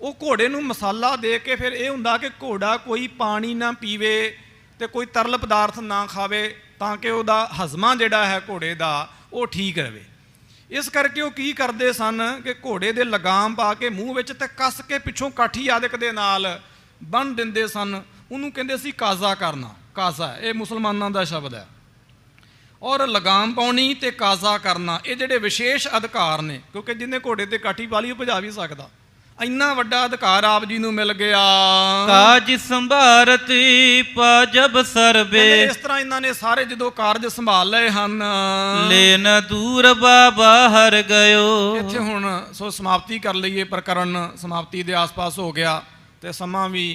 [SPEAKER 2] ਉਹ ਘੋੜੇ ਨੂੰ ਮਸਾਲਾ ਦੇ ਕੇ ਫਿਰ ਇਹ ਹੁੰਦਾ ਕਿ ਘੋੜਾ ਕੋਈ ਪਾਣੀ ਨਾ ਪੀਵੇ ਤੇ ਕੋਈ ਤਰਲ ਪਦਾਰਥ ਨਾ ਖਾਵੇ ਤਾਂ ਕਿ ਉਹਦਾ ਹਜ਼ਮਾ ਜਿਹੜਾ ਹੈ ਘੋੜੇ ਦਾ ਉਹ ਠੀਕ ਰਹੇ। ਇਸ ਕਰਕੇ ਉਹ ਕੀ ਕਰਦੇ ਸਨ ਕਿ ਘੋੜੇ ਦੇ ਲਗਾਮ ਪਾ ਕੇ ਮੂੰਹ ਵਿੱਚ ਤੇ ਕੱਸ ਕੇ ਪਿੱਛੋਂ ਕਾਠੀ ਆਦਿਕ ਦੇ ਨਾਲ ਬੰਨ੍ਹ ਦਿੰਦੇ ਸਨ। ਉਹਨੂੰ ਕਹਿੰਦੇ ਸੀ ਕਾਜ਼ਾ ਕਰਨਾ। ਕਾਜ਼ਾ ਇਹ ਮੁਸਲਮਾਨਾਂ ਦਾ ਸ਼ਬਦ ਹੈ। ਔਰ ਲਗਾਮ ਪਾਉਣੀ ਤੇ ਕਾਜ਼ਾ ਕਰਨਾ ਇਹ ਜਿਹੜੇ ਵਿਸ਼ੇਸ਼ ਅਧਿਕਾਰ ਨੇ, ਕਿਉਂਕਿ ਜਿਹਨੇ ਘੋੜੇ ਤੇ ਕਾਠੀ ਪਾ ਲਈ ਉਹ ਭਜਾ ਵੀ ਸਕਦਾ। ਇੰਨਾ ਵੱਡਾ ਅਧਿਕਾਰ ਆਪ ਜੀ ਨੂੰ ਮਿਲ ਗਿਆ।
[SPEAKER 3] ਕਾਜ ਸੰਭਾਰਤੀ ਪਾਜਬ ਸਰਬੇ।
[SPEAKER 2] ਇਸ ਤਰ੍ਹਾਂ ਇਹਨਾਂ ਨੇ ਸਾਰੇ ਜਦੋਂ ਕਾਰਜ ਸੰਭਾਲ ਲਏ ਹਨ,
[SPEAKER 3] ਲੈਨ ਦੂਰ ਬਾਬਾ ਹਰ ਗਇਓ।
[SPEAKER 2] ਇੱਥੇ ਹੁਣ ਸੋ ਸਮਾਪਤੀ ਕਰ ਲਈਏ। ਪ੍ਰਕਰਨ ਸਮਾਪਤੀ ਦੇ ਆਸ-ਪਾਸ ਹੋ ਗਿਆ ਤੇ ਸਮਾਂ ਵੀ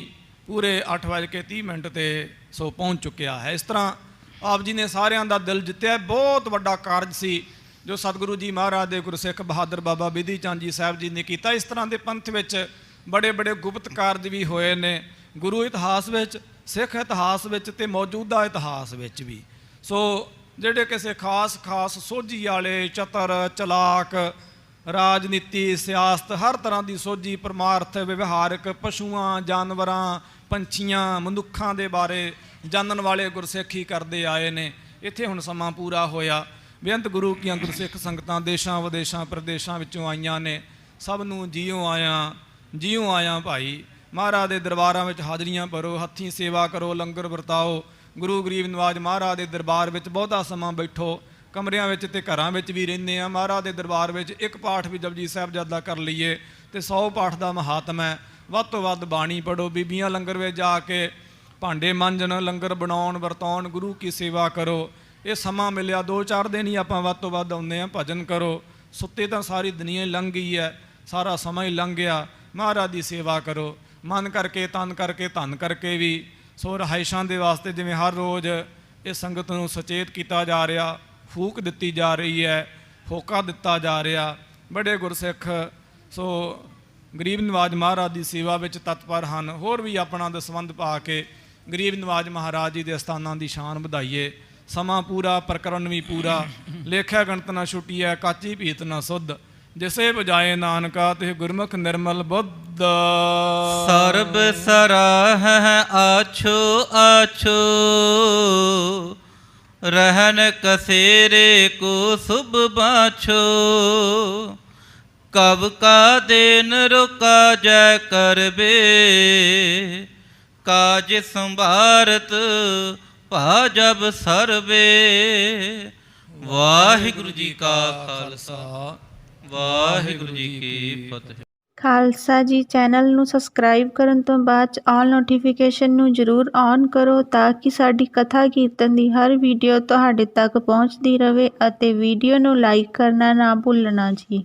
[SPEAKER 2] ਪੂਰੇ 8:30 ਤੇ ਸੋ ਪਹੁੰਚ ਚੁੱਕਿਆ ਹੈ। ਇਸ ਤਰ੍ਹਾਂ ਆਪ ਜੀ ਨੇ ਸਾਰਿਆਂ ਦਾ ਦਿਲ ਜਿੱਤਿਆ। ਬਹੁਤ ਵੱਡਾ ਕਾਰਜ ਸੀ ਜੋ ਸਤਿਗੁਰੂ ਜੀ ਮਹਾਰਾਜ ਦੇ ਗੁਰਸਿੱਖ ਬਹਾਦਰ ਬਾਬਾ ਬਿਧੀ ਚੰਦ ਜੀ ਸਾਹਿਬ ਜੀ ਨੇ ਕੀਤਾ। ਇਸ ਤਰ੍ਹਾਂ ਦੇ ਪੰਥ ਵਿੱਚ ਬੜੇ ਬੜੇ ਗੁਪਤ ਕਾਰਜ ਵੀ ਹੋਏ ਨੇ, ਗੁਰੂ ਇਤਿਹਾਸ ਵਿੱਚ, ਸਿੱਖ ਇਤਿਹਾਸ ਵਿੱਚ ਤੇ ਮੌਜੂਦਾ ਇਤਿਹਾਸ ਵਿੱਚ ਵੀ। ਸੋ ਜਿਹੜੇ ਕਿਸੇ ਖਾਸ ਸੋਝੀ ਵਾਲੇ, ਚਤਰ, ਚਲਾਕ, ਰਾਜਨੀਤੀ, ਸਿਆਸਤ, ਹਰ ਤਰ੍ਹਾਂ ਦੀ ਸੋਝੀ, ਪਰਮਾਰਥ, ਵਿਵਹਾਰਕ, ਪਸ਼ੂਆਂ, ਜਾਨਵਰਾਂ, ਪੰਛੀਆਂ, ਮਨੁੱਖਾਂ ਦੇ ਬਾਰੇ ਜਾਣਨ ਵਾਲੇ ਗੁਰਸਿੱਖੀ ਕਰਦੇ ਆਏ ਨੇ। ਇੱਥੇ ਹੁਣ ਸਮਾਂ ਪੂਰਾ ਹੋਇਆ। ਬੇਅੰਤ ਗੁਰੂ ਕੀਆਂ ਗੁਰਸਿੱਖ ਸੰਗਤਾਂ ਦੇਸ਼ਾਂ ਵਿਦੇਸ਼ਾਂ ਪ੍ਰਦੇਸ਼ਾਂ ਵਿੱਚੋਂ ਆਈਆਂ ਨੇ। ਸਭ ਨੂੰ ਜਿਉਂ ਆਇਆਂ ਭਾਈ। ਮਹਾਰਾਜ ਦੇ ਦਰਬਾਰਾਂ ਵਿੱਚ ਹਾਜ਼ਰੀਆਂ ਭਰੋ, ਹੱਥੀਂ ਸੇਵਾ ਕਰੋ, ਲੰਗਰ ਵਰਤਾਓ। ਗੁਰੂ ਗਰੀਬ ਨਵਾਜ ਮਹਾਰਾਜ ਦੇ ਦਰਬਾਰ ਵਿੱਚ ਬਹੁਤਾ ਸਮਾਂ ਬੈਠੋ। ਕਮਰਿਆਂ ਵਿੱਚ ਤੇ ਘਰਾਂ ਵਿੱਚ ਵੀ ਰਹਿੰਦੇ ਆ। ਮਹਾਰਾਜ ਦੇ ਦਰਬਾਰ ਵਿੱਚ ਇੱਕ ਪਾਠ ਵੀ ਜਪਜੀ ਸਾਹਿਬਜ਼ਾਦਾ ਕਰ ਲਈਏ ਤੇ 100 ਪਾਠ ਦਾ ਮਹਾਤਮ ਹੈ। ਵੱਧ ਤੋਂ ਵੱਧ ਬਾਣੀ ਪੜ੍ਹੋ। ਬੀਬੀਆਂ ਲੰਗਰ ਵਿੱਚ ਜਾ ਕੇ ਭਾਂਡੇ ਮਾਂਜਣ, ਲੰਗਰ ਬਣਾਉਣ, ਵਰਤਾਉਣ, ਗੁਰੂ ਕੀ ਸੇਵਾ ਕਰੋ। ਇਹ ਸਮਾਂ ਮਿਲਿਆ 2-4 ਦਿਨ ਹੀ ਆਪਾਂ ਵੱਧ ਤੋਂ ਵੱਧ ਆਉਂਦੇ ਹਾਂ। ਭਜਨ ਕਰੋ। ਸੁੱਤੇ ਤਾਂ ਸਾਰੀ ਦੁਨੀਆ ਹੀ ਲੰਘ ਗਈ ਹੈ, ਸਾਰਾ ਸਮਾਂ ਹੀ ਲੰਘ ਗਿਆ। ਮਹਾਰਾਜ ਦੀ ਸੇਵਾ ਕਰੋ, ਮਨ ਕਰਕੇ, ਤਨ ਕਰਕੇ, ਧਨ ਕਰਕੇ ਵੀ। ਸੋ ਰਿਹਾਇਸ਼ਾਂ ਦੇ ਵਾਸਤੇ ਜਿਵੇਂ ਹਰ ਰੋਜ਼ ਇਹ ਸੰਗਤ ਨੂੰ ਸੁਚੇਤ ਕੀਤਾ ਜਾ ਰਿਹਾ, ਫੂਕ ਦਿੱਤੀ ਜਾ ਰਹੀ ਹੈ, ਹੋਕਾ ਦਿੱਤਾ ਜਾ ਰਿਹਾ। ਬੜੇ ਗੁਰਸਿੱਖ ਸੋ ਗਰੀਬ ਨਵਾਜ ਮਹਾਰਾਜ ਦੀ ਸੇਵਾ ਵਿੱਚ ਤਤਪਰ ਹਨ। ਹੋਰ ਵੀ ਆਪਣਾ ਦਸਵੰਧ ਪਾ ਕੇ ਗਰੀਬ ਨਵਾਜ ਮਹਾਰਾਜ ਜੀ ਦੇ ਅਸਥਾਨਾਂ ਦੀ ਸ਼ਾਨ ਵਧਾਈਏ। ਸਮਾਂ ਪੂਰਾ, ਪ੍ਰਕਰਨ ਵੀ ਪੂਰਾ। ਲੇਖਿਆ ਗਣਤ ਨਾ ਛੁੱਟੀਐ, ਕਾਚੀ ਭੀਤ ਨਾ ਸੁਧ। ਜਿਸੇ ਬਜਾਏ ਨਾਨਕਾ ਤੇ ਗੁਰਮੁਖ ਨਿਰਮਲ ਬੁੱਧ।
[SPEAKER 3] ਸਰਬ ਸਰਾਹ ਆਛੋ ਆਛੋ, रहन कसेरे को शुभ बाछो। कब का देन रुका जय करबे, काज संभारत भा जब सरबे। वाहिगुरु जी का खालसा, वाहिगुरु जी की फतेह।
[SPEAKER 1] ਖਾਲਸਾ ਜੀ ਚੈਨਲ ਨੂੰ ਸਬਸਕ੍ਰਾਈਬ ਕਰਨ ਤੋਂ ਬਾਅਦ 'ਚ ਆਲ ਨੋਟੀਫਿਕੇਸ਼ਨ ਨੂੰ ਜ਼ਰੂਰ ਔਨ ਕਰੋ ਤਾਂ ਕਿ ਸਾਡੀ ਕਥਾ ਕੀਰਤਨ ਦੀ ਹਰ ਵੀਡੀਓ ਤੁਹਾਡੇ ਤੱਕ ਪਹੁੰਚਦੀ ਰਹੇ ਅਤੇ ਵੀਡੀਓ ਨੂੰ ਲਾਈਕ ਕਰਨਾ ਨਾ ਭੁੱਲਣਾ ਜੀ।